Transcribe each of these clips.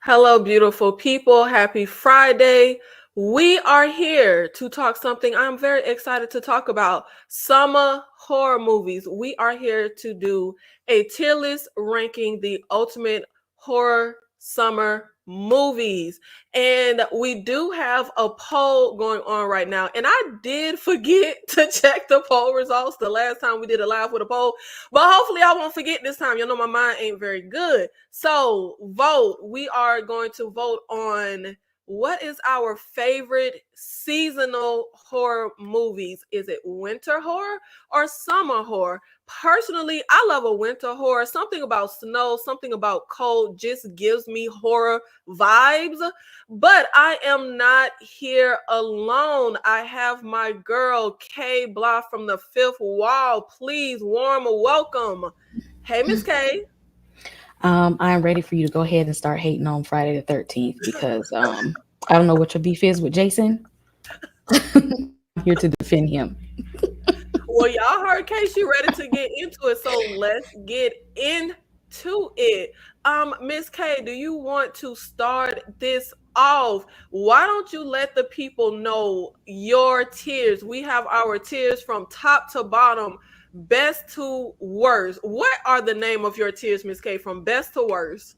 Hello, beautiful people. Happy Friday. We are here to talk something I'm very excited to talk about summer horror movies. We are here to do a tier list ranking the ultimate horror summer movies. And we do have a poll going on right now. And I did forget to check the poll results the last time we did a live with a poll, but hopefully I won't forget this time. You know, my mind ain't very good. So vote. We are going to vote on what is our favorite seasonal horror movies. Is it winter horror or summer horror? Personally, I love a winter horror. Something about snow, something about cold just gives me horror vibes. But I am not here alone. I have my girl Kay Blah from the Fifth Wall. Please, warm welcome. Hey, Miss Kay. I'm ready for you to go ahead and start hating on Friday the 13th because I don't know what your beef is with Jason. I'm here to defend him. Well, y'all heard Kay. She ready to get into it. So let's get into it. Miss K, do you want to start this off? Why don't you let the people know your tiers? We have our tiers from top to bottom, best to worst. What are the name of your tiers, Miss K, from best to worst?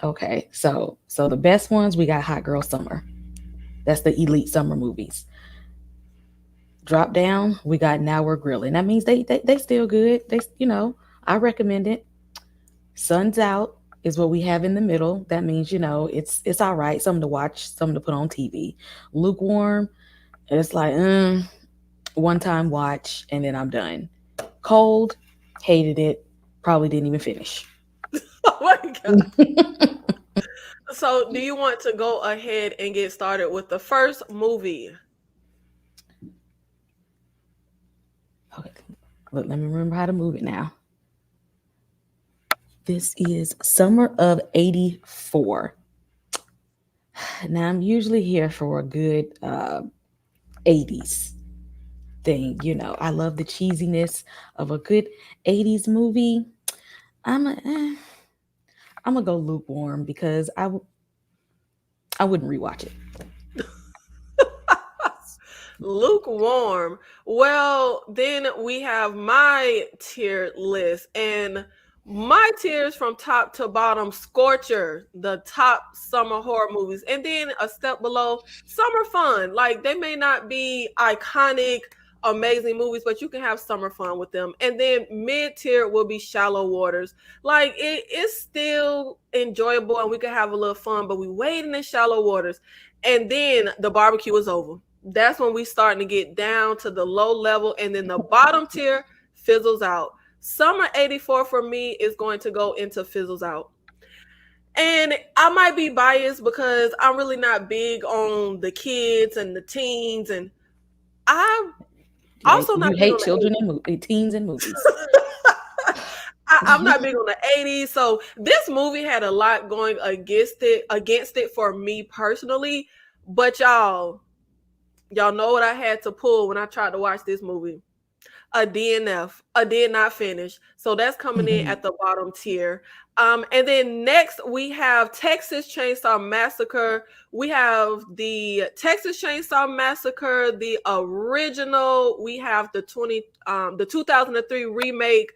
Okay, so the best ones we got Hot Girl Summer. That's the elite summer movies. Drop down, we got Now We're Grilling. That means they still good. I recommend it. Sun's Out is what we have in the middle. That means it's all right. Something to watch, something to put on TV. Lukewarm, it's like one time watch and then I'm done. Cold, hated it, probably didn't even finish. Oh my God. So, do you want to go ahead and get started with the first movie? Okay, look, let me remember how to move it now. This is summer of 84. Now, I'm usually here for a good 80s thing. I love the cheesiness of a good 80s movie. I'm a, eh, I'm gonna go lukewarm because I wouldn't rewatch it. Lukewarm. Well, then we have my tier list, and my tiers from top to bottom: Scorcher, the top summer horror movies, and then a step below, summer fun. Like they may not be iconic, amazing movies, but you can have summer fun with them. And then mid tier will be Shallow Waters. Like it's still enjoyable, and we can have a little fun, but we waiting in Shallow Waters, and then the barbecue is over. That's when we starting to get down to the low level, and then the bottom tier fizzles out. Summer 84 for me is going to go into fizzles out. And I might be biased because I'm really not big on the kids and the teens, and I'm Yeah, also you not big hate on the children 80s. and teens and movies. I'm not big on the 80s. So this movie had a lot going against it for me personally. But y'all know what I had to pull when I tried to watch this movie. A DNF, a did not finish. So that's coming in at the bottom tier. And then next we have Texas Chainsaw Massacre. We have the Texas Chainsaw Massacre, the original. We have the 2003 remake,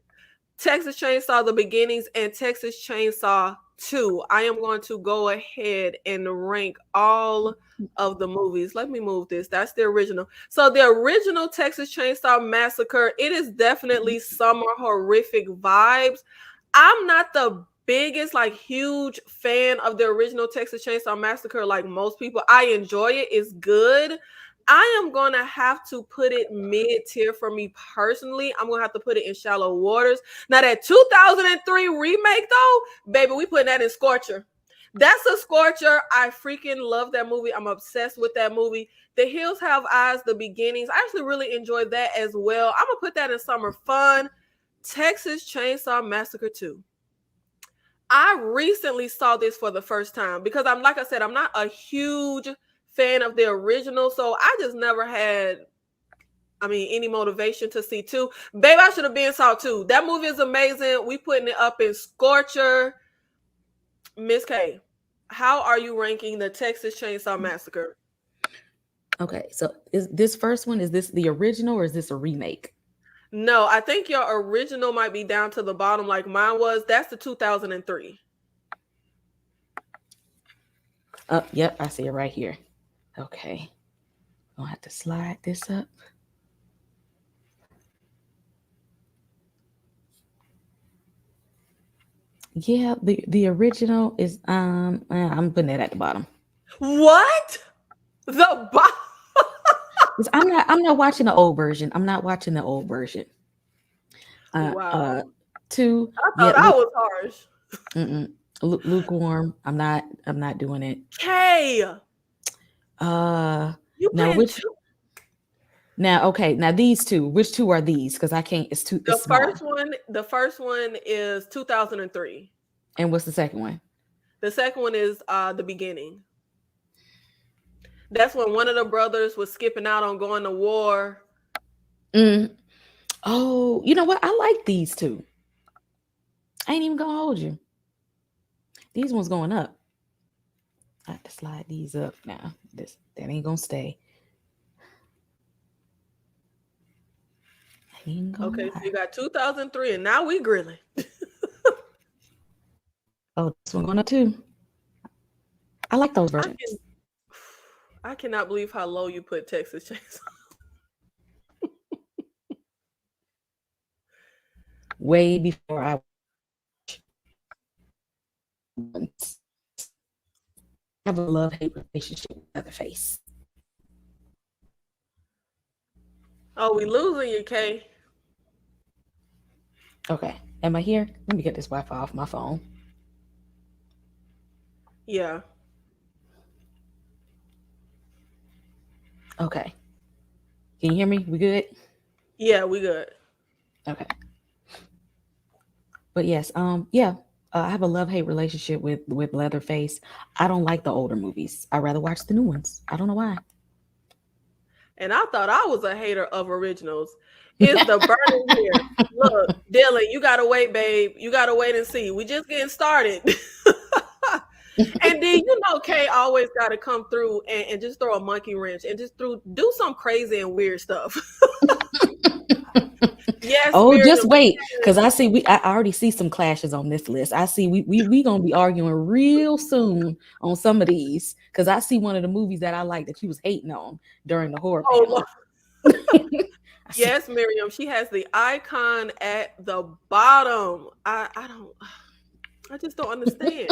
Texas Chainsaw The Beginnings, and Texas Chainsaw 2. I am going to go ahead and rank all of the movies. Let me move this. That's the original. So the original Texas Chainsaw Massacre, it is definitely summer horrific vibes. I'm not the biggest, like, huge fan of the original Texas Chainsaw Massacre like most people. I enjoy it. It's good. I am going to have to put it mid tier for me personally. I'm going to have to put it in Shallow Waters. Now, that 2003 remake, though, baby, we putting that in Scorcher. That's a Scorcher. I freaking love that movie. I'm obsessed with that movie. The Hills Have Eyes, The Beginnings. I actually really enjoyed that as well. I'm going to put that in Summer Fun. Texas Chainsaw Massacre 2. I recently saw this for the first time because like I said, I'm not a huge fan of the original, so I just never had, any motivation to see two. Babe, I should have been saw two. That movie is amazing. We putting it up in Scorcher. Miss K, How are you ranking the Texas Chainsaw Massacre? Okay, so is this first one, is this the original or is this a remake? No, I think your original might be down to the bottom like mine was. That's the 2003. Oh, yep, I see it right here. Okay. Gonna have to slide this up. Yeah, the original is I'm putting it at the bottom. What? The bottom? 'Cause I'm not watching the old version. I'm not watching the old version. Uh Wow. uh two, I yeah, thought I was harsh. lukewarm. I'm not doing it. Kay, Uh you now putting which two. now okay, now these two, which two are these? Because I can't, it's small. The first one is 2003. And what's the second one? The second one is the beginning. That's when one of the brothers was skipping out on going to war. Mm. Oh, you know what? I like these two. I ain't even gonna hold you. These ones going up. I have to slide these up now. That ain't gonna stay. I ain't gonna Okay, so lie. you got 2003, and now we grilling. Oh, this one going up too. I like those I versions. can, I cannot believe how low you put Texas Chainsaw. Way before I once. I have a love-hate relationship with Leatherface. Oh, we losing you, Kay. Okay, am I here? Let me get this Wi-Fi off my phone. Yeah. Okay, can you hear me? We good? Yeah, we good. Okay, but yes, yeah, I have a love-hate relationship with Leatherface. I don't like the older movies. I rather watch the new ones. I don't know why. And I thought I was a hater of originals. Is the burning here? Look, Dylan, you gotta wait, babe. You gotta wait and see. We just getting started. And then Kay always gotta come through and just throw a monkey wrench and just do some crazy and weird stuff. Yes, Oh, Miriam. just wait, because I already see some clashes on this list. I see we gonna be arguing real soon on some of these, because I see one of the movies that I like that you was hating on during the horror Oh, panel. I see. yes, Miriam. She has the icon at the bottom. I don't. I just don't understand.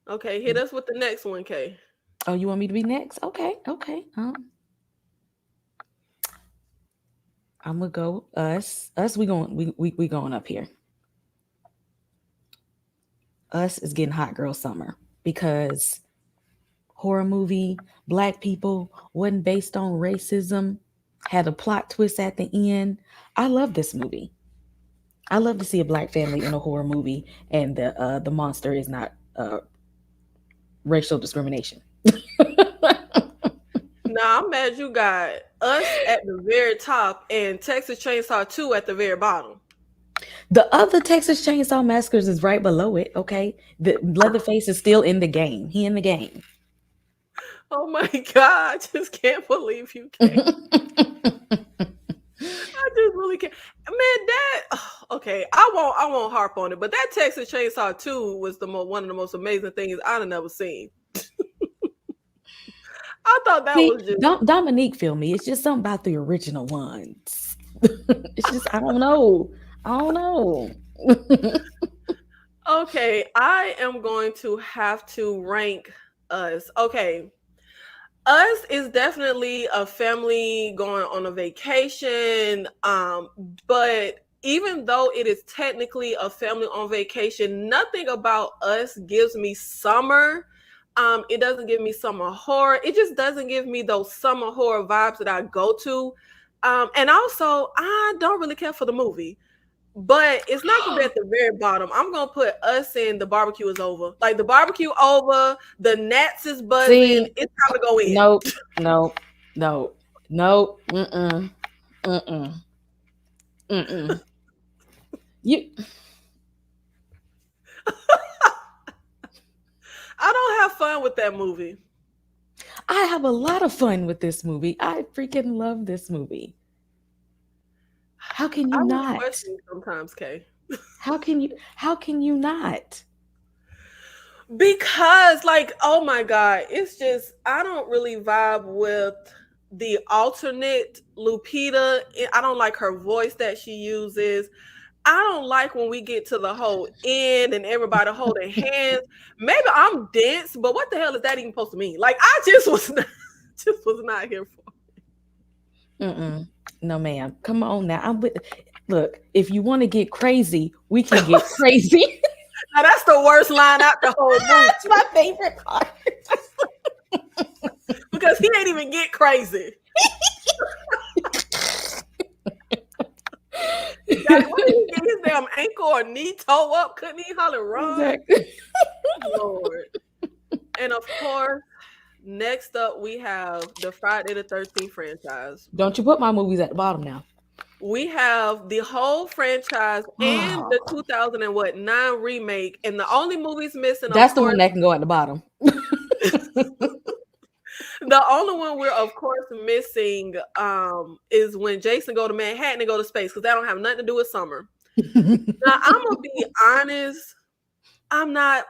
Okay, hit us with the next one, Kay. Oh, you want me to be next? Okay. I'm gonna go us. Us, we going up here. Us is getting hot girl summer because horror movie, black people, wasn't based on racism, had a plot twist at the end. I love this movie. I love to see a black family in a horror movie, and the monster is not racial discrimination. Nah, I'm mad you got us at the very top and Texas Chainsaw 2 at the very bottom. The other Texas Chainsaw Massacres is right below it. Okay, the Leatherface is still in the game. He in the game. Oh my God, I just can't believe you can't. I just really can't. Man, okay, I won't harp on it, but that Texas Chainsaw 2 was one of the most amazing things I've never seen. I thought that See, was just Dominique feel me. It's just something about the original ones. It's just I don't know. I don't know. okay. I am going to have to rank us. Okay. Us is definitely a family going on a vacation. But even though it is technically a family on vacation, nothing about us gives me summer. It doesn't give me summer horror. It just doesn't give me those summer horror vibes that I go to. And also, I don't really care for the movie. But it's not gonna be at the very bottom. I'm gonna put us in the barbecue is over. Like the barbecue over, the gnats is buzzing. See, It's time to go in. no, no, no, no. Mm-mm. Mm-mm. Mm-mm. You. I don't have fun with that movie. I have a lot of fun with this movie. I freaking love this movie. How can I you would not? question you sometimes, Kay. How can you not? Because, like, oh my God, it's just, I don't really vibe with the alternate Lupita. I don't like her voice that she uses. I don't like when we get to the whole end and everybody holding hands. Maybe I'm dense, but what the hell is that even supposed to mean? Like, I just was not, just was not here for. Mm-mm. No, ma'am. Come on now. I'm with. Look, if you want to get crazy, we can get crazy. Now that's the worst line out the whole movie That's my favorite part. because he ain't even get crazy. What did he get his damn ankle or knee toe up? Couldn't he holler run? Exactly. Lord. And of course, next up we have the Friday the 13th franchise. Don't you put my movies at the bottom now. We have the whole franchise and the 2009 remake, and the only movies missing, of That's the one course, that can go at the bottom. the only one we're of course missing is when Jason go to Manhattan and go to space because that don't have nothing to do with summer. Now I'm gonna be honest. I'm not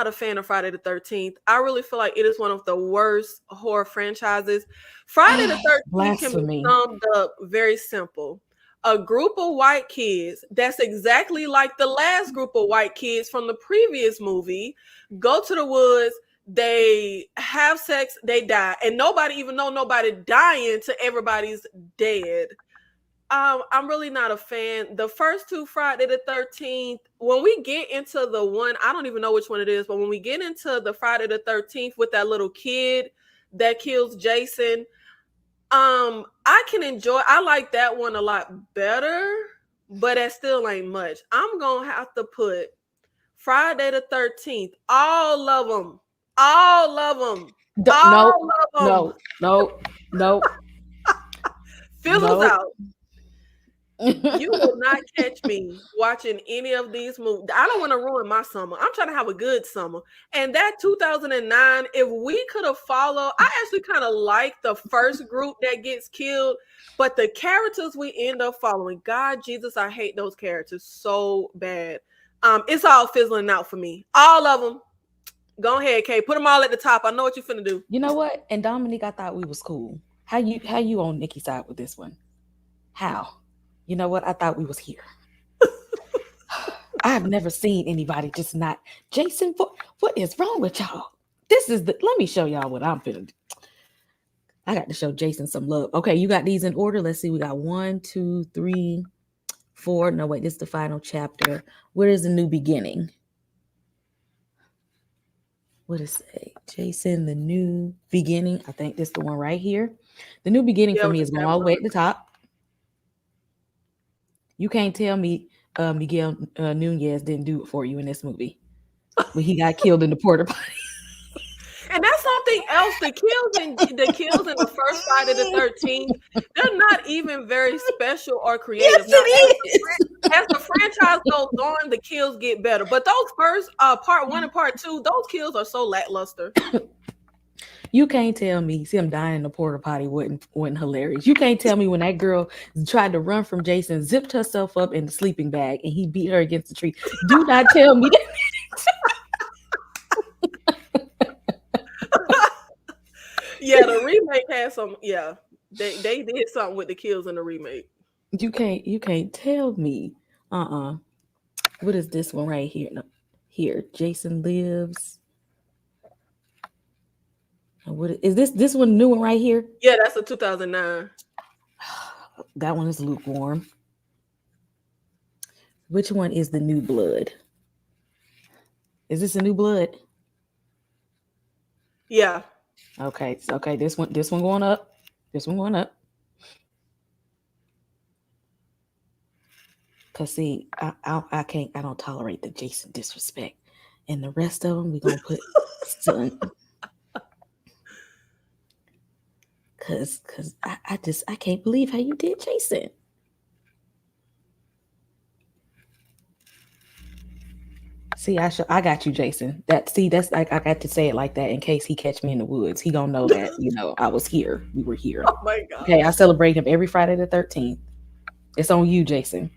a fan of Friday the 13th. I really feel like it is one of the worst horror franchises. Friday the 13th can be Blasphemy. summed up very simple. A group of white kids that's exactly like the last group of white kids from the previous movie go to the woods, they have sex, they die, and nobody even know nobody dying to everybody's dead. I'm really not a fan. The first two Friday the 13th, when we get into the one, I don't even know which one it is, but when we get into the Friday the 13th with that little kid that kills Jason, I like that one a lot better, but that still ain't much. I'm gonna have to put Friday the 13th, all of them, all of them, No, all of them, no, no, no, fizzles no. out. You will not catch me watching any of these movies. I don't want to ruin my summer. I'm trying to have a good summer. And that 2009, if we could have followed, I actually kind of like the first group that gets killed, but the characters we end up following, God, Jesus, I hate those characters so bad. It's all fizzling out for me. All of them. Go ahead, Kay. Put them all at the top. I know what you're finna do. You know what? And Dominique, I thought we was cool. How you on Nikki's side with this one? How? You know what? I thought we was here. I've never seen anybody just not Jason. What is wrong with y'all? Let me show y'all what I'm feeling. I got to show Jason some love. Okay, you got these in order. Let's see. We got 1, 2, 3, 4. No, wait, this is the final chapter. Where is the new beginning? What is it? Jason, the new beginning. I think this is the one right here. The new beginning for me is going all the way at the top. You can't tell me Miguel Nunez didn't do it for you in this movie when he got killed in the porta potty. And that's something else. The kills in the first Friday the 13th, they're not even very special or creative. Yes, Now, it is. as the franchise goes on, the kills get better. But those first part 1 and part 2, those kills are so lackluster. You can't tell me him dying in the porta potty wasn't hilarious. You can't tell me when that girl tried to run from Jason, zipped herself up in the sleeping bag, and he beat her against the tree. Do not tell me that. Yeah, the remake had some. Yeah, they did something with the kills in the remake. You can't tell me. What is this one right here? No, here, Jason Lives. What is this one? New one right here? Yeah, that's a 2009. That one is lukewarm. Which one is the New Blood? Is this a New Blood? Yeah. Okay. This one going up. This one going up. Cause see, I can't. I don't tolerate the Jason disrespect, and the rest of them we gonna put son. Cause I can't believe how you did Jason. I got you, Jason. That's like I got to say it like that in case he catch me in the woods. He gonna know that I was here. We were here. Oh my Okay, I gosh. celebrate him every Friday the 13th. It's on you, Jason,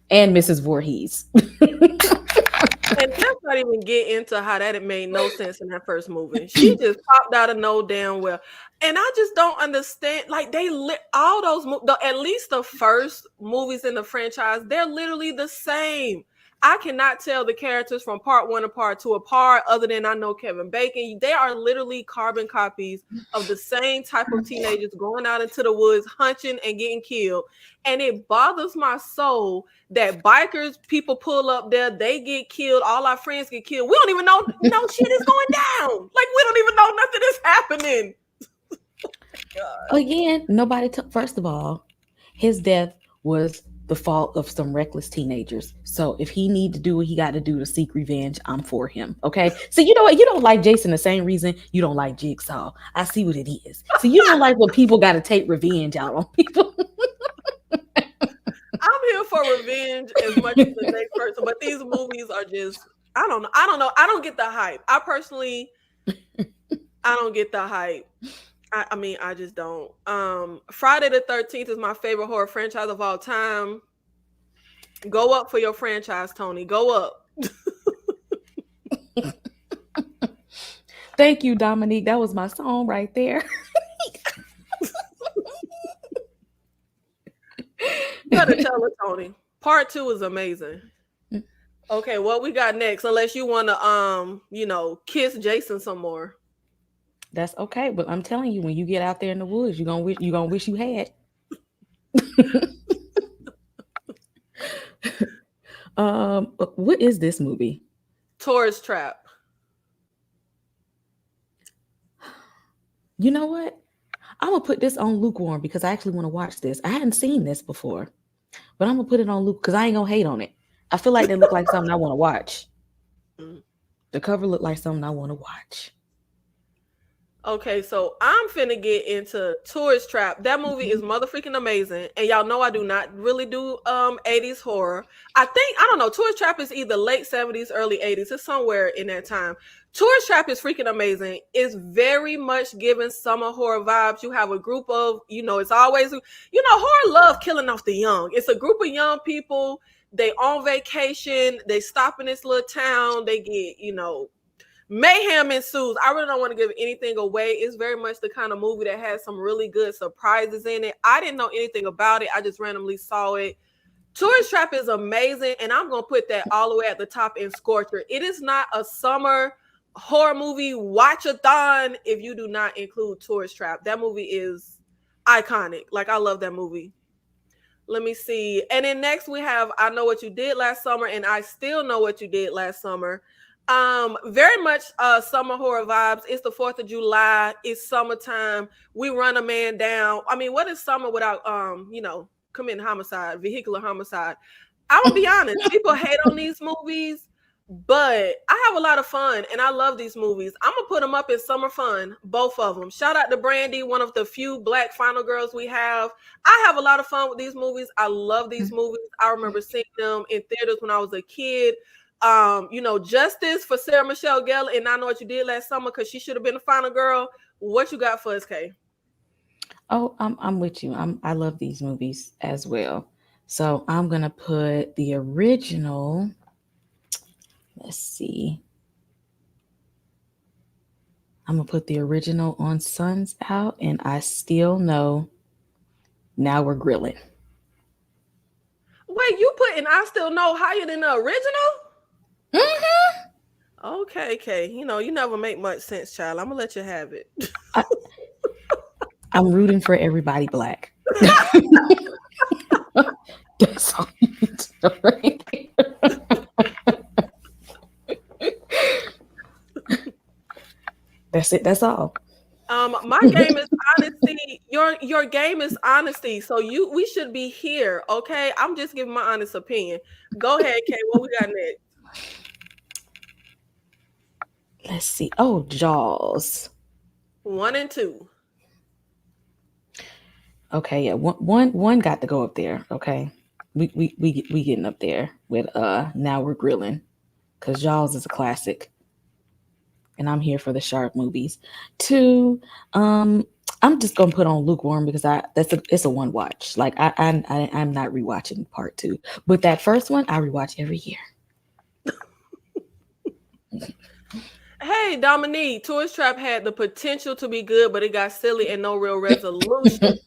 and Mrs. Voorhees. And let's not even get into how that it made no sense in that first movie. She just popped out of no damn well, and I just don't understand. Like all those, at least the first movies in the franchise, they're literally the same. I cannot tell the characters from part one to part two apart, other than I know Kevin Bacon. They are literally carbon copies of the same type of teenagers going out into the woods, hunting and getting killed. And it bothers my soul that bikers, people pull up there, they get killed, all our friends get killed. We don't even know no shit is going down. Like we don't even know nothing is happening. God. Again, nobody took. First of all, his death was the fault of some reckless teenagers. So if he need to do what he got to do to seek revenge, I'm for him. Okay. So you know what? You don't like Jason the same reason you don't like Jigsaw. I see what it is. So you don't like when people got to take revenge out on people. I'm here for revenge as much as the next person, but these movies are just I don't know. I don't know. I don't get the hype. I personally I don't get the hype. I mean, I just don't. Friday the 13th is my favorite horror franchise of all time. Go up for your franchise, Tony. Go up. Thank you, Dominique. That was my song right there. You gotta tell her, Tony. Part 2 is amazing. Okay, what we got next? Unless you want to, kiss Jason some more. That's okay, but I'm telling you, when you get out there in the woods, you're gonna wish you had. What is this movie? Tourist Trap. You know what? I'm gonna put this on lukewarm because I actually want to watch this. I hadn't seen this before, but I'm gonna put it on Luke because I ain't gonna hate on it. I feel like they look like something I want to watch. The cover looked like something I want to watch. Okay, so I'm finna get into Tourist Trap. That movie is motherfucking amazing. And y'all know I do not really do 80s horror. I don't know, Tourist Trap is either late 70s, early 80s. It's somewhere in that time. Tourist Trap is freaking amazing. It's very much giving summer horror vibes. You have a group of, it's always, horror love killing off the young. It's a group of young people. They on vacation. They stop in this little town. They get, mayhem ensues. I really don't want to give anything away. It's very much the kind of movie that has some really good surprises in it. I didn't know anything about it. I just randomly saw it. Tourist Trap is amazing, and I'm going to put that all the way at the top in Scorcher. It is not a summer horror movie watch-a-thon if you do not include Tourist Trap. That movie is iconic. Like, I love that movie. Let me see. And then next we have I Know What You Did Last Summer, and I Still Know What You Did Last Summer. Very much summer horror vibes. It's the 4th of July. It's summertime. We run a man down. I mean, what is summer without committing homicide, vehicular homicide? I'm gonna be honest, people hate on these movies, but I have a lot of fun and I love these movies. I'm gonna put them up in summer fun, both of them. Shout out to Brandy, one of the few Black final girls we have. I have a lot of fun with these movies. I love these movies. I remember seeing them in theaters when I was a kid. Justice for Sarah Michelle Gellar, and I Know What You Did Last Summer because she should have been the final girl. What you got for us, Kay? Oh, I'm with you. I love these movies as well. So I'm gonna put the original. Let's see. I'm gonna put the original on Suns Out, and I Still Know. Now We're Grilling. Wait, you putting I Still Know higher than the original? Mm-hmm. Okay, Kay. You never make much sense, child. I'm gonna let you have it. I'm rooting for everybody Black. That's all you need to know, right? That's it. That's all. My game is honesty. Your game is honesty. So we should be here, okay? I'm just giving my honest opinion. Go ahead, Kay. What we got next? Let's see. Oh, Jaws. 1 and 2. Okay, yeah. One got to go up there. Okay, we getting up there with Now We're Grilling. because Jaws is a classic, and I'm here for the shark movies. Two, I'm just gonna put on lukewarm because it's a one watch. Like I'm not rewatching part two, but that first one I rewatch every year. Hey, Dominique, Tourist Trap had the potential to be good, but it got silly and no real resolution.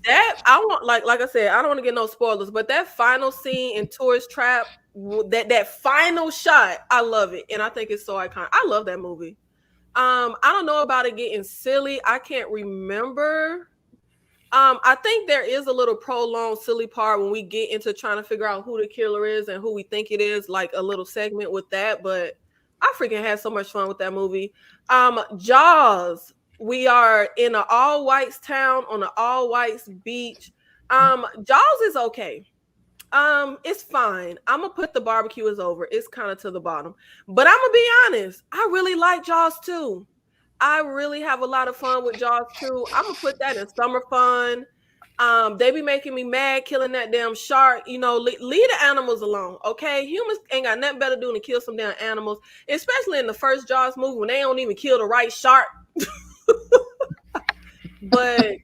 That I want, like I said, I don't want to get no spoilers, but that final scene in Tourist Trap, that final shot, I love it, and I think it's so iconic. I love that movie. I don't know about it getting silly. I can't remember. I think there is a little prolonged silly part when we get into trying to figure out who the killer is and who we think it is, like a little segment with that. But I freaking had so much fun with that movie. Jaws. We are in an all whites town on an all whites beach. Jaws is okay. It's fine. I'm gonna put the barbecue is over. It's kind of to the bottom. But I'm gonna be honest, I really like Jaws too. I really have a lot of fun with Jaws too. I'm gonna put that in summer fun. They be making me mad killing that damn shark. You know, leave the animals alone, okay? Humans ain't got nothing better to do than kill some damn animals, especially in the first Jaws movie when they don't even kill the right shark. But I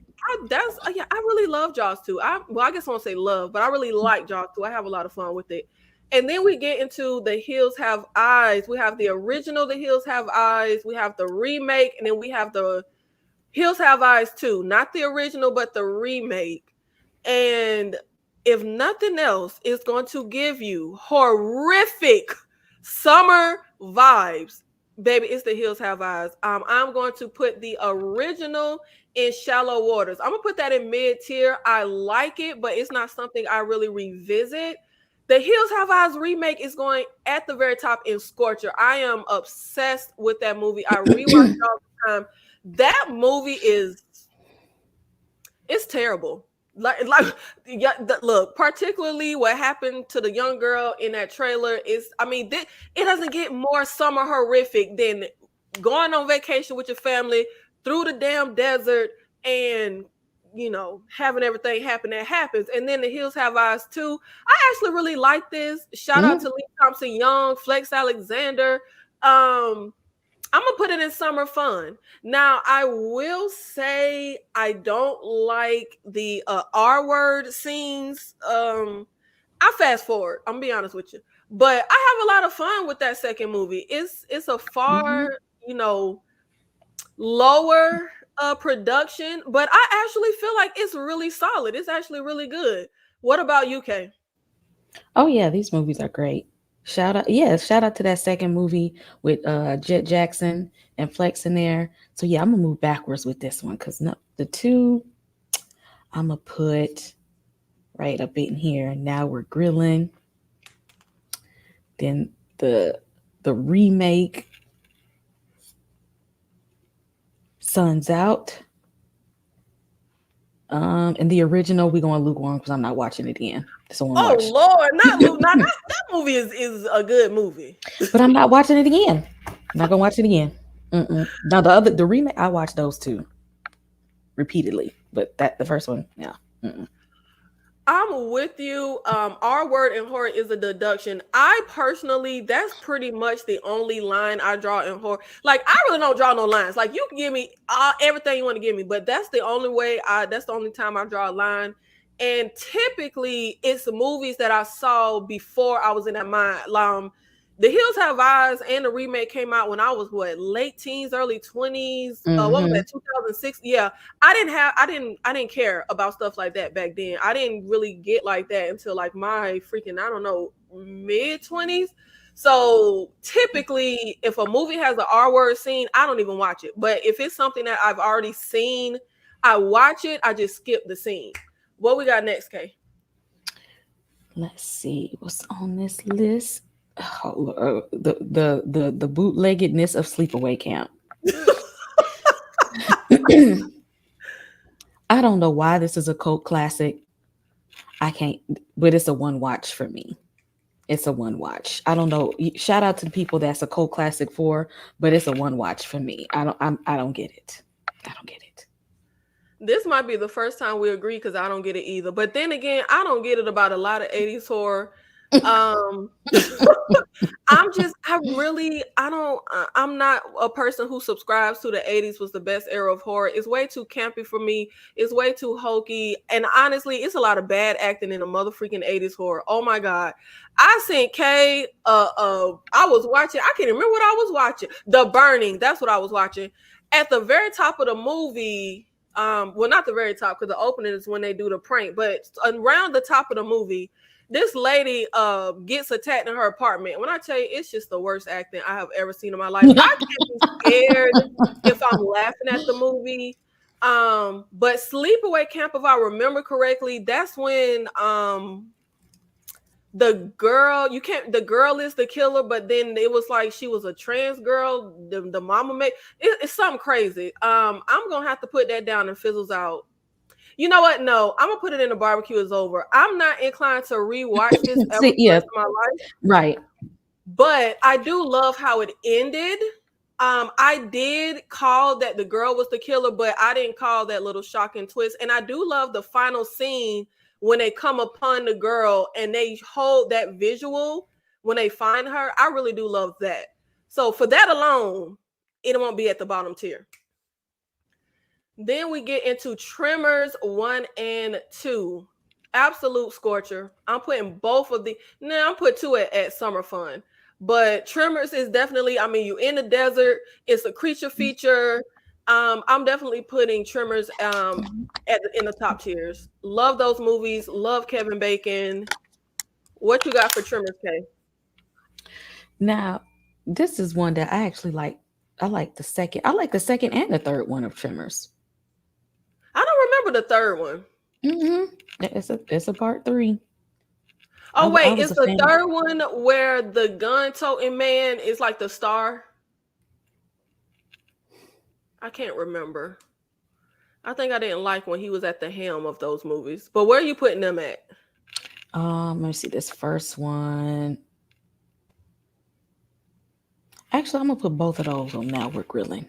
really love Jaws too. I guess I won't say love, but I really like Jaws too. I have a lot of fun with it. And then we get into The Hills Have Eyes. We have the original The Hills Have Eyes. We have the remake, and then we have the Hills Have Eyes too. Not the original, but the remake. And if nothing else, it's going to give you horrific summer vibes. Baby, it's The Hills Have Eyes. I'm going to put the original in Shallow Waters. I'm going to put that in mid-tier. I like it, but it's not something I really revisit. The Hills Have Eyes remake is going at the very top in Scorcher. I am obsessed with that movie. I rewatch it all the time. That movie it's terrible. Look, particularly what happened to the young girl in that trailer is, it doesn't get more summer horrific than going on vacation with your family through the damn desert and having everything happen that happens. And then The Hills Have Eyes too. I actually really like this. Shout out to Lee Thompson Young, Flex Alexander. I'm gonna put it in summer fun. Now, I will say I don't like the R word scenes. I fast forward. I'm gonna be honest with you, but I have a lot of fun with that second movie. It's a far lower production, but I actually feel like it's really solid. It's actually really good. What about UK? Oh yeah, these movies are great. Shout out to that second movie with Jet Jackson and Flex in there. So yeah, I'm gonna move backwards with this one because the two I'm gonna put right up in here. Now We're Grilling. Then the remake, Sun's Out. And the original, we going lukewarm because I'm not watching it again. So Lord, not Luke. That movie is a good movie, but I'm not watching it again. I'm not gonna watch it again. Now the remake, I watched those two repeatedly, but the first one, yeah. I'm with you. R word in horror is a deduction. I personally, that's pretty much the only line I draw in horror. Like, I really don't draw no lines. Like, you can give me everything you want to give me, but that's the only way. That's the only time I draw a line. And typically, it's the movies that I saw before I was in that mind. The Hills Have Eyes and the remake came out when I was late teens, early 20s. What was that? 2006. Yeah, I didn't care about stuff like that back then. I didn't really get like that until like my freaking, I don't know, mid 20s. So typically, if a movie has an R word scene, I don't even watch it. But if it's something that I've already seen, I watch it. I just skip the scene. What we got next, Kay? Let's see what's on this list. The bootleggedness of Sleepaway Camp. I don't know why this is a cult classic. I can't, but it's a one watch for me. It's a one watch. I don't know. Shout out to the people that's a cult classic for, but it's a one watch for me. I don't get it. I don't get it. This might be the first time we agree because I don't get it either. But then again, I don't get it about a lot of 80s horror. Um, I'm not a person who subscribes to the 80s was the best era of horror. It's way too campy for me. It's way too hokey. And honestly, it's a lot of bad acting in the motherfucking 80s horror. Oh my God. I seen I was watching, I can't remember what I was watching. The Burning, that's what I was watching. At the very top of the movie, well, not the very top, because the opening is when they do the prank, but around the top of the movie, this lady gets attacked in her apartment. When I tell you, it's just the worst acting I have ever seen in my life. I can't be scared if I'm laughing at the movie. But Sleepaway Camp, if I remember correctly, that's when the girl is the killer, but then it was like she was a trans girl. The mama made it's something crazy. I'm gonna have to put that down and fizzles out. You know what? No, I'm gonna put it in the barbecue is over. I'm not inclined to rewatch this ever See, the yeah, rest of my life, right. but I do love how it ended. I did call that the girl was the killer, but I didn't call that little shocking twist. And I do love the final scene when they come upon the girl and they hold that visual when they find her. I really do love that. So for that alone, it won't be at the bottom tier. Then we get into Tremors 1 and 2. Absolute scorcher. I'm putting both of the I'm put two at Summer Fun. But Tremors is definitely, I mean, you in the desert, it's a creature feature. I'm definitely putting Tremors in the top tiers. Love those movies, love Kevin Bacon. What you got for Tremors, Kay? Now, this is one that I actually like. I like the second. I like the second and the third one of Tremors. I don't remember the third one. Mm-hmm. It's a part three. Oh I wait, was is a the fan. third one where the gun toting man is like the star? I can't remember. I think I didn't like when he was at the helm of those movies. But where are you putting them at? Let me see this first one. Actually, I'm gonna put both of those on Now We're Grilling.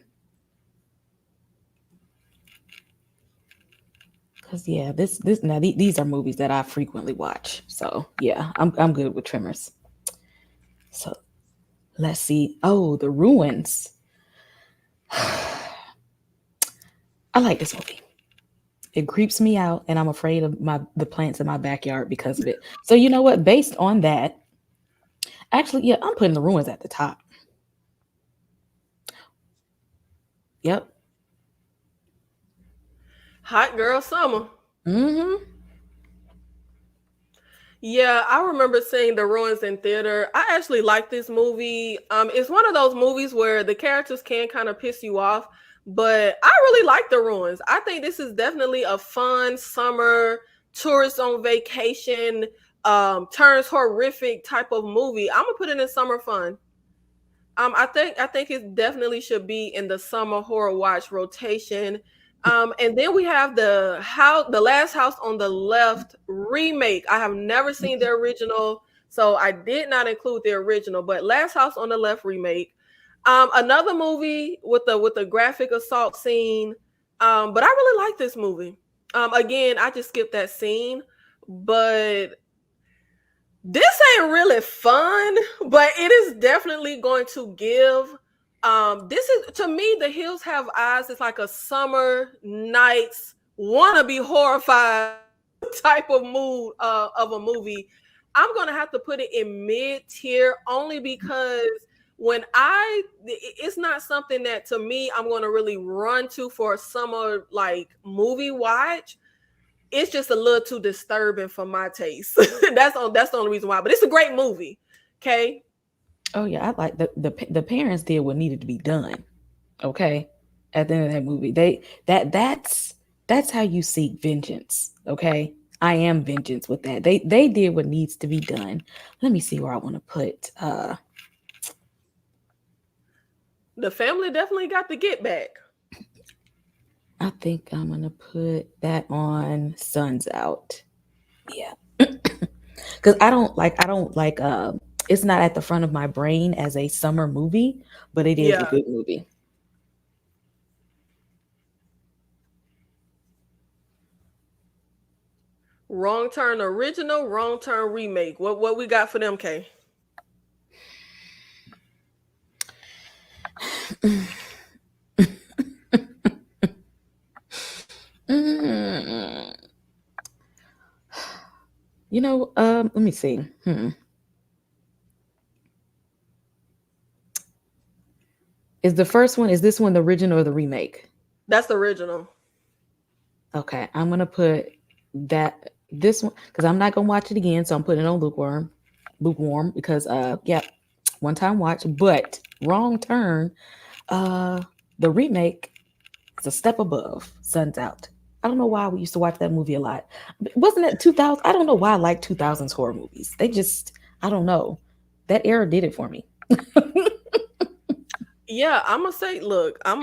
Cause yeah, this now these are movies that I frequently watch. So yeah, I'm good with Tremors. So let's see. Oh, The Ruins. I like this movie. It creeps me out, and I'm afraid of the plants in my backyard because of it. So you know what? Based on that, actually, yeah, I'm putting The Ruins at the top. Yep. Hot Girl Summer. Mm-hmm. Yeah, I remember seeing The Ruins in theater. I actually like this movie. It's one of those movies where the characters can kind of piss you off, but I really like The Ruins. I think this is definitely a fun summer tourist on vacation, turns horrific type of movie. I'm gonna put it in summer fun. I think it definitely should be in the summer horror watch rotation. And then we have the Last House on the Left remake. I have never seen the original, so I did not include the original. But Last House on the Left remake, another movie with the graphic assault scene. But I really like this movie. Again, I just skipped that scene, but this ain't really fun, but it is definitely going to give. This is to me, The Hills Have Eyes. It's like a summer nights wanna be horrified type of mood of a movie. I'm gonna have to put it in mid tier only because it's not something that to me I'm gonna really run to for a summer like movie watch. It's just a little too disturbing for my taste. That's the only reason why. But it's a great movie. Okay. Oh yeah, I like the parents did what needed to be done. Okay, at the end of that movie, that's how you seek vengeance. Okay, I am vengeance with that. They did what needs to be done. Let me see where I want to put. The family definitely got the get back. I think I'm gonna put that on Suns Out. Yeah, because I don't like it's not at the front of my brain as a summer movie, but it is a Yeah. good movie. Wrong Turn original, Wrong Turn remake. What we got for them, Kay? Mm. Let me see. Is this one the original or the remake? That's the original. Okay, I'm gonna put this one because I'm not gonna watch it again, so I'm putting it on lukewarm because yeah, one time watch, but Wrong Turn, the remake is a step above. Sun's Out. I don't know why we used to watch that movie a lot. Wasn't it 2000? I don't know why I like 2000s horror movies. They just, I don't know. That era did it for me. Yeah, I'm gonna say, look. I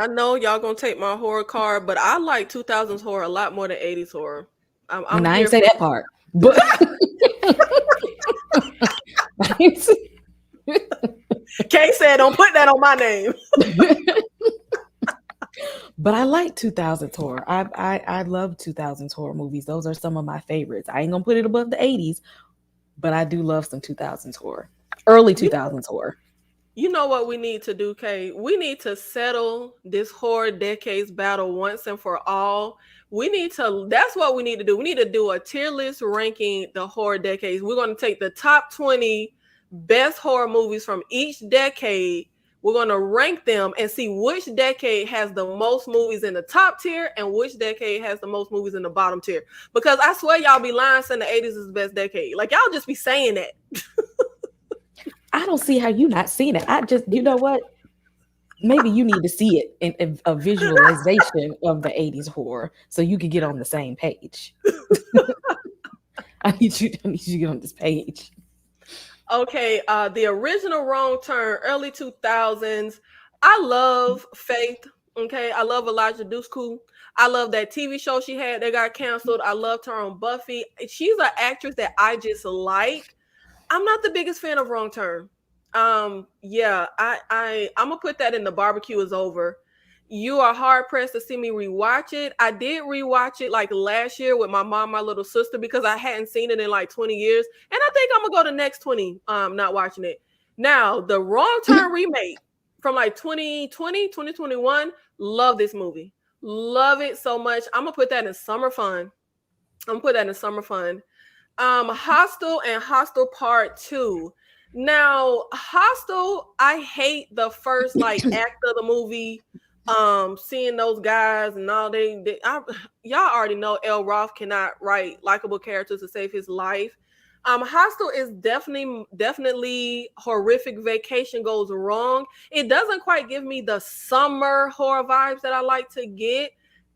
know y'all gonna take my horror card, but I like 2000s horror a lot more than 80s horror. I'm And I ain't here say for. that part, but Kay said, "Don't put that on my name." but I like 2000s horror. I love 2000s horror movies. Those are some of my favorites. I ain't gonna put it above the 80s, but I do love some 2000s horror, early You 2000s horror. You know what we need to do, Kay? We need to settle this horror decades battle once and for all. That's what we need to do. We need to do a tier list ranking the horror decades. We're going to take the top 20 best horror movies from each decade. We're going to rank them and see which decade has the most movies in the top tier and which decade has the most movies in the bottom tier. Because I swear y'all be lying saying the 80s is the best decade. Like, y'all just be saying that. I don't see how you not seen it. I just, you know what? Maybe you need to see it in a visualization of the 80s horror so you could get on the same page. I need you to get on this page. Okay, the original Wrong Turn, early 2000s. I love Faith. Okay, I love Elijah Dushku. I love that TV show she had that got canceled. I loved her on Buffy. She's an actress that I just like. I'm not the biggest fan of Wrong Turn. Yeah, I'm gonna put that in the barbecue is over. You are hard pressed to see me rewatch it. I did rewatch it like last year with my mom, my little sister, because I hadn't seen it in like 20 years. And I think I'm gonna go the next 20 not watching it. Now, the Wrong Turn remake from like 2020, 2021, love this movie. Love it so much. I'm gonna put that in summer fun. I'm gonna put that in summer fun. Hostel and Hostel Part 2. Now, Hostel, I hate the first like act of the movie. Seeing those guys and all y'all already know L. Roth cannot write likable characters to save his life. Hostel is definitely horrific. Vacation goes wrong. It doesn't quite give me the summer horror vibes that I like to get,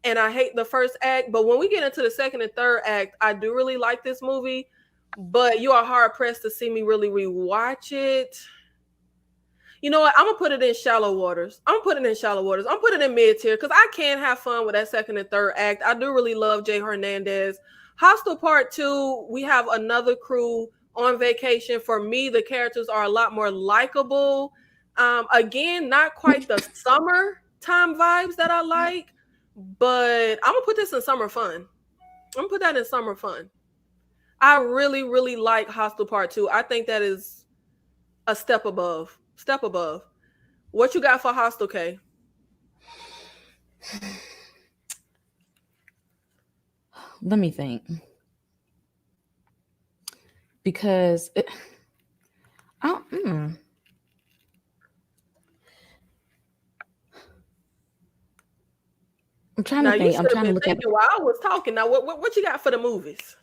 and I hate the first act. But when we get into the second and third act, I do really like this movie. But you are hard pressed to see me really rewatch it. You know what? I'm gonna put it in shallow waters. I'm putting it in shallow waters. I'm putting it in mid tier because I can have fun with that second and third act. I do really love Jay Hernandez. Hostel Part 2, we have another crew on vacation. For me, the characters are a lot more likable. Again, not quite the summertime vibes that I like, but I'm gonna put this in summer fun. I'm gonna put that in summer fun. I really, really like Hostel Part 2. I think that is a step above. Step above. What you got for Hostel, K? Let me think. Because I'm trying Now to you think. I'm should have trying to been look at thinking while I was talking. Now what you got for the movies?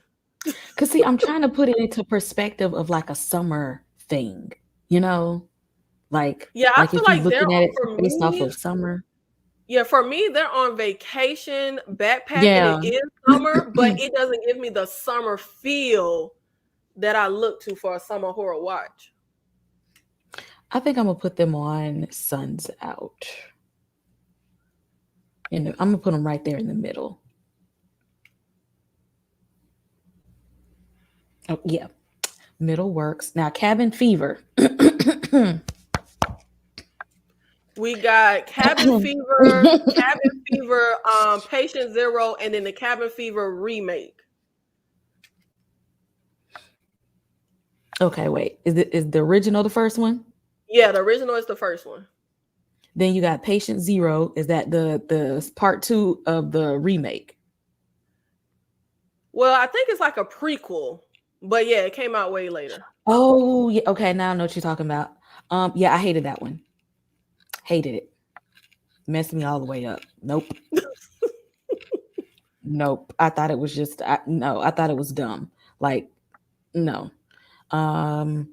because see, I'm trying to put it into perspective of like a summer thing, you know? Yeah, I Like feel if you like they're looking at on it for based off me. of summer. Yeah, for me, they're on vacation, backpacking. Yeah. It is summer, but it doesn't give me the summer feel that I look to for a summer horror watch. I think I'm gonna put them on Suns Out. And I'm gonna put them right there in the middle. Oh yeah, middle works. Now Cabin Fever. We got Cabin Fever, Patient Zero, and then the Cabin Fever remake. Okay, wait. Is the original the first one? Yeah, the original is the first one. Then you got Patient Zero. Is that the part two of the remake? Well, I think it's like a prequel, but yeah, it came out way later. Oh, yeah. Okay, now I know what you're talking about. Yeah, I hated that one. Hated it. Messed me all the way up. Nope. Nope. I thought it was just no. I thought it was dumb. Like no. Um.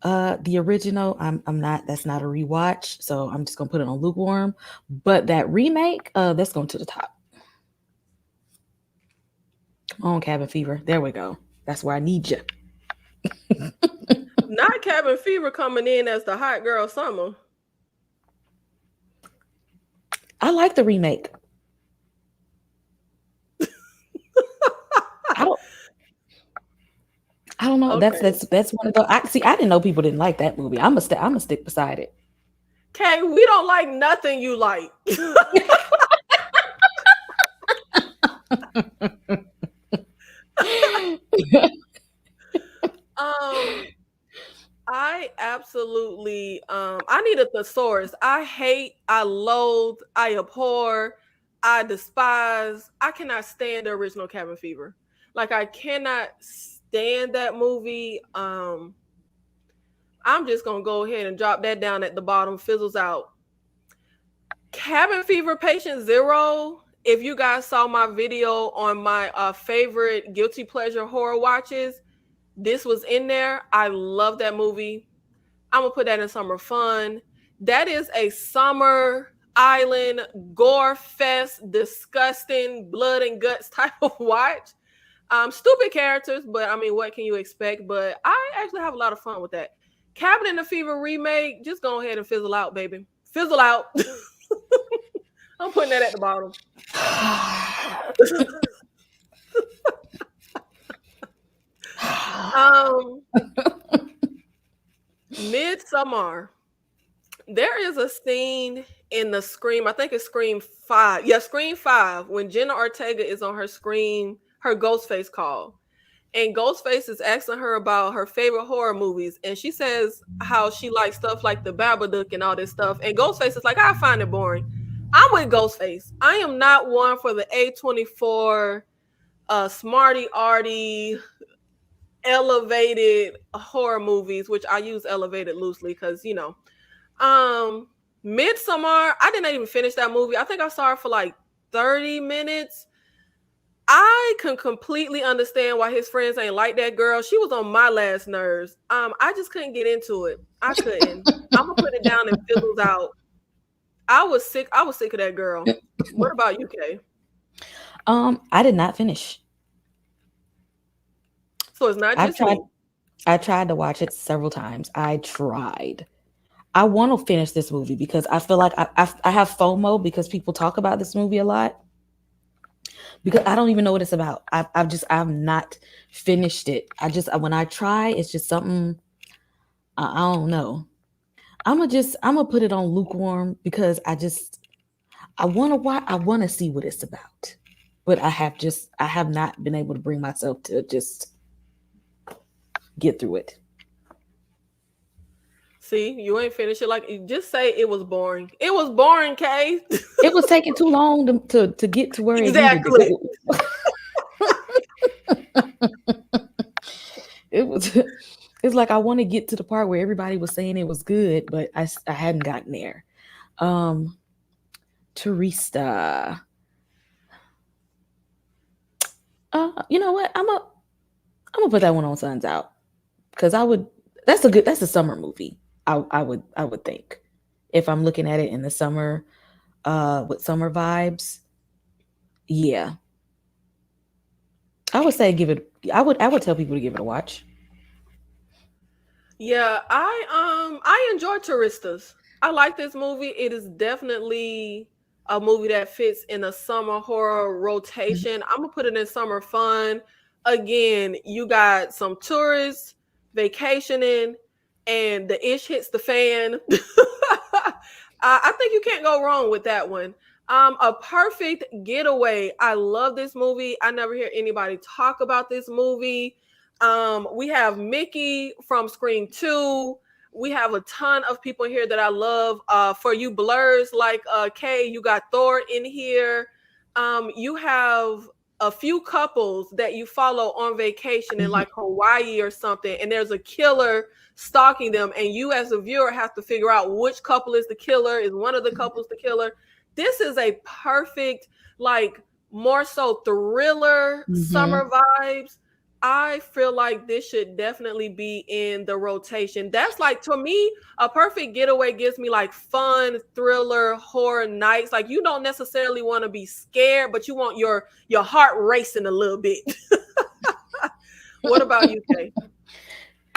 The original. I'm not. That's not a rewatch. So I'm just gonna put it on lukewarm. But that remake. That's going to the top. Come on, Cabin Fever. There we go. That's where I need you. Not Cabin Fever coming in as the hot girl summer. I like the remake. I don't. I don't know. Okay. That's one of the. I see. I didn't know people didn't like that movie. I'm a stick beside it. Okay, we don't like nothing you like. um, I absolutely I need a thesaurus. I hate, I loathe, I abhor, I despise. I cannot stand the original Cabin Fever. Like I cannot stand that movie. I'm just gonna go ahead and drop that down at the bottom, fizzles out. Cabin Fever Patient Zero. If you guys saw my video on my favorite guilty pleasure horror watches, this was in there. I love that movie. I'm gonna put that in summer fun. That is a summer island gore fest, disgusting blood and guts type of watch. Stupid characters, but I mean, what can you expect? But I actually have a lot of fun with that. Cabin in the Fever remake, just go ahead and fizzle out, baby. Fizzle out. I'm putting that at the bottom. um, Midsummer. There is a scene in the Scream. I think it's Scream 5. Yeah, Scream 5 when Jenna Ortega is on her Scream, her Ghostface call. And Ghostface is asking her about her favorite horror movies. And she says how she likes stuff like the Babadook and all this stuff. And Ghostface is like, I find it boring. I'm with Ghostface. I am not one for the A24 smarty arty elevated horror movies, which I use elevated loosely because Midsummer, I didn't even finish that movie. I think I saw it for like 30 minutes. I can completely understand why his friends ain't like that girl. She was on my last nerves. I just couldn't get into it. I couldn't. I'm gonna put it down and fizzles out. I was sick. I was sick of that girl. What about you, Kay? I did not finish. So it's not just me. I tried to watch it several times. I tried. I want to finish this movie because I feel like I have FOMO because people talk about this movie a lot. Because I don't even know what it's about. I've not finished it. When I try, it's just something I don't know. I'm gonna put it on lukewarm because I want to see what it's about. But I have not been able to bring myself to just get through it. See, you ain't finished it. Like, just say it was boring. It was boring, Kay. It was taking too long to get to where exactly. it needed to go. It was. It's like I want to get to the part where everybody was saying it was good, but I hadn't gotten there. Teresa. You know what? I'm gonna put that one on Suns Out because that's a summer movie. I would think if I'm looking at it in the summer, with summer vibes. Yeah, I would say I would tell people to give it a watch. Yeah, I enjoy Touristas. I like this movie. It is definitely a movie that fits in a summer horror rotation. I'm gonna put it in summer fun. Again, you got some tourists vacationing, and the ish hits the fan. I think you can't go wrong with that one. A perfect getaway. I love this movie. I never hear anybody talk about this movie. We have Mickey from Scream 2. We have a ton of people here that I love. For you blurs like Kay, you got Thor in here. You have a few couples that you follow on vacation in like Hawaii or something, and there's a killer stalking them, and you as a viewer have to figure out which couple is the killer. Is one of the couples the killer? This is a perfect, like, more so thriller summer vibes. I feel like this should definitely be in the rotation. That's like, to me, a perfect getaway gives me like fun thriller horror nights. Like, you don't necessarily want to be scared, but you want your heart racing a little bit. What about you, Kay?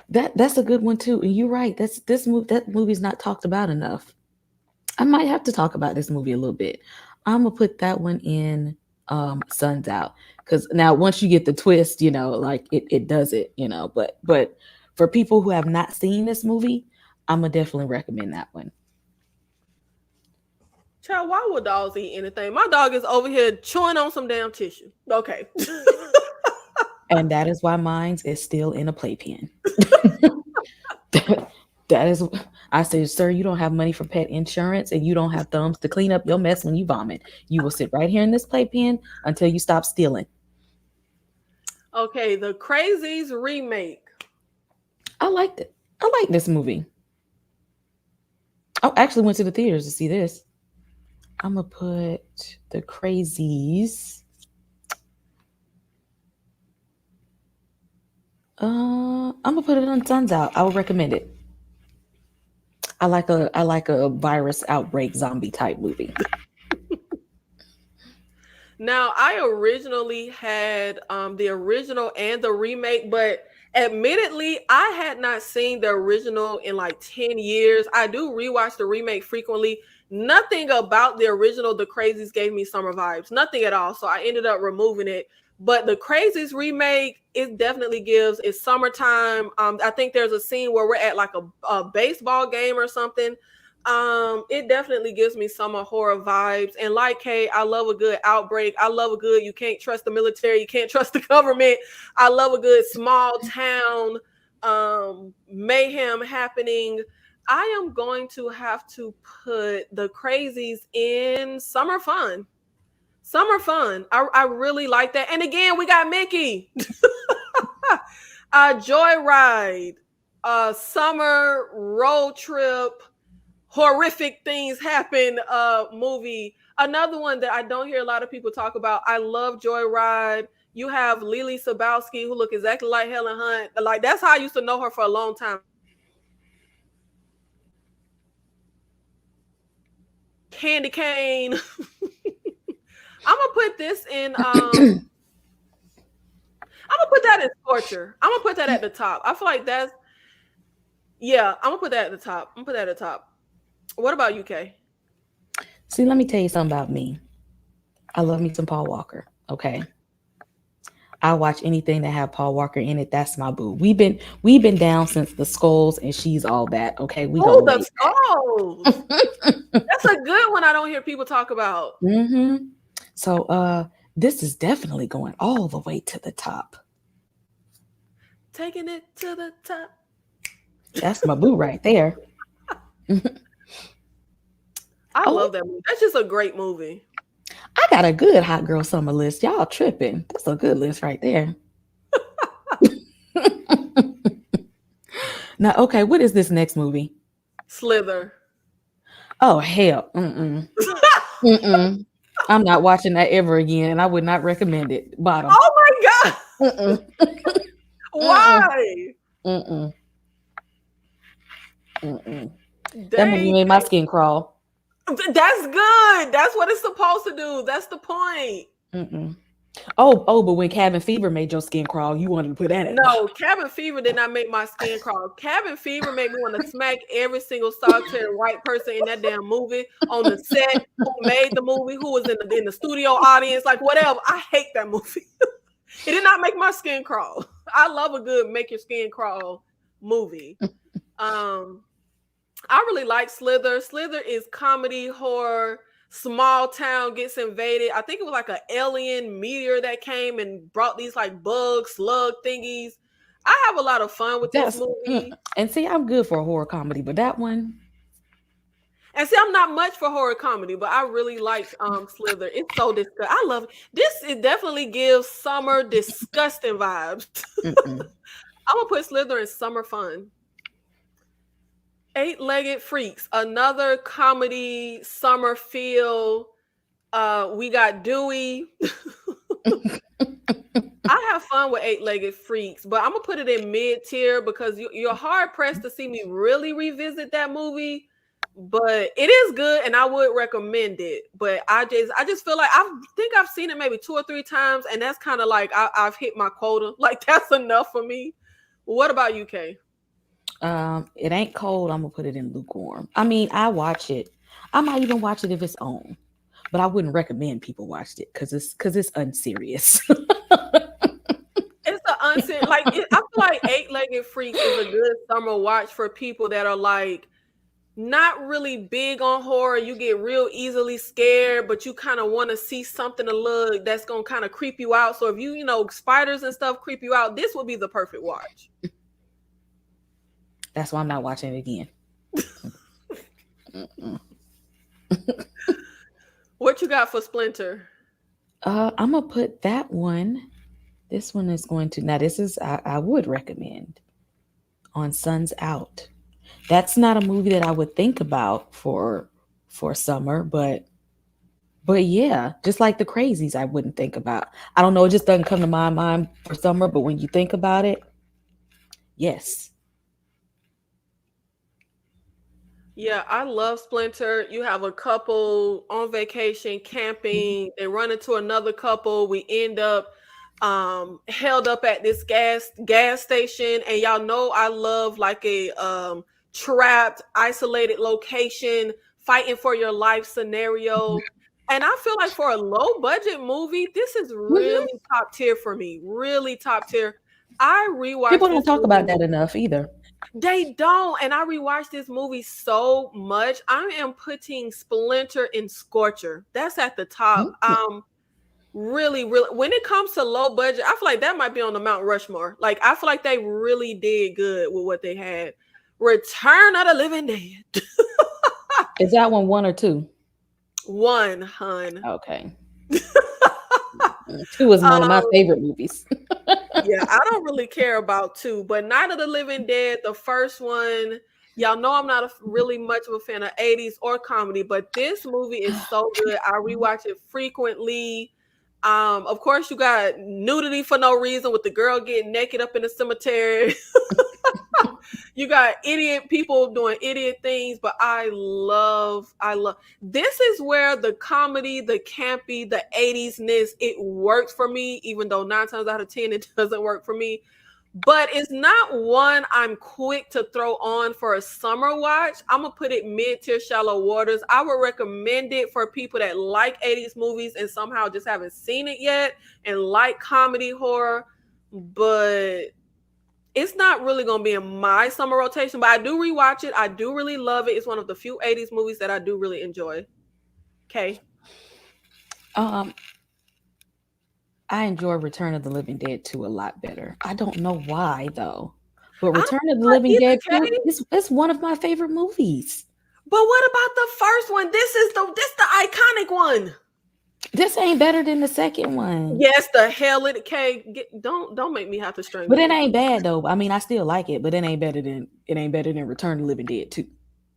That's a good one too. And you're right. That movie's not talked about enough. I might have to talk about this movie a little bit. I'm gonna put that one in Suns Out. Because now once you get the twist, like it does it, but for people who have not seen this movie, I'm gonna definitely recommend that one. Child, why would dogs eat anything? My dog is over here chewing on some damn tissue. Okay. And that is why mine is still in a playpen. That is, I said, sir, you don't have money for pet insurance and you don't have thumbs to clean up your mess when you vomit. You will sit right here in this playpen until you stop stealing. Okay, the Crazies remake. I liked it. I like this movie. I actually went to the theaters to see this. I'm going to put the Crazies. I'm going to put it on Suns Out. I would recommend it. I like a virus outbreak zombie type movie. Now, I originally had the original and the remake, but admittedly, I had not seen the original in like 10 years. I do rewatch the remake frequently. Nothing about the original, The Crazies, gave me summer vibes. Nothing at all. So I ended up removing it. But the Crazies remake, it definitely gives. It's summertime. I think there's a scene where we're at like a baseball game or something. It definitely gives me summer horror vibes. And like Kay, I love a good outbreak. I love a good, you can't trust the military, you can't trust the government. I love a good small town mayhem happening. I am going to have to put the Crazies in summer fun. Summer fun. I really like that. And again, we got Mickey. Joyride. Summer road trip. Horrific things happen movie. Another one that I don't hear a lot of people talk about. I love Joyride. You have Lily Sabowski, who look exactly like Helen Hunt. Like, that's how I used to know her for a long time. Candy cane. I'm gonna put this in. I'm gonna put that in Scorcher. I'm gonna put that at the top. I feel like that's. Yeah, I'm gonna put that at the top. I'm gonna put that at the top. What about you, Kay? See, let me tell you something about me. I love me some Paul Walker. Okay. I watch anything that have Paul Walker in it. That's my boo. We've been down since the Skulls, and she's all that. Okay, we go. The Skulls. That's a good one. I don't hear people talk about. Mm-hmm. So, this is definitely going all the way to the top. Taking it to the top. That's my boo right there. I love that movie. That's just a great movie. I got a good hot girl summer list. Y'all tripping. That's a good list right there. Now, okay, what is this next movie? Slither. Oh, hell. I'm not watching that ever again, and I would not recommend it. Bottom. Oh my God. Why? That movie made my skin crawl. That's good. That's what it's supposed to do. That's the point. Oh, but when Cabin Fever made your skin crawl, you wanted to put that in. No, Cabin Fever did not make my skin crawl. Cabin Fever made me want to smack every single solitary white person in that damn movie, on the set, who made the movie, who was in the studio audience, like whatever. I hate that movie. It did not make my skin crawl. I love a good make your skin crawl movie. I really like Slither. Slither is comedy, horror, small town gets invaded. I think it was like an alien meteor that came and brought these like bug, slug thingies. I have a lot of fun with this That's movie. and see, I'm good for a horror comedy, but that one, And see, I'm not much for horror comedy, but I really liked Slither. It's so disgusting. I love it. This. It definitely gives summer disgusting vibes. mm-mm. I'm gonna put Slither in summer fun. Eight-legged freaks, another comedy summer feel. We got Dewey. I have fun with eight-legged freaks, but I'm gonna put it in mid tier because you're hard pressed to see me really revisit that movie. But it is good, and I would recommend it. But I just feel like I think I've seen it maybe 2 or 3 times, and that's kind of like I've hit my quota. Like that's enough for me. What about you, Kay? It ain't cold. I'm gonna put it in lukewarm. I mean, I watch it. I might even watch it if it's on, but I wouldn't recommend people watch it because it's unserious. It's an unseen like I feel like eight-legged freaks is a good summer watch for people that are like not really big on horror. You get real easily scared, but you kind of want to see something to look that's gonna kind of creep you out. So if spiders and stuff creep you out, this would be the perfect watch. That's why I'm not watching it again. What you got for Splinter? I'm gonna put that one. This one is going to now. This is I would recommend on Suns Out. That's not a movie that I would think about for summer, but yeah, just like the Crazies, I wouldn't think about. I don't know, it just doesn't come to my mind for summer, but when you think about it, yes. Yeah, I love Splinter. You have a couple on vacation camping. They run into another couple. We end up held up at this gas station, and y'all know I love like a trapped isolated location fighting for your life scenario. And I feel like for a low budget movie, this is Mhm. really top tier for me. Really top tier. I People rewatched don't this talk about movie. that enough either. They don't. And I rewatched this movie so much. I am putting Splinter in Scorcher. That's at the top. Mhm. Really, really, when it comes to low budget, I feel like that might be on the Mount Rushmore. Like, I feel like they really did good with what they had. Return of the Living Dead. Is that one or two? One, hun. Okay. Two is one of my Um, favorite movies. yeah, I don't really care about two, but Night of the Living Dead, the first one, y'all know I'm not really much of a fan of 80s or comedy, but this movie is so good. I rewatch it frequently. Of course, you got nudity for no reason with the girl getting naked up in the cemetery. You got idiot people doing idiot things, but I love this is where the comedy, the campy, the 80s-ness, it works for me, even though 9 times out of 10 it doesn't work for me. But it's not one I'm quick to throw on for a summer watch. I'm gonna put it mid-tier shallow waters. I would recommend it for people that like 80s movies and somehow just haven't seen it yet and like comedy horror, but it's not really going to be in my summer rotation, but I do rewatch it. I do really love it. It's one of the few 80s movies that I do really enjoy. Okay. Um, I enjoy Return of the Living Dead 2 a lot better. I don't know why though. But I don't Return of the know Living either, Dead 2 Kay. is one of my favorite movies. But what about the first one? This the iconic one. This ain't better than the second one. Yes, the hell it Kay. Don't make me have to But strangle it you. ain't bad though. I mean, I still like it, but it ain't better than Return of the Living Dead 2.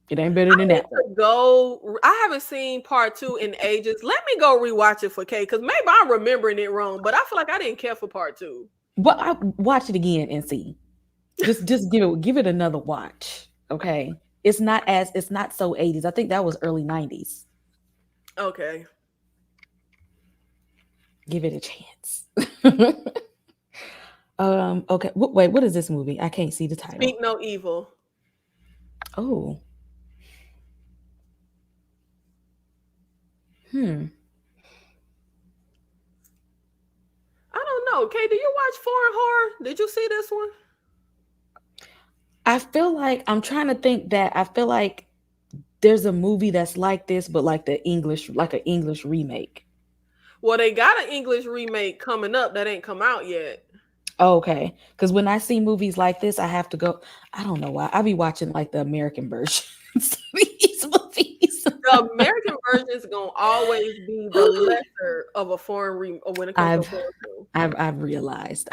It ain't better I than need that one. to go. I haven't seen part two in ages. Let me go rewatch it for Kay because maybe I'm remembering it wrong, but I feel like I didn't care for part two. But I watch it again and see. Just give it another watch. Okay. It's not so 80s. I think that was early 90s. Okay. Give it a chance. Okay. Wait, what is this movie? I can't see the title. Speak No Evil. Oh. Hmm. I don't know. Kay, do you watch foreign horror? Did you see this one? I feel like I'm trying to think that I feel like there's a movie that's like this, but like like an English remake. Well, they got an English remake coming up that ain't come out yet. Okay, because when I see movies like this, I have to go. I don't know why. I be watching like the American versions of these movies. The American version is gonna always be the lesser of a when it comes to a I've foreign film. I've realized.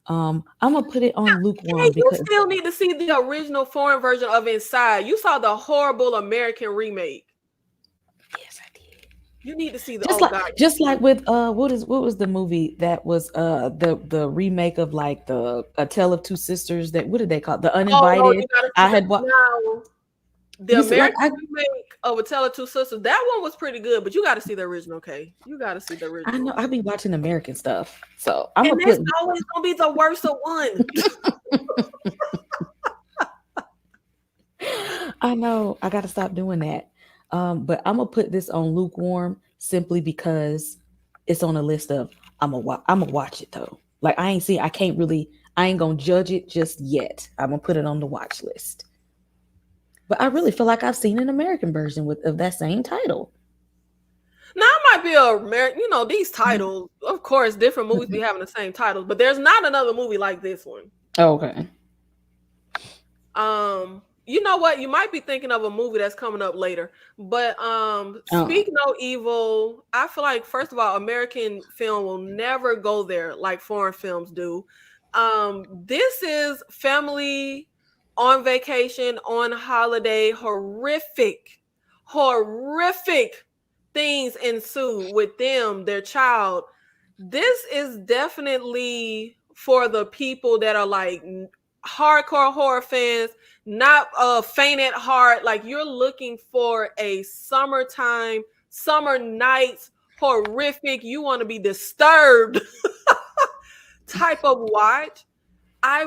I'm gonna put it on Hey, lukewarm you because still need to see the original foreign version of Inside. You saw the horrible American remake. yes, I did. You need to see the Just oh like god. just like with what was the movie that was the remake of like the A Tale of Two Sisters, that what did they call it? The Oh no, Uninvited? you gotta see I the had what now the you said like American I remake of A Tale of Two Sisters. That one was pretty good, but you gotta see the original, okay? You gotta see the I know original. I be watching American stuff, so I'm And gonna that's put always gonna be the worst of one. I know I got to stop doing that. But I'm gonna put this on lukewarm simply because it's on a list of I'm gonna watch it though. Like I ain't gonna judge it just yet. I'm gonna put it on the watch list. But I really feel like I've seen an American version with of that same title. Now it might be a these Mhm. titles, of course, different movies be Mhm. having the same titles, but there's not another movie like this one. Okay. You know what? You might be thinking of a movie that's coming up later. But Uh. Speak No Evil, I feel like first of all, American film will never go there like foreign films do. This is family on vacation, on holiday, horrific things ensue with them, their child. This is definitely for the people that are like hardcore horror fans, not faint at heart. Like you're looking for a summertime, summer nights, horrific. You want to be disturbed type of watch. I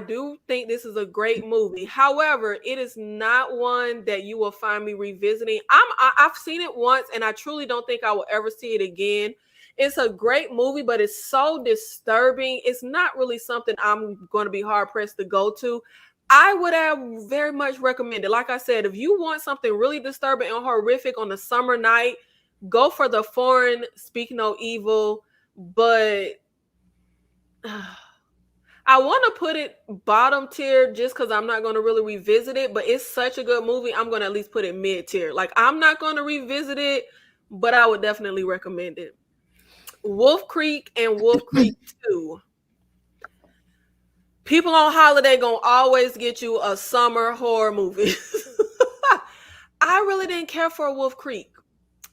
do think this is a great movie. However, it is not one that you will find me revisiting. I've seen it once and I truly don't think I will ever see it again. It's a great movie, but it's so disturbing. It's not really something I'm going to be hard pressed to go to. I would have very much recommended, like I said, if you want something really disturbing and horrific on a summer night, go for the foreign Speak No Evil. But I want to put it bottom tier just because I'm not going to really revisit it, but it's such a good movie. I'm going to at least put it mid tier. Like, I'm not going to revisit it, but I would definitely recommend it. Wolf Creek and Wolf Creek 2. People on holiday going to always get you a summer horror movie. I really didn't care for Wolf Creek.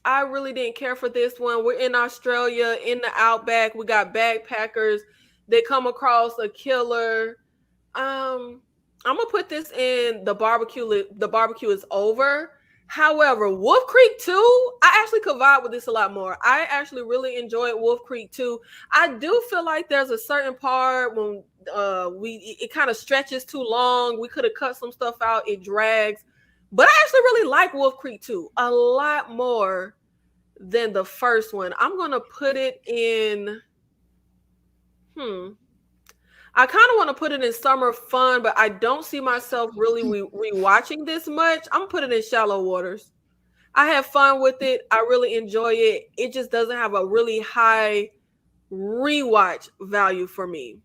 I really didn't care for this one. We're in Australia, in the outback. We got backpackers. They come across a killer. I'm gonna put this in the barbecue. The barbecue is over. However, Wolf Creek 2, I actually could vibe with this a lot more. I actually really enjoyed Wolf Creek 2. I do feel like there's a certain part when it kind of stretches too long. We could have cut some stuff out. It drags. But I actually really like Wolf Creek 2 a lot more than the first one. I'm gonna put it in. Hmm. I kind of want to put it in summer fun, but I don't see myself really rewatching this much. I'm gonna put it in shallow waters. I have fun with it. I really enjoy it. It just doesn't have a really high rewatch value for me.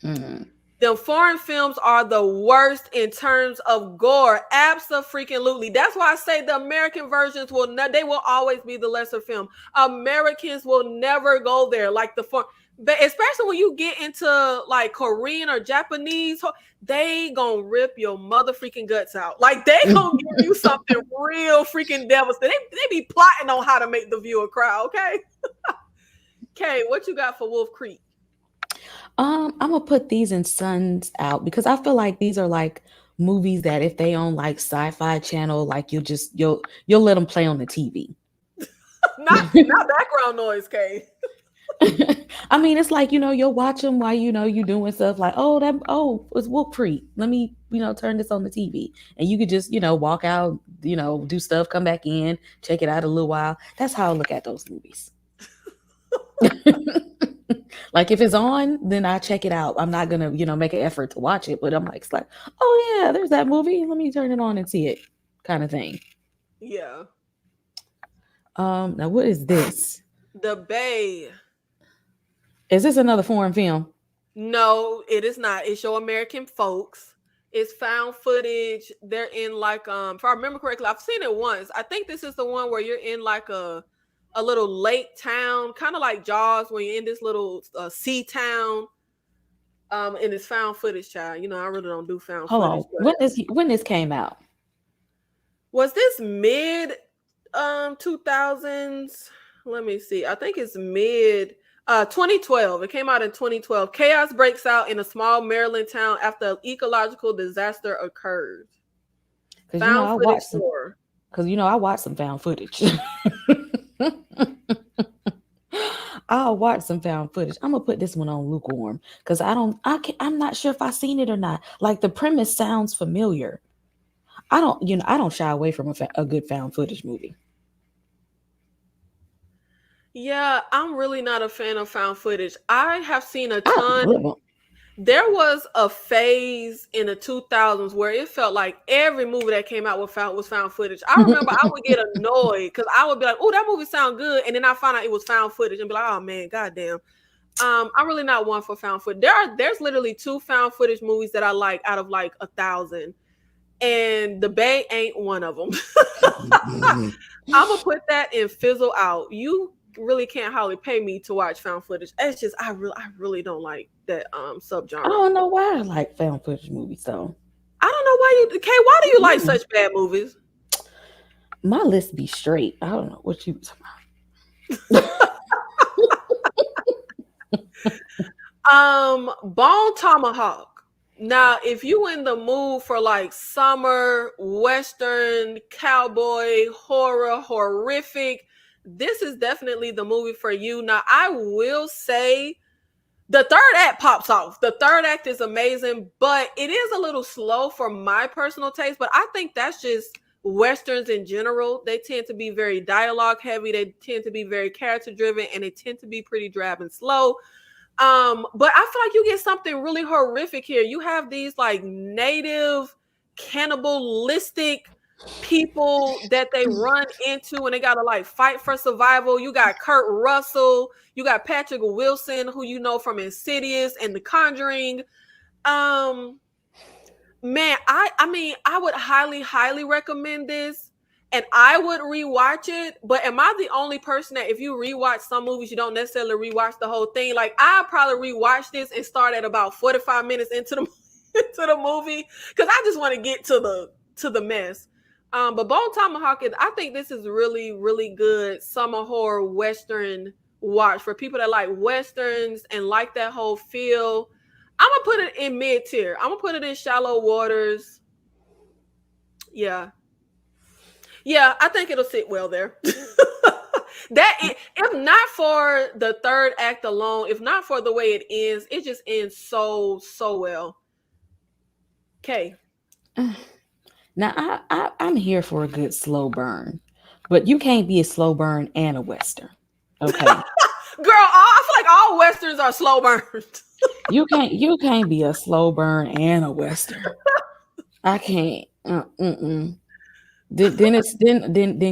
Mm. The foreign films are the worst in terms of gore. Absolutely. That's why I say the American versions they will always be the lesser film. Americans will never go there like but especially when you get into like Korean or Japanese, they gonna rip your mother freaking guts out. Like they gonna give you something real freaking devastating. They be plotting on how to make the viewer cry. Okay. Okay, what you got for Wolf Creek? I'm gonna put these in Suns Out because I feel like these are like movies that if they on like Sci-Fi Channel, like you'll let them play on the TV. Not background noise, Kay. I mean, it's like you'll watch them while you doing stuff like it's Wolf Creek. Let me turn this on the TV, and you could just walk out, do stuff, come back in, check it out a little while. That's how I look at those movies. Like if it's on, then I check it out. I'm not gonna make an effort to watch it, but I'm like, it's like, oh yeah, there's that movie. Let me turn it on and see it, kind of thing. Yeah. Now what is this? The Bay. Is this another foreign film? No, it is not. It's your American folks. It's found footage. They're in like if I remember correctly, I've seen it once. I think this is the one where you're in like a little lake town, kind of like Jaws, where you're in this little sea town. And it's found footage, child. You know, I really don't do found Hold footage, on. but When this came out? was this mid 2000s? Let me see. I think it's mid 2012. It came out in 2012. Chaos breaks out in a small Maryland town after an ecological disaster occurs. Because Found I footage watched some. horror. Because I watched some found footage. I'll watch some found footage. I'm gonna put this one on lukewarm because I'm not sure if I seen it or not. Like the premise sounds familiar. I don't shy away from a good found footage movie. Yeah, I'm really not a fan of found footage. I have seen a I ton. love 'em. There was a phase in the 2000s where it felt like every movie that came out was found footage. I remember I would get annoyed because I would be like, "Oh, that movie sound good," and then I find out it was found footage and be like, "Oh man, goddamn." I'm really not one for found footage. There's literally two found footage movies that I like out of like 1,000, and The Bay ain't one of them. I'm gonna put that and fizzle out. You really can't hardly pay me to watch found footage. It's just I really don't like that I subgenre. don't know why I like found footage movies though. I don't know why you Kay, why do you like Mm. such bad movies? My list be straight. I don't know what you. Bone Tomahawk. Now, if you in the mood for like summer, western, cowboy, horror, horrific, this is definitely the movie for you. Now, I will say the third act pops off. The third act is amazing, but it is a little slow for my personal taste. But I think that's just westerns in general. They tend to be very dialogue heavy. They tend to be very character driven, and they tend to be pretty drab and slow. But I feel like you get something really horrific here. You have these like native cannibalistic people that they run into and they gotta like fight for survival. You got Kurt Russell, you got Patrick Wilson, who you know from Insidious and The Conjuring. Um, man, I mean, I would highly recommend this, and I would rewatch it. But am I the only person that if you rewatch some movies, you don't necessarily rewatch the whole thing? Like I probably rewatch this and start at about 45 minutes into the into the movie because I just want to get to the mess. But Bone Tomahawk is, I think this is really good summer horror western watch for people that like westerns and like that whole feel. I'm gonna put it in mid tier. I'm gonna put it in shallow waters. Yeah, yeah, I think it'll sit well there. If not for the third act alone, if not for the way it ends, it just ends so well. Okay. Now I'm here for a good slow burn, but you can't be a slow burn and a western. Okay. Girl, I feel like all westerns are slow burns. You can't be a slow burn and a western. I can't. Then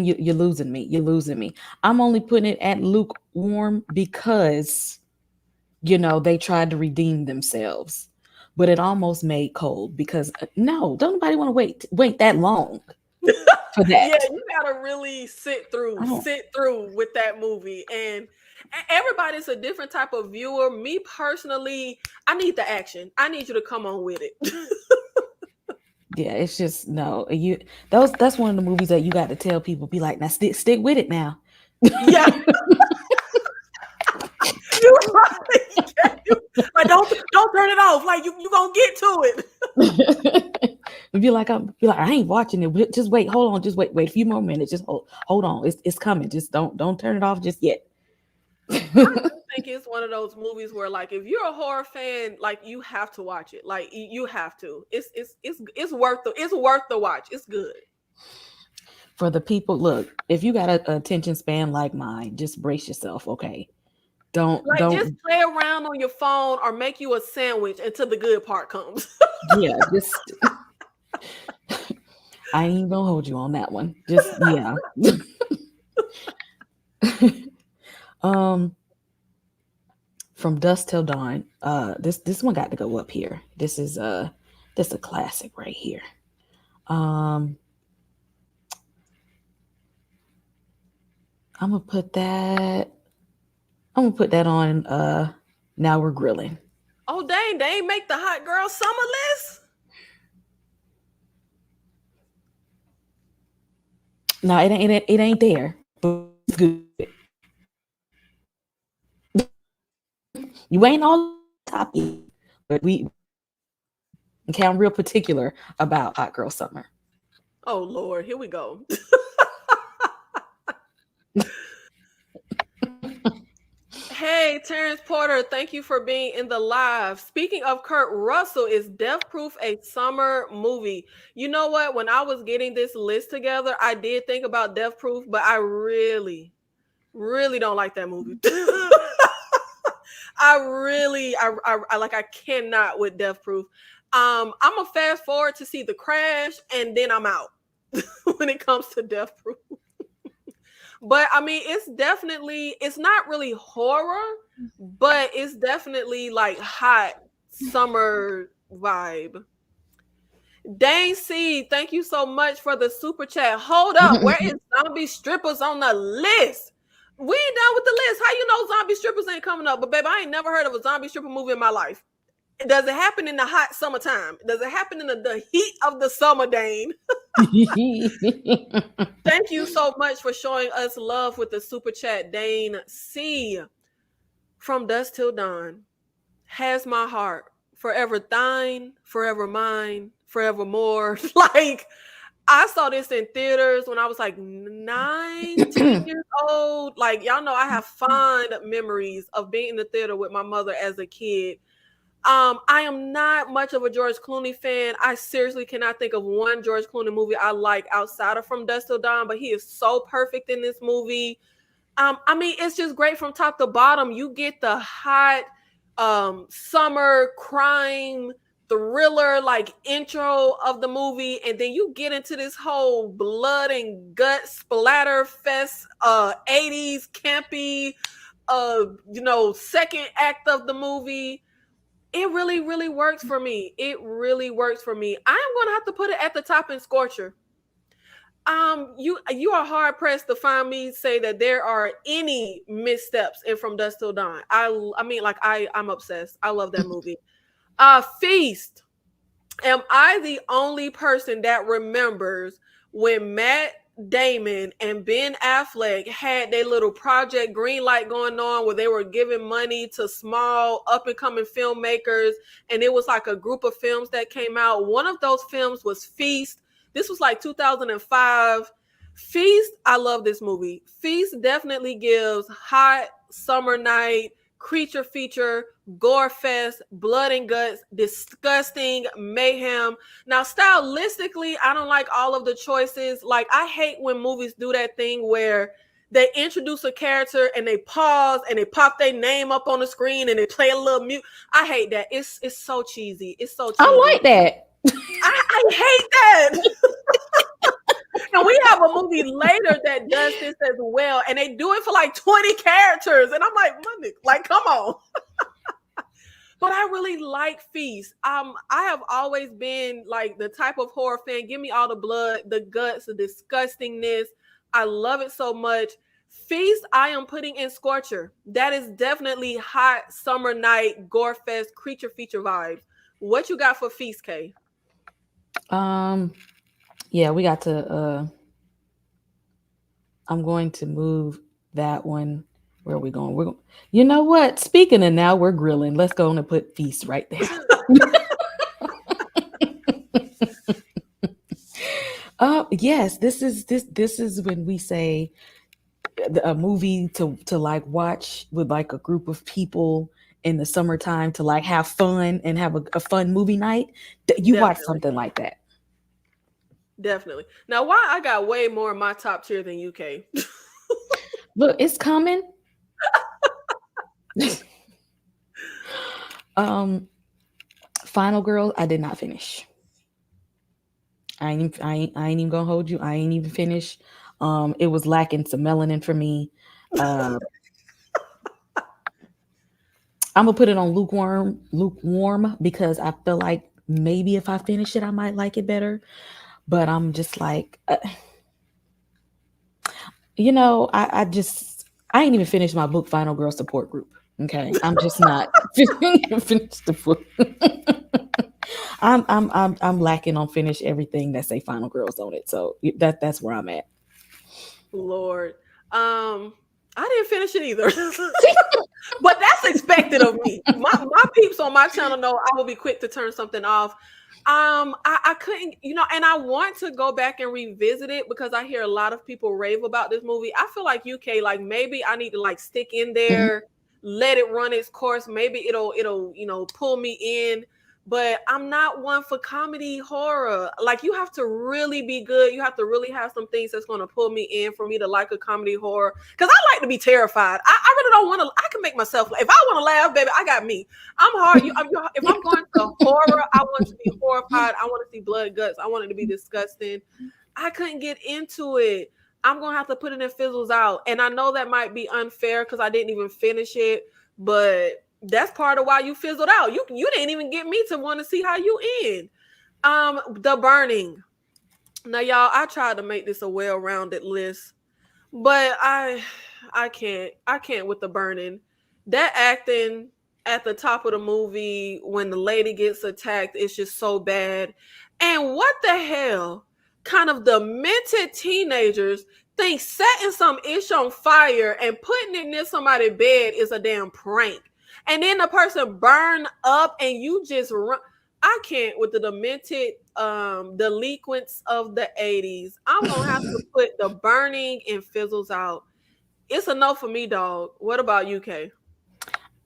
you're losing me. You're losing me. I'm only putting it at lukewarm because they tried to redeem themselves, but it almost made cold because no, don't nobody want to wait that long for that. Yeah, you gotta really sit through with that movie, and everybody's a different type of viewer. Me personally, I need the action. I need you to come on with it. Yeah, it's just no. That's one of the movies that you got to tell people. Be like, now stick with it now. Yeah. Like don't turn it off. Like you gonna get to it. Be like I ain't watching it. Just wait, hold on, just wait a few more minutes. Just hold on, it's coming. Just don't turn it off just yet. I do think it's one of those movies where, like, if you're a horror fan, like you have to watch it. Like you have to. It's worth the watch. It's good. For the people, look, if you got an attention span like mine, just brace yourself, okay? Don't Just play around on your phone or make you a sandwich until the good part comes. Yeah, just I ain't even gonna hold you on that one. Just yeah. From Dusk Till Dawn. This one got to go up here. This a classic right here. Um, I'm gonna put that. I'm gonna put that on. Now we're grilling. Oh dang, they ain't make the hot girl summer list. No, it ain't there, but it's good. You ain't all top yet, but we okay. I'm real particular about Hot Girl Summer. Oh Lord, here we go. Hey, Terrence Porter, thank you for being in the live. Speaking of Kurt Russell, is Death Proof a summer movie? You know what? When I was getting this list together, I did think about Death Proof, but I really, really don't like that movie. I really, I like, I cannot with Death Proof. I'm gonna fast forward to see The Crash, and then I'm out when it comes to Death Proof. But I mean, it's not really horror, but it's definitely like hot summer vibe. Dane C, thank you so much for the super chat. Hold up, where is zombie strippers on the list? We ain't done with the list. How you know zombie strippers ain't coming up? But babe, I ain't never heard of a zombie stripper movie in my life. Does it happen in the hot summertime? Does it happen in the heat of the summer, Dane? Thank you so much for showing us love with the super chat, Dane C. From Dusk Till Dawn. Has my heart. Forever thine, forever mine, forevermore. Like, I saw this in theaters when I was like 19 years old. Like, y'all know I have fond memories of being in the theater with my mother as a kid. I am not much of a George Clooney fan. I seriously cannot think of one George Clooney movie I like outside of From Dusk Till Dawn, but he is so perfect in this movie. I mean, it's just great from top to bottom. You get the hot summer crime thriller like intro of the movie, and then you get into this whole blood and gut splatter fest 80s campy second act of the movie. It really, really works for me. It really works for me. I am gonna have to put it at the top in Scorcher. You are hard pressed to find me say that there are any missteps in From Dusk Till Dawn. I mean, like I'm obsessed. I love that movie. Feast. Am I the only person that remembers when Matt Damon and Ben Affleck had their little Project Greenlight going on where they were giving money to small up and coming filmmakers, and it was like a group of films that came out. One of those films was Feast. This was like 2005. Feast, I love this movie. Feast definitely gives hot summer night creature feature, gore fest, blood and guts, disgusting mayhem. Now, stylistically, I don't like all of the choices. Like, I hate when movies do that thing where they introduce a character and they pause and they pop their name up on the screen and they play a little mute. I hate that. It's so cheesy. It's so cheesy. I like that. I hate that. And we have a movie later that does this as well, and they do it for like 20 characters, and I'm like, come on. But I really like Feast. I have always been like the type of horror fan. Give me all the blood, the guts, the disgustingness. I love it so much. Feast, I am putting in Scorcher. That is definitely hot summer night gore fest creature feature vibes. What you got for Feast, Kay? Yeah, we got to I'm going to move that one. Where are we going? We're going. You know what? Speaking of now we're grilling, let's go on and put Feast right there. Yes, this is when we say a movie to like watch with like a group of people in the summertime to like have fun and have a fun movie night. You watch something like that. Definitely. Now, why I got way more in my top tier than UK? Look, it's coming. Final Girl, I did not finish. I ain't even gonna hold you. I ain't even finished. It was lacking some melanin for me. I'm gonna put it on lukewarm because I feel like maybe if I finish it, I might like it better. But I'm just like, I ain't even finished my book, Final Girl Support Group. Okay, I'm just not finished the book. I'm lacking on finish everything that say Final Girls on it. So that's where I'm at. Lord. I didn't finish it either. But that's expected of me. My peeps on my channel know I will be quick to turn something off. I couldn't, and I want to go back and revisit it because I hear a lot of people rave about this movie. I feel like UK, like maybe I need to like stick in Mhm. there, let it run its course. Maybe it'll pull me in. But I'm not one for comedy horror. Like you have to really be good. You have to really have some things that's going to pull me in for me to like a comedy horror. Because I like to be terrified. I really don't want to. I can make myself. If I want to laugh, baby, I got me. I'm hard. If I'm going to horror, I want to be horrified. I want to see blood, guts. I want it to be disgusting. I couldn't get into it. I'm gonna have to put it in fizzles out. And I know that might be unfair because I didn't even finish it, but that's part of why you fizzled out. You didn't even get me to want to see how you end. The Burning. Now, y'all, I tried to make this a well-rounded list, but I can't with The Burning. That acting at the top of the movie when the lady gets attacked is just so bad. And what the hell kind of demented teenagers think setting some ish on fire and putting it near somebody's bed is a damn prank. And then the person burn up and you just run. I can't with the demented delinquents of the 80s. I'm gonna have to put The Burning and Fizzles out. It's a no for me, dog. What about UK?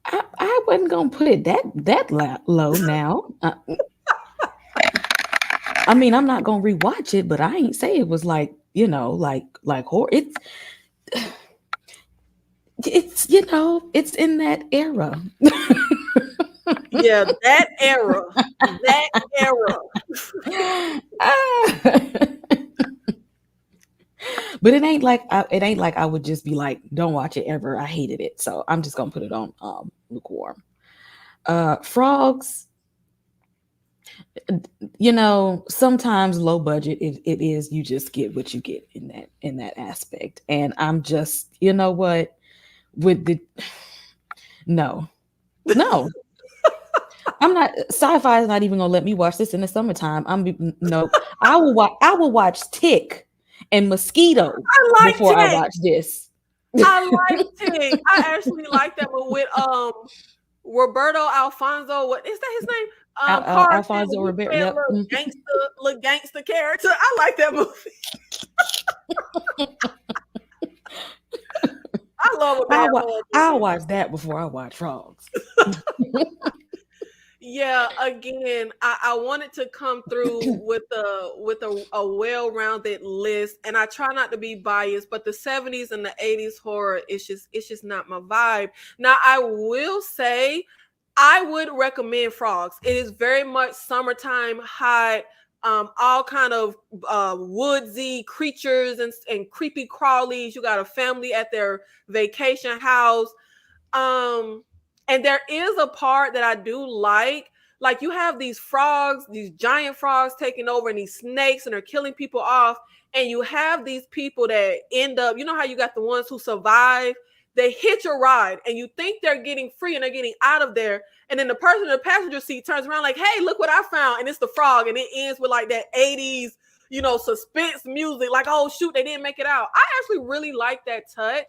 I wasn't gonna put it that low now. I mean, I'm not gonna rewatch it, but I ain't say it was like like horror. It's in that era. Yeah, that era. That era. Ah. But it ain't like I would just be like, don't watch it ever. I hated it, so I'm just gonna put it on lukewarm. Frogs. Sometimes low budget. It is, you just get what you get in that aspect, and I'm just, what, with the no, no. I'm not. Sci-fi is not even gonna let me watch this in the summertime. No. I will watch Tick and Mosquito I liked before I it. watch this. I liked it. I actually like that one with Roberto Alfonso. What is that his name? Carson when Alfonso he Ribeiro. played a Yep. little gangster character. I like that movie. I love a bad horror I'll movie. watch that before I watch Frogs. Yeah, again, I wanted to come through with a well-rounded list, and I try not to be biased, but the 70s and the 80s horror it's just not my vibe. Now, I will say I would recommend Frogs. It is very much summertime hot, all kind of woodsy creatures and creepy crawlies. You got a family at their vacation house. Um, and there is a part that I do like. Like you have these frogs, these giant frogs taking over, and these snakes, and they're killing people off. And you have these people that end up, you know how you got the ones who survive? They hitch a ride, and you think they're getting free and they're getting out of there. And then the person in the passenger seat turns around like, hey, look what I found. And it's the frog. And it ends with like that 80s, suspense music. Like, oh, shoot, they didn't make it out. I actually really like that touch.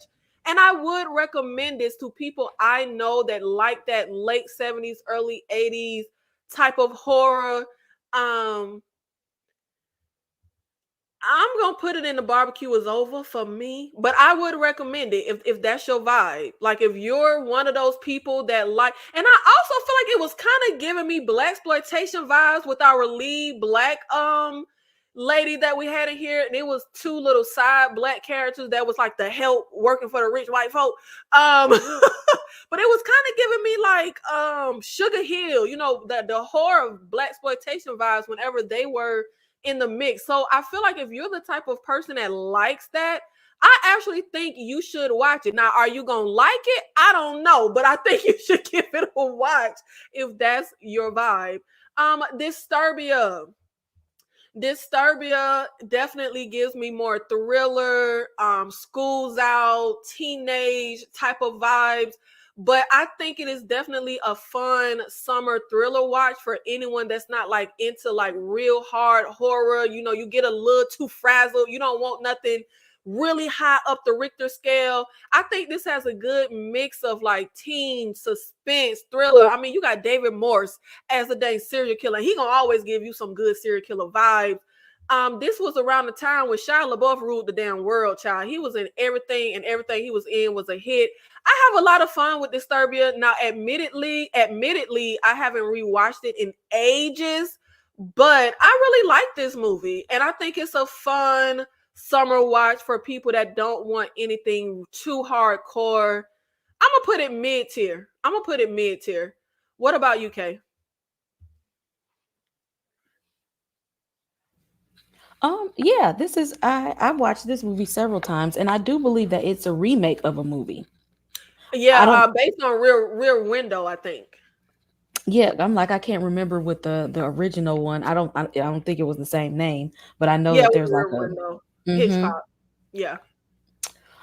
And I would recommend this to people I know that like that late 70s, early 80s type of horror. Um, I'm gonna put it in The Barbecue Is Over for me, but I would recommend it if that's your vibe. Like if you're one of those people that like, and I also feel like it was kind of giving me black exploitation vibes with our lead black lady that we had in here, and it was two little side black characters that was like the help working for the rich white folk. But it was kind of giving me like Sugar Hill, the horror of black exploitation vibes whenever they were in the mix. So I feel like if you're the type of person that likes that, I actually think you should watch it. Now, are you gonna like it? I don't know, but I think you should give it a watch if that's your vibe. Disturbia. Disturbia definitely gives me more thriller, schools out, teenage type of vibes. But I think it is definitely a fun summer thriller watch for anyone that's not like into like real hard horror. You know, you get a little too frazzled. You don't want nothing really high up the Richter scale. I think this has a good mix of like teen suspense, thriller. I mean, you got David Morse as a dang serial killer. He gonna always give you some good serial killer vibes. This was around the time when Shia LaBeouf ruled the damn world, child. He was in everything, and everything he was in was a hit. I have a lot of fun with Disturbia. Now, admittedly, I haven't rewatched it in ages, but I really like this movie, and I think it's a fun summer watch for people that don't want anything too hardcore. I'm gonna put it mid tier. What about you, Kay? Yeah, this is I've watched this movie several times, and I do believe that it's a remake of a movie. I Yeah, don't. based on Rear Window, I think. Yeah, I'm like I can't remember what the original one. I don't think it was the same name, but I know Yeah, that with there's like Rear a. Window. Mm-hmm. Hitchcock. Yeah.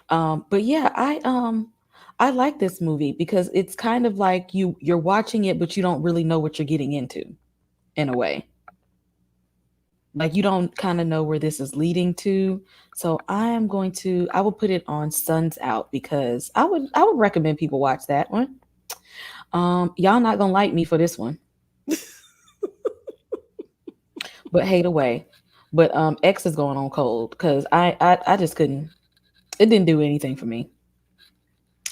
But yeah, I like this movie because it's kind of like you're watching it, but you don't really know what you're getting into in a way. Like you don't kind of know where this is leading to. So I will put it on Suns Out because I would recommend people watch that one. Y'all not gonna like me for this one, but hate away. But X is going on cold because I just couldn't. It didn't do anything for me.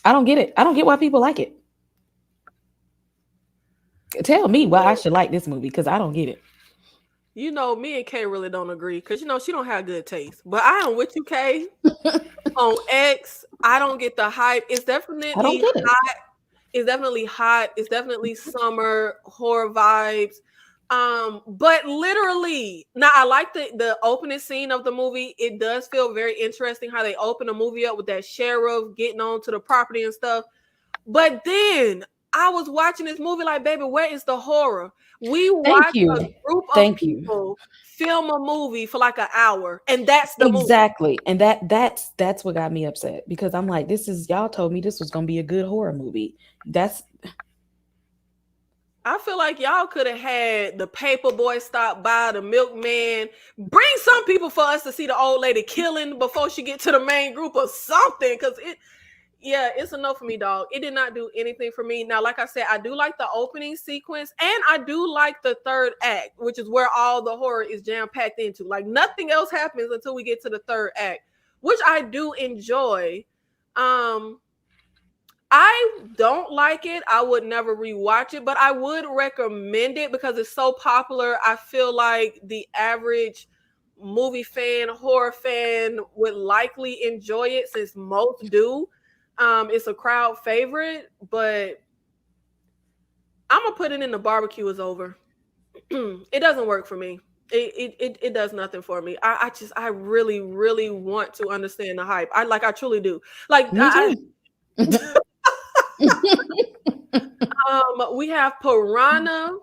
I don't get it. I don't get why people like it. Tell me why I should like this movie because I don't get it. You know, me and Kay really don't agree because you know she don't have good taste. But I am with you, Kay. On X, I don't get the hype. It's I don't definitely get it. hot. It's definitely hot. It's definitely summer horror vibes. But literally, now I like the opening scene of the movie. It does feel very interesting how they open the movie up with that sheriff getting onto the property and stuff. But then I was watching this movie like, baby, where is the horror? We Thank watched a you. group of Thank you. people film a movie for like an hour, and that's the movie. Exactly. And that's what got me upset because I'm like, this is y'all told me this was gonna be a good horror movie. That's I feel like y'all could have had the paper boy stop by, the milkman, bring some people for us to see the old lady killing before she get to the main group or something. Cause it's enough for me, dog. It did not do anything for me. Now, like I said, I do like the opening sequence and I do like the third act, which is where all the horror is jam packed into. Like nothing else happens until we get to the third act, which I do enjoy. Um, I don't like it. I would never rewatch it, but I would recommend it because it's so popular. I feel like the average movie fan, horror fan would likely enjoy it since most do. It's a crowd favorite, but I'm gonna put it in the barbecue is over. It doesn't work for me. It does nothing for me. I really really want to understand the hype. I truly do. Like me too. we have Piranha,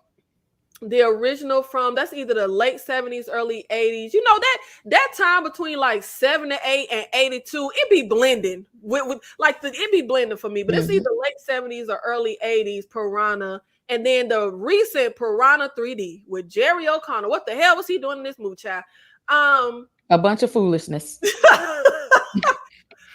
the original from that's either the late 70s, early 80s. You know that time between like 78 and 82, it be blending with like it be blending for me. But it's either late 70s or early 80s Piranha. And then the recent Piranha 3D with Jerry O'Connell. What the hell was he doing in this movie, child? A bunch of foolishness.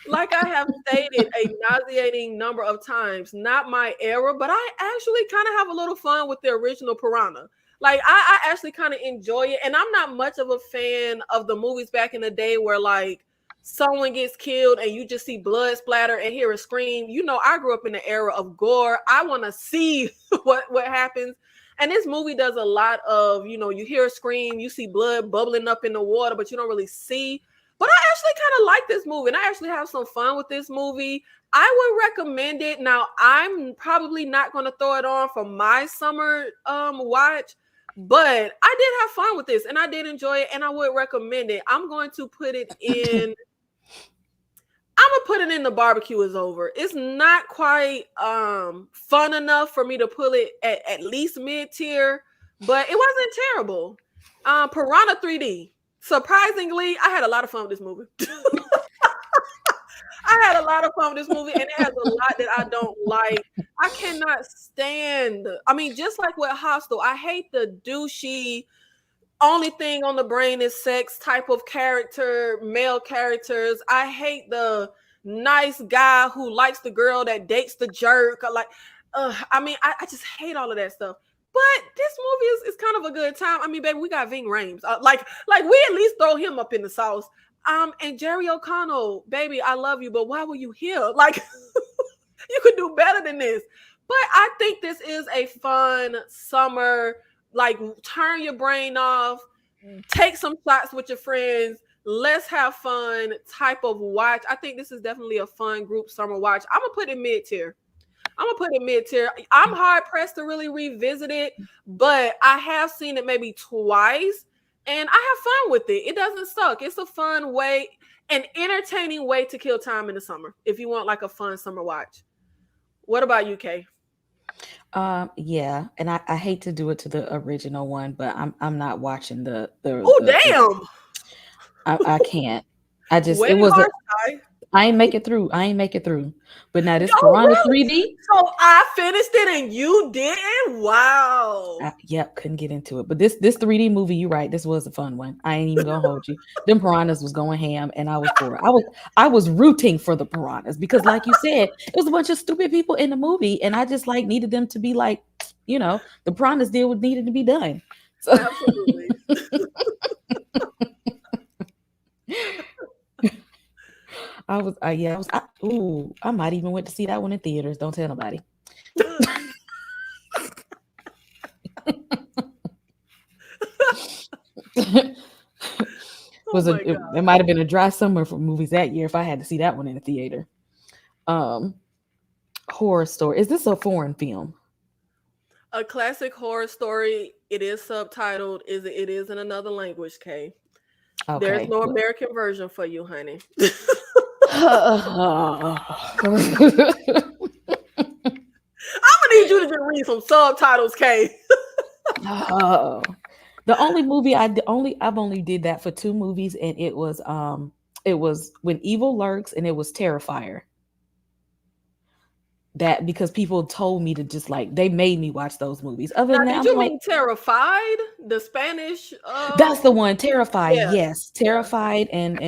Like I have stated a nauseating number of times, not my era, but I actually kind of have a little fun with the original Piranha. Like I actually kind of enjoy it. And I'm not much of a fan of the movies back in the day where like someone gets killed and you just see blood splatter and hear a scream. You know, I grew up in the era of gore. I want to see what happens. And this movie does a lot of, you know, you hear a scream, you see blood bubbling up in the water, but you don't really see. But I actually kind of like this movie and I actually have some fun with this movie. I would recommend it. Now, I'm probably not going to throw it on for my summer watch, but I did have fun with this and I did enjoy it and I would recommend it. I'm going to put it in I'm gonna put it in the barbecue is over. It's not quite fun enough for me to put it at least mid tier, but it wasn't terrible. Piranha 3D. Surprisingly, I had a lot of fun with this movie. I had a lot of fun with this movie, and it has a lot that I don't like. I cannot stand. I mean, just like with Hostel, I hate the douchey only thing on the brain is sex type of character, male characters. I hate the nice guy who likes the girl that dates the jerk. I mean, I just hate all of that stuff. But this movie is kind of a good time. I mean, baby, we got Ving Rhames. Like we at least throw him up in the sauce. And Jerry O'Connell, baby, I love you, but why were you here? Like, you could do better than this. But I think this is a fun summer, like, turn your brain off, take some shots with your friends, let's have fun type of watch. I think this is definitely a fun group summer watch. I'm gonna put it mid tier. I'm hard pressed to really revisit it, but I have seen it maybe twice and I have fun with it. It doesn't suck. It's a fun way, an entertaining way to kill time in the summer if you want like a fun summer watch. What about you, Kay? Yeah, and I hate to do it to the original one, but I'm not watching Oh, damn. I can't. I just Way it was a hard side. I ain't make it through. I ain't make it through. But now this Oh, Piranha really? 3D, So I finished it and you didn't? Wow. yep, couldn't get into it. But this 3D movie, you're right. This was a fun one. I ain't even gonna hold you. Them piranhas was going ham, and I was for it. I was rooting for the piranhas because, like you said, it was a bunch of stupid people in the movie, and I just like needed them to be like, the piranhas did what needed to be done. So Absolutely. I might even went to see that one in theaters. Don't tell nobody. Oh my God. It might have been a dry summer for movies that year if I had to see that one in the theater. Horror Story. Is this a foreign film? A classic horror story. It is subtitled. It is in another language, Kay. There's Okay. no American version for you, honey. Oh. I'm gonna need you to just read some subtitles, Kay. The only movie I've only did that for 2 movies, and it was When Evil Lurks and it was Terrifier. That because people told me to just like they made me watch those movies. Other than Now, that, did I'm you like, mean Terrified? The Spanish? that's the one. Terrified, Yeah. yes, Terrified, and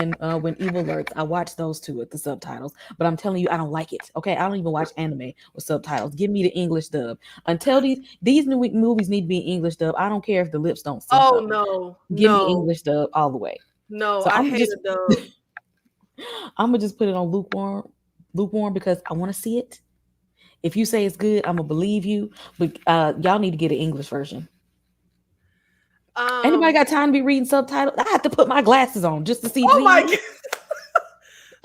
When Evil Lurks. I watched those 2 with the subtitles, but I'm telling you, I don't like it. Okay, I don't even watch anime with subtitles. Give me the English dub. Until these new movies need to be English dub. I don't care if the lips don't sync Oh up. no, Give me no, English dub all the way. no! So I hate a dub. I'm gonna just put it on lukewarm because I want to see it. If you say it's good, I'm gonna believe you. But y'all need to get an English version. Anybody got time to be reading subtitles? I have to put my glasses on just to see. Oh my God!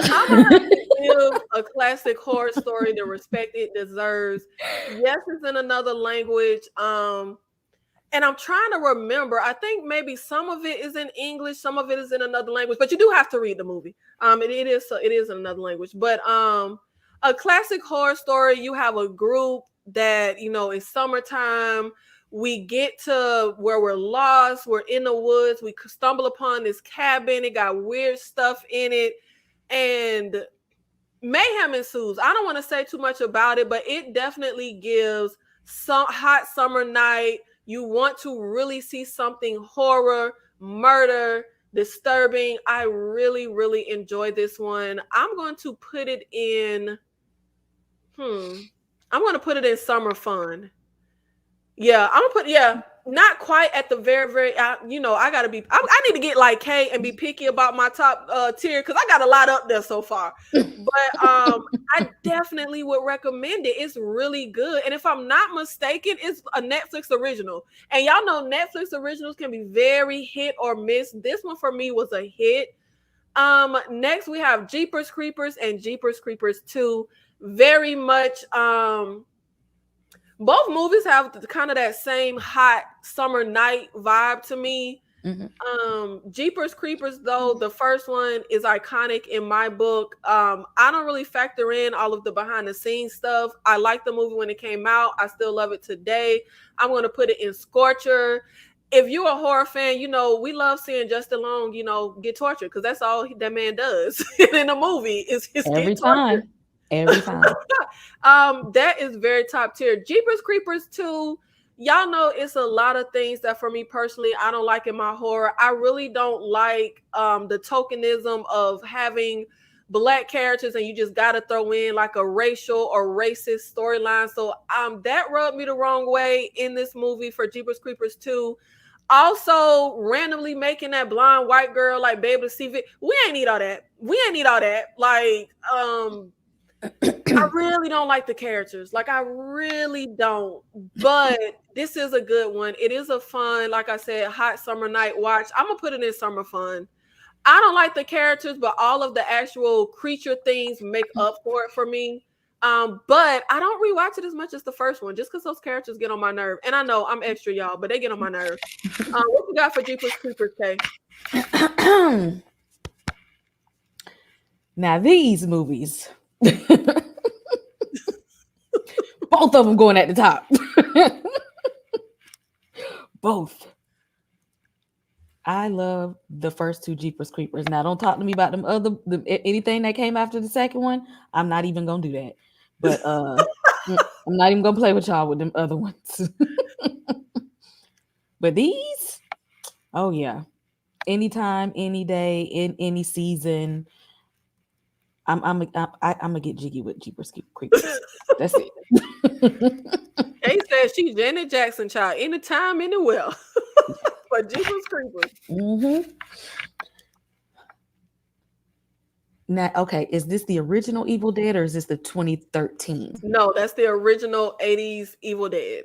I'm gonna have to give a classic horror story the respect it deserves. Yes, it's in another language. And I'm trying to remember. I think maybe some of it is in English, some of it is in another language. But you do have to read the movie. It is in another language. But a classic horror story. You have a group that it's summertime. We get to where we're lost. We're in the woods. We stumble upon this cabin. It got weird stuff in it, and mayhem ensues. I don't want to say too much about it, but it definitely gives some hot summer night. You want to really see something horror, murder, disturbing. I really, really enjoy this one. I'm going to put it in. I'm going to put it in summer fun. Yeah, I'm gonna put not quite at the very, very. I gotta be. I need to get like Kay and be picky about my top tier because I got a lot up there so far. But I definitely would recommend it. It's really good, and if I'm not mistaken, it's a Netflix original. And y'all know Netflix originals can be very hit or miss. This one for me was a hit. Next we have Jeepers Creepers and Jeepers Creepers 2. Very much both movies have kind of that same hot summer night vibe to me. Jeepers Creepers, though, the first one is iconic in my book. I don't really factor in all of the behind the scenes stuff. I liked the movie when it came out. I still love it today. I'm going to put it in Scorcher. If you're a horror fan, we love seeing Justin Long, get tortured, because that's all that man does in a movie is Every get tortured. time. Every time. That is very top tier. Jeepers Creepers 2, y'all know it's a lot of things that for me personally I don't like in my horror. I really don't like the tokenism of having Black characters and you just gotta throw in like a racial or racist storyline. So that rubbed me the wrong way in this movie for Jeepers Creepers 2. Also, randomly making that blonde white girl like be able to see we ain't need all that. Like, I really don't like the characters. Like, I really don't. But this is a good one. It is a fun, like I said, hot summer night watch. I'm gonna put it in summer fun. I don't like the characters, but all of the actual creature things make up for it for me. But I don't rewatch it as much as the first one, just because those characters get on my nerve. And I know I'm extra, y'all, but they get on my nerve. What you got for Jeepers Creepers, Kay? Now these movies, both of them going at the top. Both. I love the first two Jeepers Creepers. Now, don't talk to me about anything that came after the second one. I'm not even gonna do that. But I'm not even gonna play with y'all with them other ones. But these, oh yeah, anytime, any day, in any season, I'm gonna get jiggy with Jeepers Creepers. That's it. Kay says she's Janet Jackson, child. Anytime, anywhere. For Jeepers Creepers. Mm-hmm. Now, okay, is this the original Evil Dead or is this the 2013? No, that's the original 80s Evil Dead.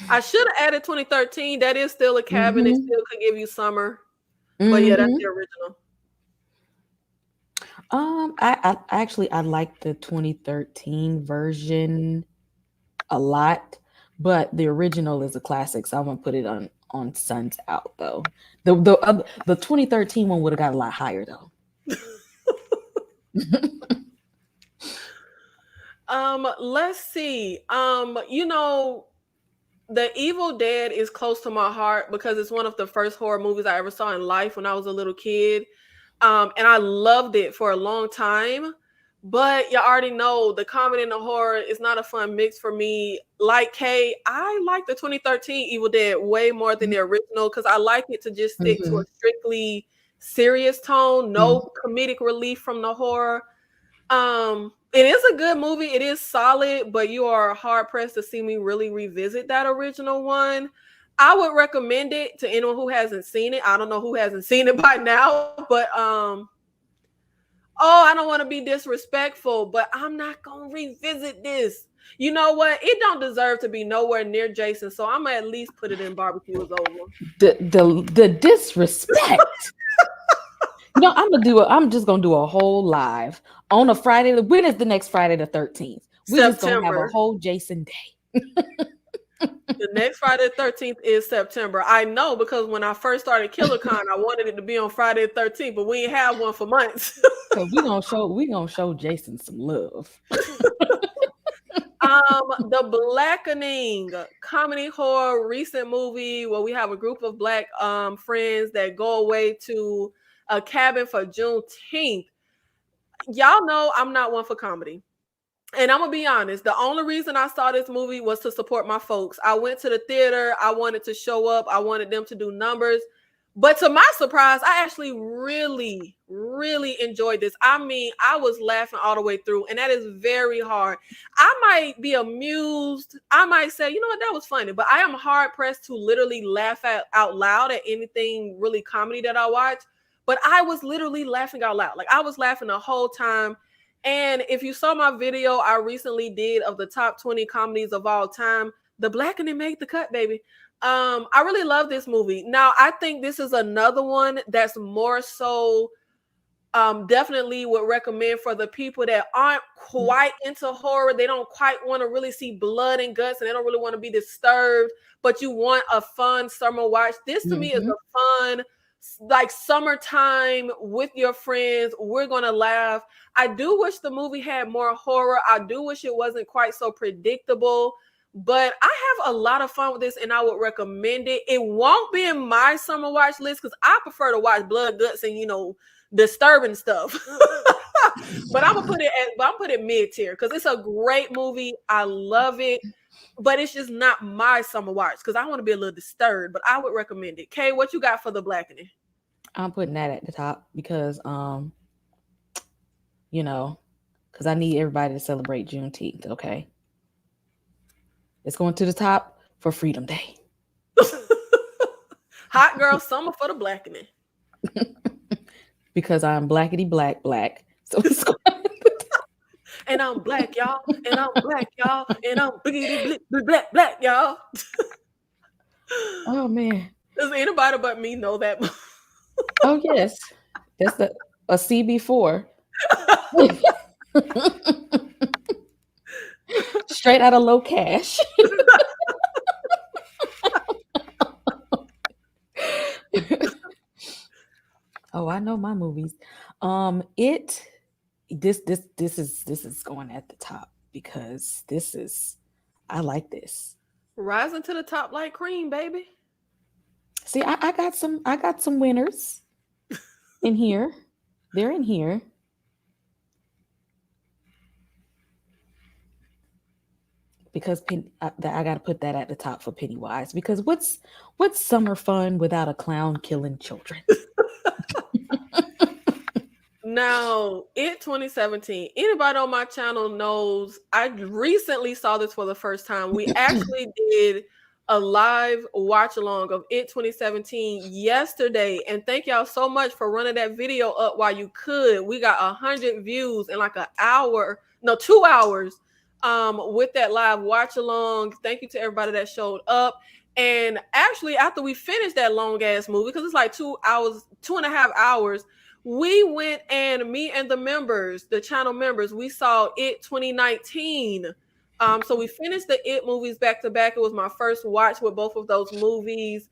I should have added 2013. That is still a cabin. It still could give you summer. But yeah, that's the original. I like the 2013 version a lot, but the original is a classic, so I'm gonna put it on Suns Out though. The 2013 one would have got a lot higher though. Let's see. The Evil Dead is close to my heart because it's one of the first horror movies I ever saw in life when I was a little kid. And I loved it for a long time. But you already know the comedy and the horror is not a fun mix for me. Like Kay, I like the 2013 Evil Dead way more than the original because I like it to just stick to a strictly serious tone, no comedic relief from the horror. It is a good movie. It is solid, but you are hard pressed to see me really revisit that original one. I would recommend it to anyone who hasn't seen it. I don't know who hasn't seen it by now, but I don't want to be disrespectful, but I'm not gonna revisit this. You know what? It don't deserve to be nowhere near Jason, so I'm gonna at least put it in Barbecue is Over. The disrespect. I'm just gonna do a whole live on a Friday. When is the next Friday the 13th? We're just gonna have a whole Jason day. The next Friday the 13th is September. I know because when I first started KillerCon, I wanted it to be on Friday the 13th, but we ain't have one for months. So we gonna show Jason some love. The Blackening comedy horror recent movie where we have a group of Black friends that go away to a cabin for Juneteenth. Y'all know I'm not one for comedy. And I'm gonna be honest, the only reason I saw this movie was to support my folks. I went to the theater, I wanted to show up, I wanted them to do numbers. But to my surprise, I actually really, really enjoyed this. I mean, I was laughing all the way through, and that is very hard. I might be amused. I might say, you know what, that was funny. But I am hard pressed to literally laugh out loud at anything really comedy that I watch. But I was literally laughing out loud. Like, I was laughing the whole time. And if you saw my video I recently did of the top 20 comedies of all time, The Blackening made the cut, baby. I really love this movie. Now, I think this is another one that's more so Definitely would recommend for the people that aren't quite into horror. They don't quite want to really see blood and guts, and they don't really want to be disturbed, but you want a fun summer watch. This to me is a fun, like, summertime with your friends. We're gonna laugh. I do wish the movie had more horror. I do wish it wasn't quite so predictable. But I have a lot of fun with this, and I would recommend it. It won't be in my summer watch list because I prefer to watch blood, guts, and disturbing stuff. But I'm gonna put it mid tier because it's a great movie. I love it, but it's just not my summer watch because I want to be a little disturbed. But I would recommend it. Kay, what you got for the blackening? I'm putting that at the top because because I need everybody to celebrate Juneteenth. Okay, it's going to the top for Freedom Day. Hot girl summer for the blackening. Because I'm blackety black. So it's and I'm black, y'all. And I'm black, y'all. And I'm biggity black, y'all. Oh man. Does anybody but me know that? Oh yes. That's a CB4. Straight out of Low Cash. Oh, I know my movies. This is going at the top because I like this. Rising to the top like cream, baby. See, I got some winners in here. They're in here. Because I got to put that at the top for Pennywise. Because what's summer fun without a clown killing children? Now, It 2017. Anybody on my channel knows I recently saw this for the first time. We actually did a live watch along of It 2017 yesterday, and thank y'all so much for running that video up while you could. We got 100 views in like 2 hours with that live watch along. Thank you to everybody that showed up. And actually, after we finished that long ass movie, because it's like 2.5 hours, we went and me and the channel members, we saw It 2019. So we finished the It movies back to back. It was my first watch with both of those movies.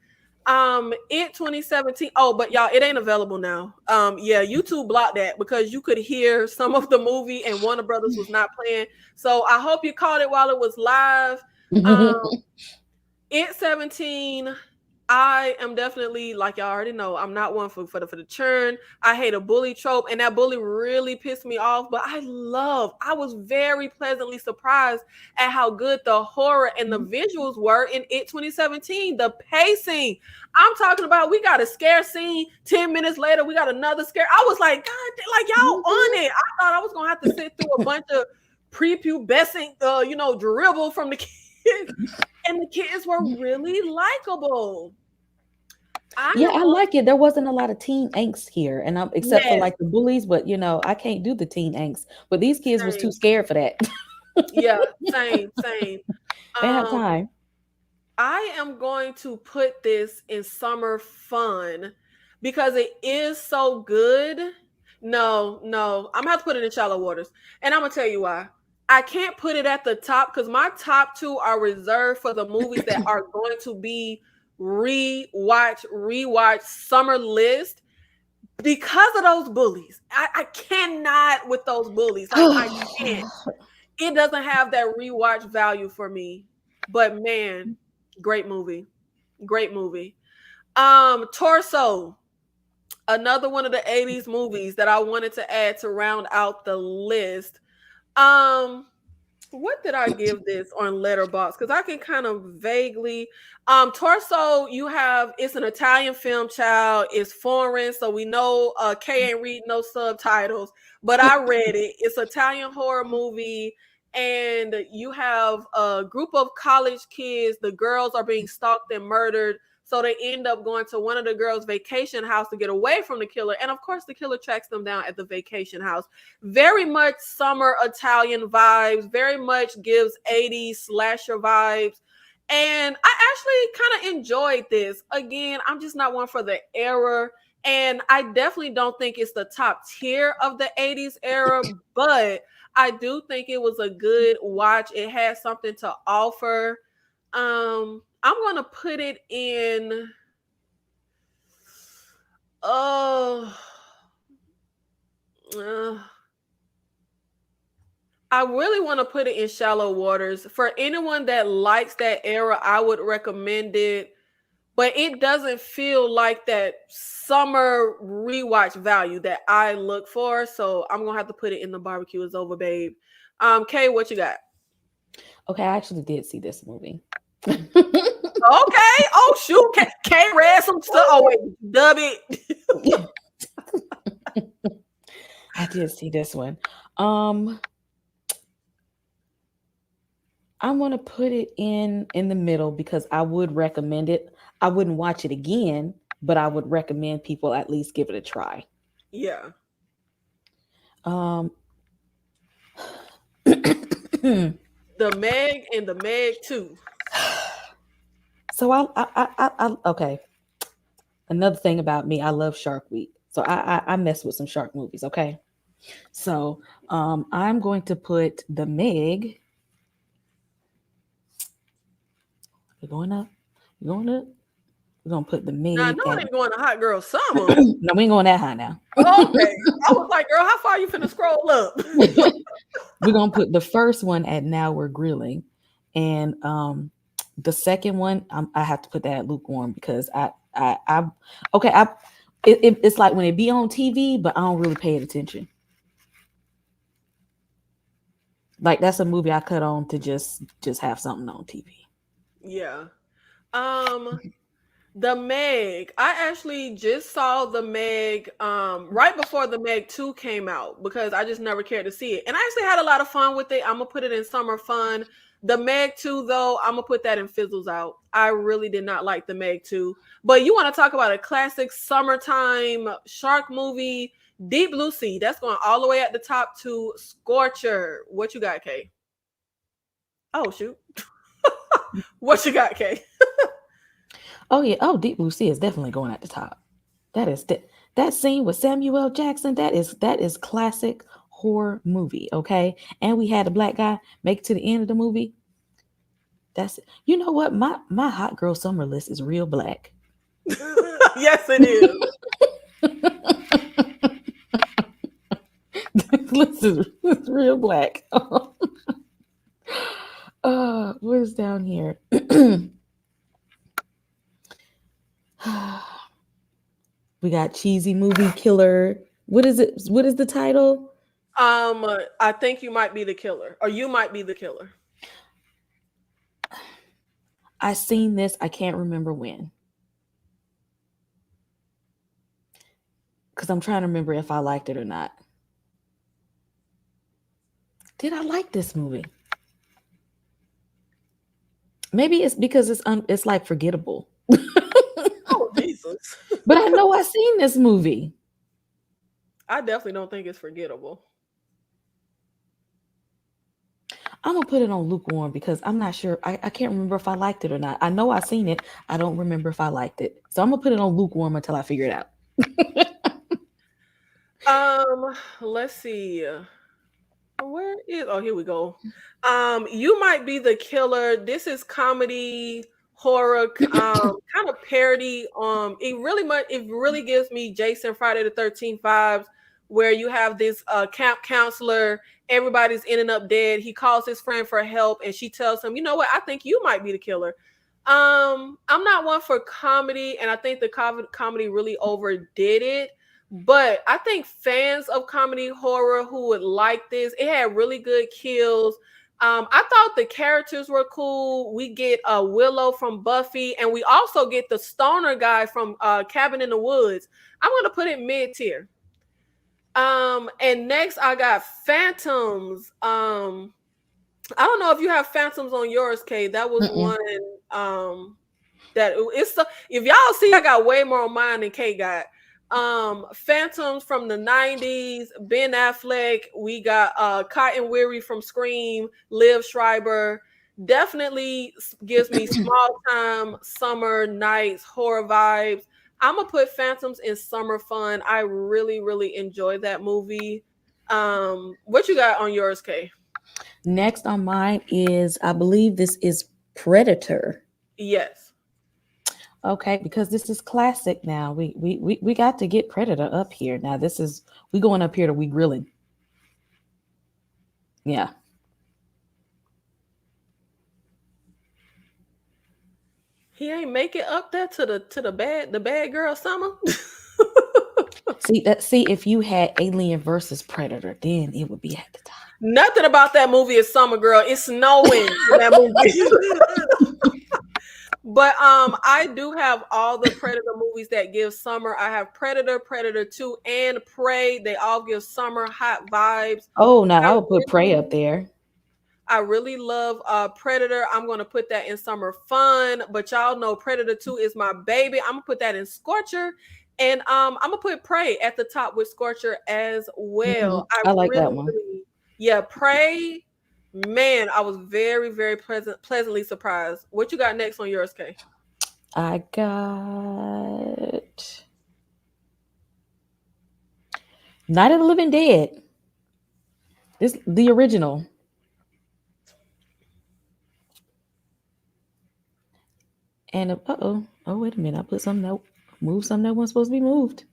It 2017. Oh, but y'all, it ain't available now. Yeah, YouTube blocked that because you could hear some of the movie and Warner Brothers was not playing. So I hope you caught it while it was live. It 17. I am definitely, like y'all already know, I'm not one for the churn. I hate a bully trope, and that bully really pissed me off. But I was very pleasantly surprised at how good the horror and the visuals were in It 2017. The pacing, I'm talking about, we got a scare scene. 10 minutes later, we got another scare. I was like, God, like y'all on it. I thought I was gonna have to sit through a bunch of prepubescent, dribble from the kids. And the kids were really likable. I like it. There wasn't a lot of teen angst here, and except for like the bullies, but I can't do the teen angst. But these kids was too scared for that. Yeah, same. They have time. I am going to put this in summer fun because it is so good. No, I'm gonna have to put it in shallow waters, and I'm gonna tell you why. I can't put it at the top because my top two are reserved for the movies that are going to be rewatch summer list because of those bullies. I cannot with those bullies. Like, I can't. It doesn't have that rewatch value for me. But man, great movie. Torso. Another one of the 80s movies that I wanted to add to round out the list. What did I give this on Letterboxd? Because I can kind of vaguely. Torso, it's an Italian film, child. It's foreign, so we know Kay ain't reading no subtitles, but I read it. It's an Italian horror movie, and you have a group of college kids. The girls are being stalked and murdered. So they end up going to one of the girls' vacation house to get away from the killer. And of course, the killer tracks them down at the vacation house. Very much summer Italian vibes, very much gives 80s slasher vibes. And I actually kind of enjoyed this. Again, I'm just not one for the era And I definitely don't think it's the top tier of the 80s era, but I do think it was a good watch. It had something to offer. I'm gonna put it in. Oh, uh, I really want to put it in Shallow Waters. For anyone that likes that era, I would recommend it. But it doesn't feel like that summer rewatch value that I look for. So I'm gonna have to put it in the barbecue is over, babe. Kay, what you got? Okay, I actually did see this movie. Okay. Oh shoot. Kay read some stuff. Oh wait, dub it. I did see this one. I'm gonna put it in the middle because I would recommend it. I wouldn't watch it again, but I would recommend people at least give it a try. Yeah. Um, The Meg and the Meg 2. so I okay. Another thing about me, I love Shark Week, so I mess with some shark movies. Okay, so I'm going to put the Meg. We're going up. We're going up. We're gonna put the Now I Meg know it at. ain't going to Hot Girl Summer. No, we ain't going that high now. Okay. I was like, girl, how far you finna scroll up? We're gonna put the first one at Now We're Grilling, and the second one I have to put that at lukewarm because I okay it's like when it be on TV, but I don't really pay it attention. Like that's a movie I cut on to just have something on TV. Yeah. Um, the Meg. I actually just saw the Meg right before the Meg 2 came out because I just never cared to see it. And I actually had a lot of fun with it. I'm gonna put it in summer fun. The Meg 2, though, I'm gonna put that in fizzles out. I really did not like the Meg 2. But you want to talk about a classic summertime shark movie, Deep Blue Sea. That's going all the way at the top to Scorcher. What you got, Kay? Oh shoot. What you got, Kay? Oh yeah, oh Deep Blue Sea is definitely going at the top. That is that scene with Samuel L. Jackson. That is classic horror movie. Okay, and we had a black guy make it to the end of the movie. That's you know what my hot girl summer list is real black. Yes, it is. This is real black. What is down here? We got cheesy movie killer. What is it? What is the title? I think you might be the killer, or you might be the killer. I seen this. I can't remember when. Because I'm trying to remember if I liked it or not. Did I like this movie? Maybe it's because it's like forgettable. Oh Jesus! But I know I seen this movie. I definitely don't think it's forgettable. I'm gonna put it on lukewarm because I'm not sure. I can't remember if I liked it or not. I know I seen it. I don't remember if I liked it. So I'm gonna put it on lukewarm until I figure it out. Let's see. Where is here we go. You might be the killer. This is comedy horror kind of parody. It really gives me Jason Friday the 13th vibes where you have this camp counselor, everybody's ending up dead. He calls his friend for help and she tells him, you know what, I think you might be the killer. I'm not one for comedy, and I think the comedy really overdid it. But I think fans of comedy horror who would like this, it had really good kills. I thought the characters were cool. We get Willow from Buffy, and we also get the stoner guy from Cabin in the Woods. I'm gonna put it mid tier. And next I got Phantoms. I don't know if you have Phantoms on yours, Kay. That was one. That it's if y'all see, I got way more on mine than Kay got. Phantoms from the 90s, Ben Affleck. We got Cotton Weary from Scream, Liv Schreiber. Definitely gives me small time summer nights horror vibes. I'm gonna put Phantoms in summer fun. I really, really enjoyed that movie. What you got on yours, Kay? Next on mine is, I believe this is Predator. Yes. Okay, because this is classic now. We got to get Predator up here. Now this is, we going up here to we grilling. Yeah. He ain't make it up there to the bad girl summer. See if you had Alien versus Predator, then it would be at the top. Nothing about that movie is summer, girl. It's snowing in that movie. But I do have all the Predator movies that give summer. I have Predator, Predator 2, and Prey. They all give summer hot vibes. Oh, now I I would put Prey up really there. I really love Predator. I'm gonna put that in summer fun, but y'all know Predator 2 is my baby. I'm gonna put that in Scorcher. And I'm gonna put Prey at the top with Scorcher as well. I I like that really, one. really, yeah, Prey. Man, I was very, very pleasantly surprised. What you got next on yours, Kay? I got Night of the Living Dead. This the original. And oh wait a minute, I put something that moved something that wasn't supposed to be moved.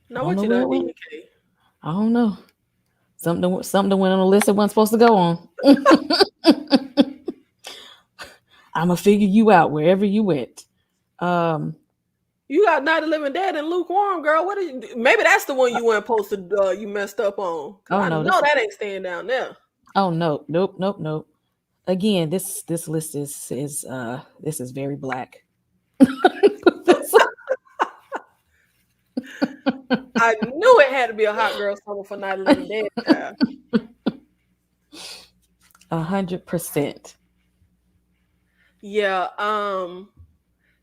I Now don't what know you where done it went. did, Kay? I don't know. Something went on the list that wasn't supposed to go on. I'ma figure you out wherever you went. Um, You got Night of the Living Dead and lukewarm, girl. What is maybe that's the one you weren't supposed to you messed up on. Cause oh I no, know this that ain't staying down there. oh no, nope. Again, this list this is very black. I knew it had to be a hot girl summer for Night of the Living Dead, child. 100%. Yeah,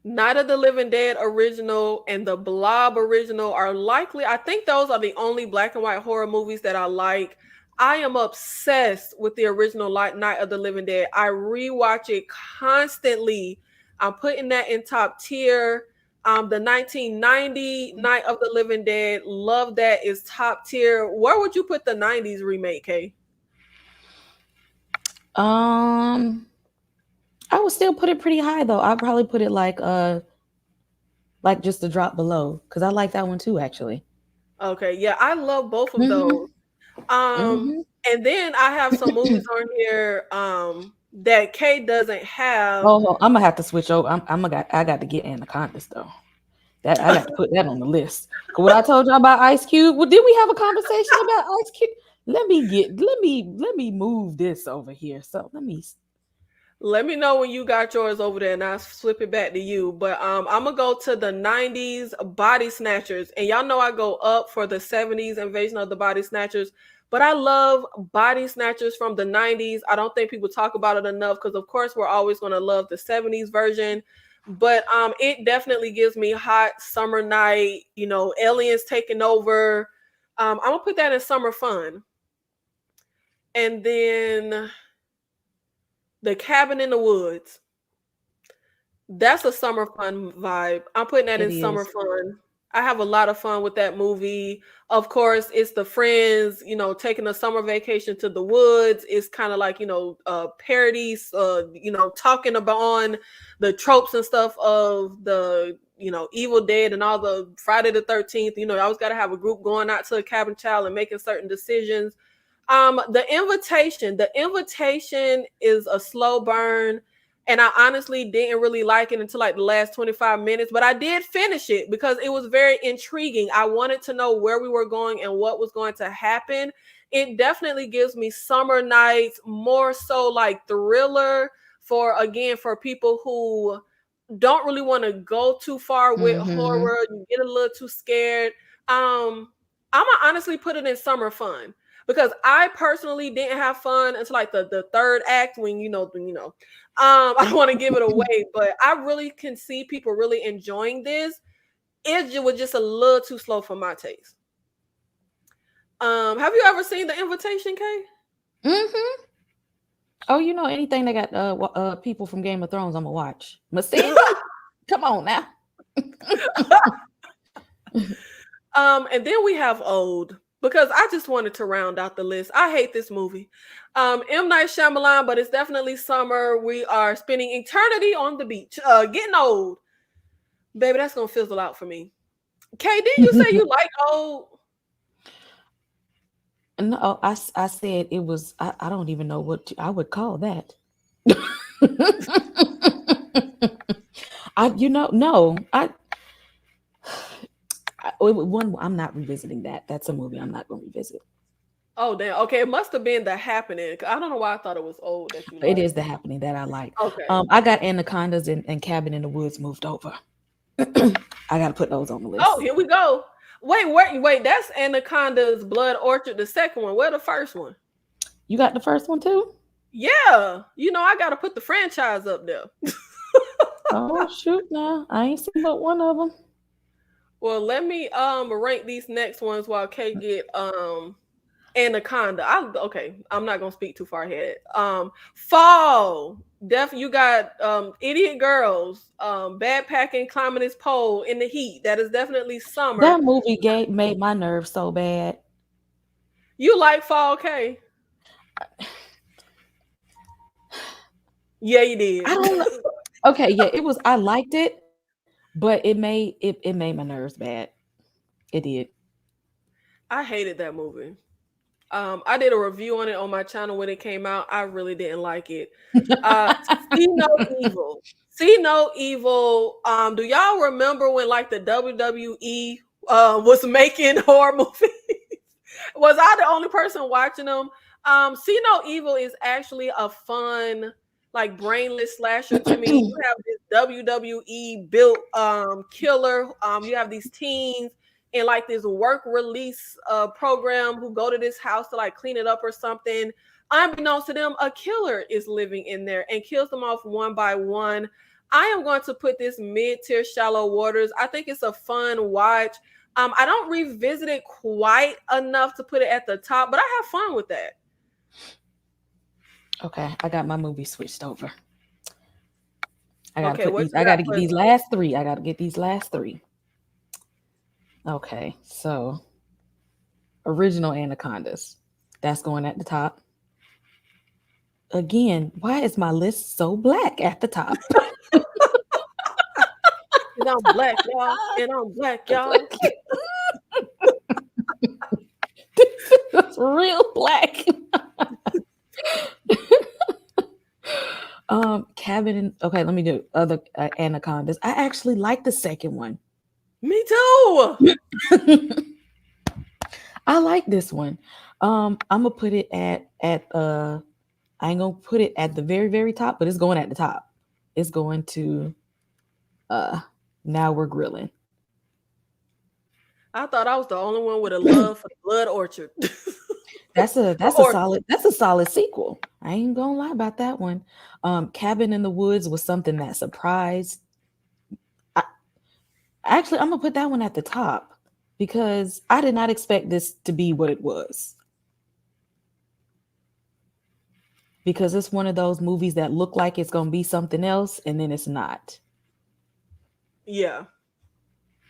Night of the Living Dead original and the Blob original are likely, I think those are the only black and white horror movies that I like. I am obsessed with the original Night of the Living Dead. I rewatch it constantly. I'm putting that in top tier. The 1990 Night of the Living Dead, love that, is top tier. Where would you put the 90s remake, Kay? Um, I would still put it pretty high though. I'd probably put it like just a drop below because I like that one too actually. Okay, yeah, I love both of Mm-hmm. those. Um, Mm-hmm. and then I have some movies on here that Kay doesn't have. Oh, I'm gonna have to switch over. I got to get Anacondas though. That I got to put that on the list. 'Cause what I told you about Ice Cube. Well, did we have a conversation about Ice Cube? Let me move this over here. So let me. Let me know when you got yours over there and I'll flip it back to you. But I'm gonna go to the 90s body snatchers. And y'all know I go up for the 70s invasion of the body snatchers. But I love body snatchers from the 90s. I don't think people talk about it enough because of course we're always gonna love the 70s version. But it definitely gives me hot summer night, aliens taking over. I'm gonna put that in summer fun. And then the cabin in the woods. That's a summer fun vibe. I'm putting that It in summer is. fun. I have a lot of fun with that movie. Of course, it's the friends, taking a summer vacation to the woods. It's kind of like, parodies, talking about on the tropes and stuff of the, Evil Dead and all the Friday the 13th. You always got to have a group going out to a cabin child and making certain decisions. The invitation is a slow burn, and I honestly didn't really like it until like the last 25 minutes, but I did finish it because it was very intriguing. I wanted to know where we were going and what was going to happen. It definitely gives me summer nights, more so like thriller for people who don't really want to go too far with Mm-hmm. horror. You get a little too scared. I'm gonna honestly put it in summer fun because I personally didn't have fun until like the third act when. I don't want to give it away, but I really can see people really enjoying this. Was just a little too slow for my taste. Have you ever seen The Invitation, Kay? Mm-hmm. Oh, anything that got people from Game of Thrones, I'm gonna watch. But see, Come on now. And then we have Old, because I just wanted to round out the list. I hate this movie. M. Night Shyamalan, but it's definitely summer. We are spending eternity on the beach. Getting old. Baby, that's gonna fizzle out for me. Kay, didn't you say you like Old? No, I said it was. I don't even know what I would call that. No, one. I'm not revisiting that. That's a movie I'm not going to revisit. Oh damn. Okay, it must have been The Happening. I don't know why I thought it was Old that you It liked. is The Happening that I like. Okay. I got Anacondas and Cabin in the Woods moved over. I got to put those on the list. Oh, here we go. Wait. That's Anaconda's Blood Orchard, the second one. Where the first one? You got the first one too? Yeah. I got to put the franchise up there. Oh shoot! Now I ain't seen but one of them. Well, let me rank these next ones while Kay get Anaconda. I'm not gonna speak too far ahead. Fall. You got Idiot Girls, backpacking, climbing this pole in the heat. That is definitely summer. That movie made my nerves so bad. You like Fall, Kay? Yeah, you did. I don't know. Okay, yeah, it was. I liked it, but it made my nerves bad. It did. I hated that movie. I did a review on it on my channel when it came out. I really didn't like it. See No Evil. See No Evil. Do y'all remember when like the WWE was making horror movies? Was I the only person watching them? See No Evil is actually a fun, like brainless slasher to me. You have this WWE built killer. You have these teens in like this work release program who go to this house to like clean it up or something. Unbeknownst to them, a killer is living in there and kills them off one by one. I am going to put this mid-tier Shallow Waters. I think it's a fun watch. I don't revisit it quite enough to put it at the top, but I have fun with that. Okay, I got my movie switched over. I gotta get these last three. I gotta get these last three. Okay, so original Anacondas. That's going at the top. Again, why is my list so black at the top? And I'm black, y'all. And I'm black, y'all. That's real black. Cabin. Okay, let me do other Anacondas. I actually like the second one. Me too. I like this one. I'm gonna put it at I ain't gonna put it at the very, very top, but it's going at the top. It's going to Now We're Grilling. I thought I was the only one with a love for the Blood Orchard. That's a solid sequel. I ain't gonna lie about that one. Cabin in the Woods was something that surprised. Actually, I'm gonna put that one at the top because I did not expect this to be what it was. Because it's one of those movies that look like it's gonna be something else and then it's not. Yeah.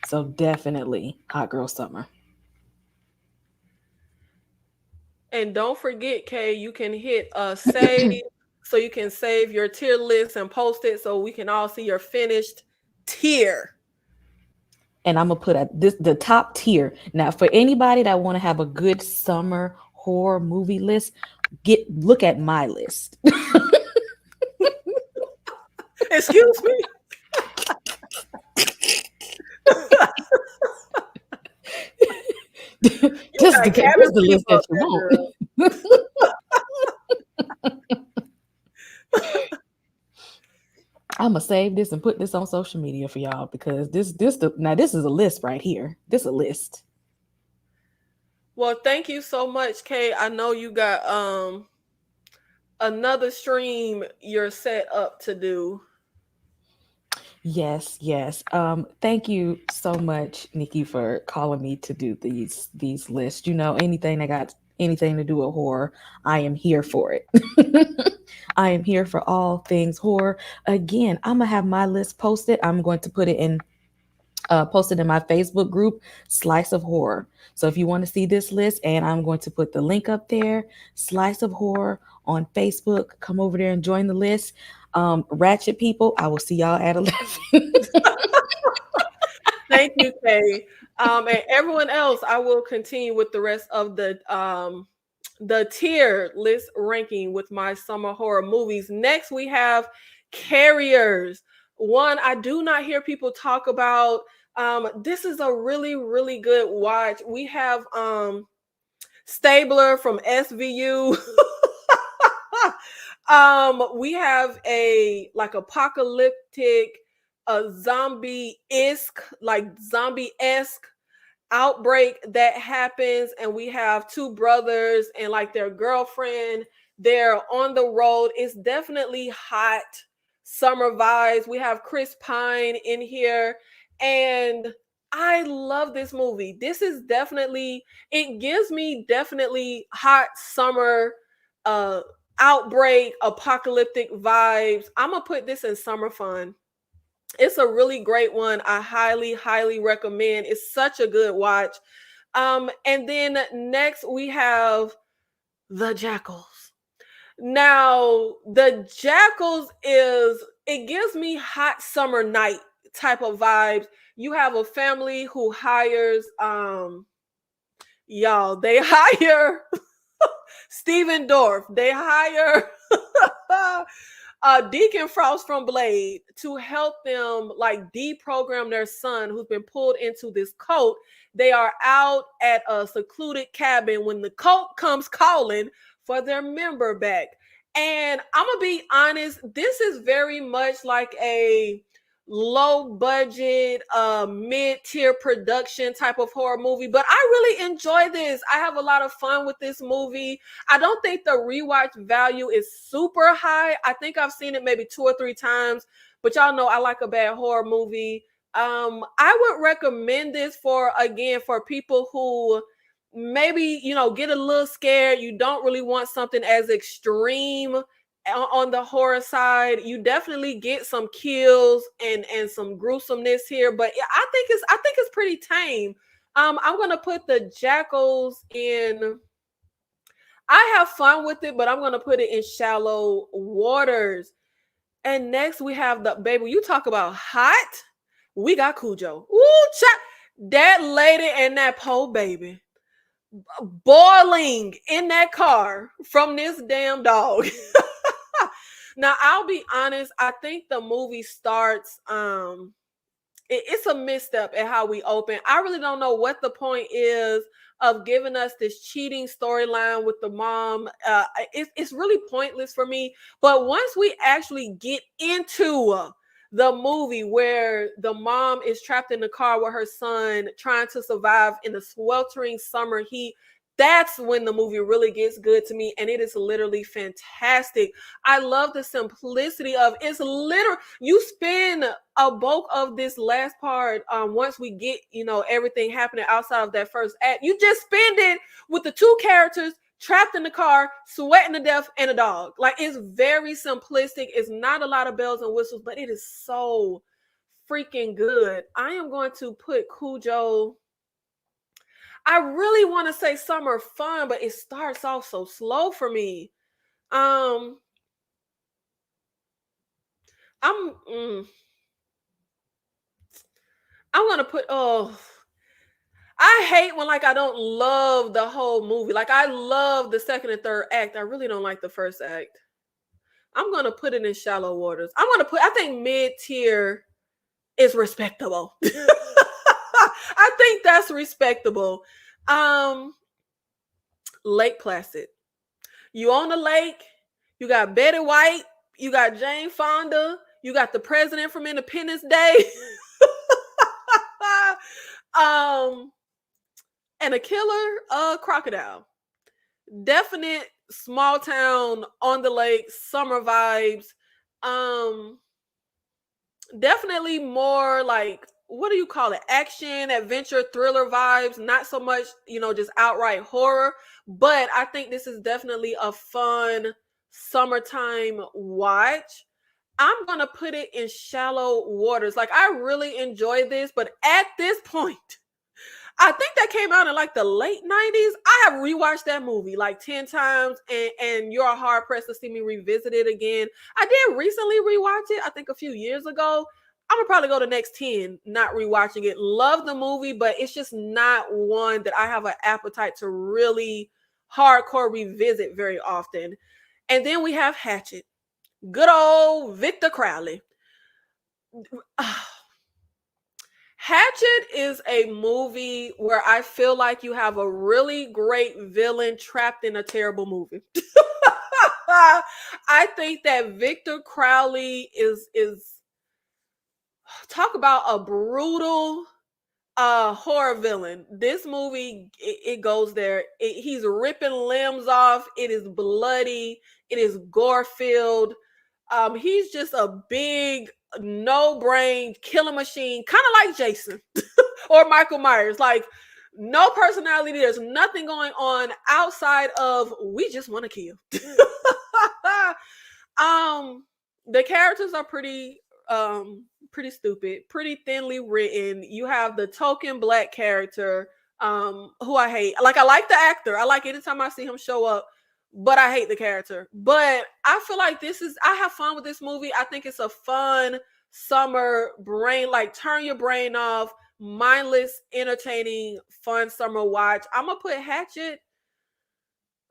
So definitely Hot Girl Summer. And don't forget, Kay, you can hit save so you can save your tier list and post it so we can all see your finished tier. And I'm gonna put the top tier. Now, for anybody that want to have a good summer horror movie list, look at my list. Excuse me. Just the list that you want. I'm gonna save this and put this on social media for y'all because this is a list right here. This is a list. Well, thank you so much, Kay. I know you got another stream you're set up to do. Yes. Thank you so much, Nikki, for calling me to do these lists. Anything that got anything to do with horror, I am here for it. I am here for all things horror. Again, I'm gonna have my list posted. I'm going to put it in posted in my Facebook group, Slice of Horror. So if you want to see this list, and I'm going to put the link up there, Slice of Horror on Facebook. Come over there and join the list. Ratchet people, I will see y'all at 11. Thank you, Kay. And everyone else, I will continue with the rest of the tier list ranking with my summer horror movies. Next, we have Carriers. One I do not hear people talk about. This is a really, really good watch. We have Stabler from SVU. We have a like apocalyptic, zombie-esque, outbreak that happens, and we have two brothers and like their girlfriend. They're on the road. It's definitely hot summer vibes. We have Chris Pine in here, and I love this movie. This is definitely, it gives me definitely hot summer, uh outbreak, apocalyptic vibes. I'm gonna put this in summer fun. It's a really great one. I highly, highly recommend. It's such a good watch. And then next we have The Jackals. Now, The Jackals is, it gives me hot summer night type of vibes. You have a family who hires y'all, they hire Steven Dorff. They hire Deacon Frost from Blade to help them like deprogram their son who's been pulled into this cult. They are out at a secluded cabin when the cult comes calling for their member back. And I'm gonna be honest, this is very much like a low budget, mid-tier production type of horror movie, but I really enjoy this. I have a lot of fun with this movie. I don't think the rewatch value is super high. I think I've seen it maybe 2 or 3 times, but y'all know I like a bad horror movie. I would recommend this for, again, for people who maybe, get a little scared. You don't really want something as extreme on the horror side. You definitely get some kills and some gruesomeness here, but I think it's pretty tame. I'm gonna put The Jackals in. I have fun with it, but I'm gonna put it in shallow waters. And next we have the baby. You talk about hot. We got Cujo. Ooh, that lady and that poor baby boiling in that car from this damn dog. Now, I'll be honest, I think the movie starts, it's a misstep at how we open. I really don't know what the point is of giving us this cheating storyline with the mom. It's really pointless for me. But once we actually get into the movie where the mom is trapped in the car with her son trying to survive in the sweltering summer heat, that's when the movie really gets good to me, and it is literally fantastic. I love the simplicity of it's literal. You spend a bulk of this last part, once we get everything happening outside of that first act. You just spend it with the two characters trapped in the car, sweating to death, and a dog. Like, it's very simplistic. It's not a lot of bells and whistles, but it is so freaking good. I am going to put Cujo. I really want to say summer fun, but it starts off so slow for me. Um, I'm mm, I'm gonna put, I hate when like I don't love the whole movie. Like, I love the second and third act. I really don't like the first act. I'm gonna put it in shallow waters. I think mid tier is respectable. I think that's respectable. Um, Lake Placid. You on the lake, you got Betty White, you got Jane Fonda, you got the president from Independence Day. um, and a killer crocodile. Definite small town on the lake, summer vibes. Um, Definitely more like what do you call it? Action, adventure, thriller vibes, not so much, just outright horror. But I think this is definitely a fun summertime watch. I'm going to put it in shallow waters. Like, I really enjoy this, but at this point, I think that came out in like the late 90s. I have rewatched that movie like 10 times, and you're hard pressed to see me revisit it again. I did recently rewatch it, I think a few years ago. I'm gonna probably go the next 10 not rewatching it. Love the movie, but it's just not one that I have an appetite to really hardcore revisit very often. And then we have Hatchet. Good old Victor Crowley. Hatchet is a movie where I feel like you have a really great villain trapped in a terrible movie. I think that Victor Crowley is talk about a brutal horror villain. This movie, it goes there. He's ripping limbs off. It is bloody. It is gore filled. He's just a big, no brain killing machine, kind of like Jason or Michael Myers. Like, no personality. There's nothing going on outside of we just want to kill. The characters are pretty stupid, pretty thinly written. You have the token black character, who I hate. Like, I like the actor. I like anytime I see him show up, but I hate the character. But I feel like I have fun with this movie. I think it's a fun summer brain, like turn your brain off, mindless, entertaining, fun summer watch. I'm gonna put Hatchet.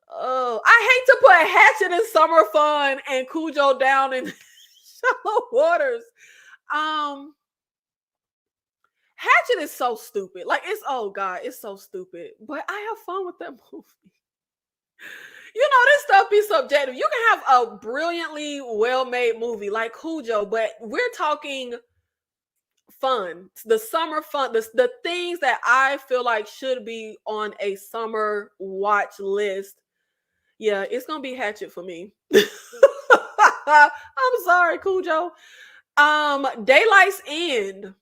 Oh, I hate to put Hatchet in summer fun and Cujo down in shallow waters. Hatchet is so stupid. Like, oh god, it's so stupid. But I have fun with that movie. This stuff be subjective. You can have a brilliantly well-made movie like Cujo, but we're talking fun. The summer fun, the things that I feel like should be on a summer watch list. Yeah, it's gonna be Hatchet for me. I'm sorry, Cujo. Daylight's End.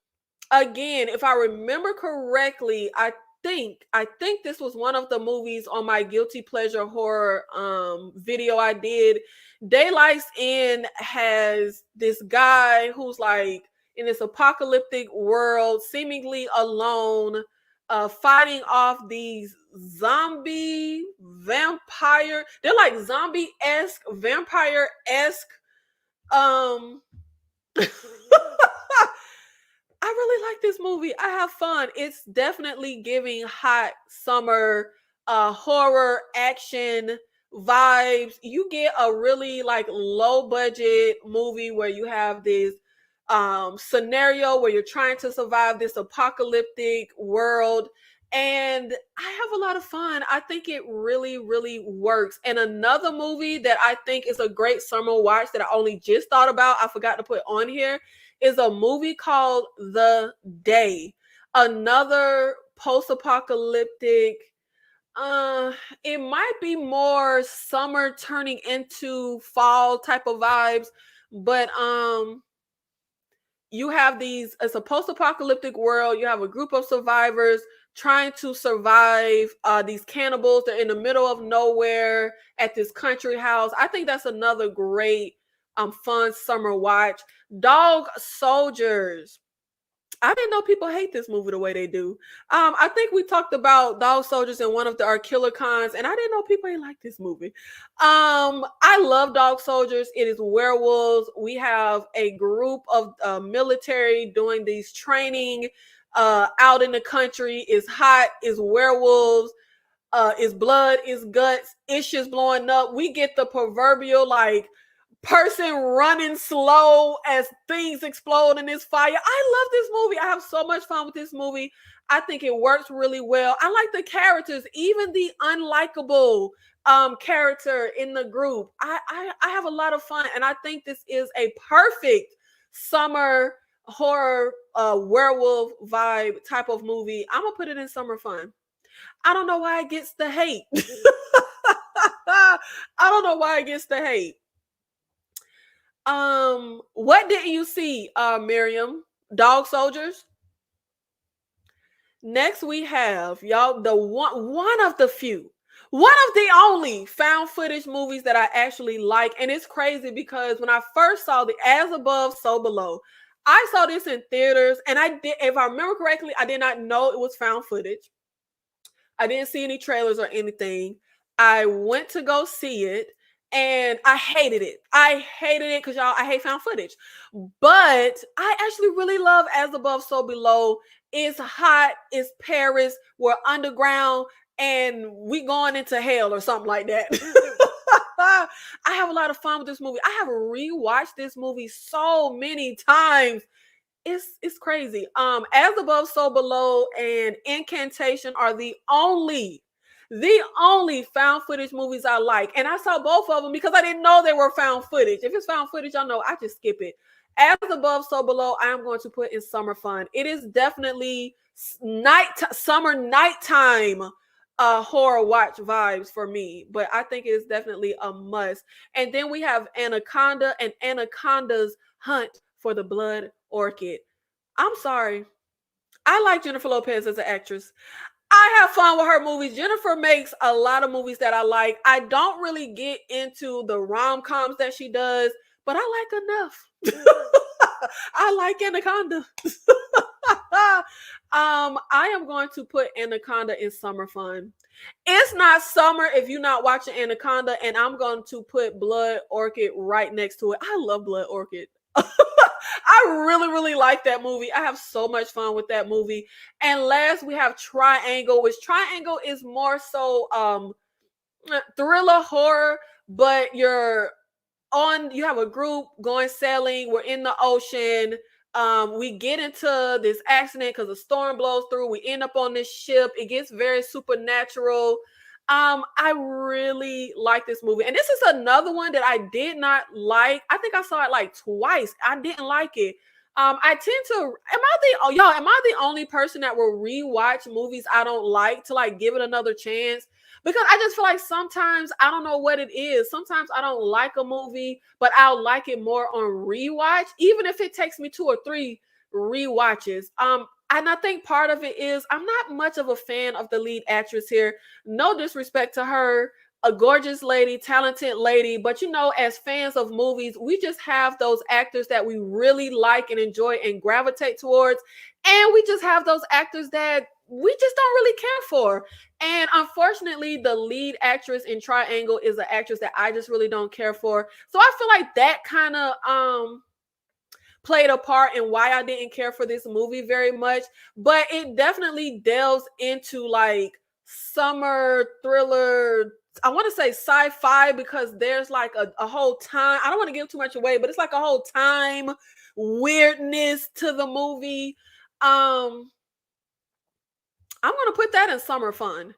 Again, if I remember correctly, I think this was one of the movies on my guilty pleasure horror video I did. Daylight's End has this guy who's like in this apocalyptic world, seemingly alone, fighting off these zombie vampire. They're like zombie-esque, vampire-esque. I really like this movie. I have fun. It's definitely giving hot summer horror action vibes. You get a really like low budget movie where you have this scenario where you're trying to survive this apocalyptic world, and I have a lot of fun. I think it really, really works. And another movie that I think is a great summer watch that I only just thought about, I forgot to put on here, is a movie called The Day. Another post-apocalyptic, it might be more summer turning into fall type of vibes, but you have it's a post-apocalyptic world. You have a group of survivors trying to survive these cannibals. They're in the middle of nowhere at this country house. I think that's another great fun summer watch. Dog Soldiers. I didn't know people hate this movie the way they do. I think we talked about Dog Soldiers in one of our Killer Cons, and I didn't know people ain't like this movie. I love Dog Soldiers. It is werewolves. We have a group of military doing these training out in the country. It's hot. It's werewolves. It's blood. It's guts. Issues blowing up. We get the proverbial like person running slow as things explode in this fire. I love this movie. I have so much fun with this movie. I think it works really well. I like the characters, even the unlikable character in the group. I have a lot of fun, and I think this is a perfect summer horror werewolf vibe type of movie. I'm gonna put it in summer fun. I don't know why it gets the hate. I don't know why it gets the hate. What didn't you see, Miriam? Dog Soldiers? Next we have y'all the one of the few, one of the only found footage movies that I actually like, and it's crazy because when I first saw the As Above, So Below, I saw this in theaters, and I did, if I remember correctly, I did not know it was found footage. I didn't see any trailers or anything. I went to go see it and I hated it. I hated it because y'all, I hate found footage. But I actually really love As Above, So Below. It's hot, it's Paris, we're underground, and we going into hell or something like that. I have a lot of fun with this movie. I have rewatched this movie so many times. It's crazy. As Above, So Below and Incantation are the only found footage movies I like. And I saw both of them because I didn't know they were found footage. If it's found footage, y'all know I just skip it. As Above, So Below, I am going to put in summer fun. It is definitely summer nighttime horror watch vibes for me, but I think it is definitely a must. And then we have Anaconda and Anaconda's Hunt for the Blood Orchid. I'm sorry. I like Jennifer Lopez as an actress. I have fun with her movies. Jennifer makes a lot of movies that I like. I don't really get into the rom-coms that she does, but I like enough. I like Anaconda. I am going to put Anaconda in summer fun. It's not summer if you're not watching Anaconda, and I'm going to put Blood Orchid right next to it. I love Blood Orchid. I really, really like that movie. I have so much fun with that movie. And last, we have Triangle, which Triangle is more so thriller horror, but you have a group going sailing, we're in the ocean. We get into this accident because a storm blows through. We end up on this ship. It gets very supernatural. I really like this movie. And this is another one that I did not like. I think I saw it like twice. I didn't like it. I tend to am I the only person that will rewatch movies I don't like to like give it another chance? Because I just feel like sometimes I don't know what it is. Sometimes I don't like a movie, but I'll like it more on rewatch, even if it takes me 2 or 3 rewatches. And I think part of it is I'm not much of a fan of the lead actress here. No disrespect to her, a gorgeous lady, talented lady, but as fans of movies, we just have those actors that we really like and enjoy and gravitate towards, and we just have those actors that we just don't really care for. And unfortunately, the lead actress in Triangle is an actress that I just really don't care for. So I feel like that kind of played a part in why I didn't care for this movie very much. But it definitely delves into like summer thriller. I want to say sci-fi because there's like a whole time. I don't want to give too much away, but it's like a whole time weirdness to the movie. I'm going to put that in summer fun.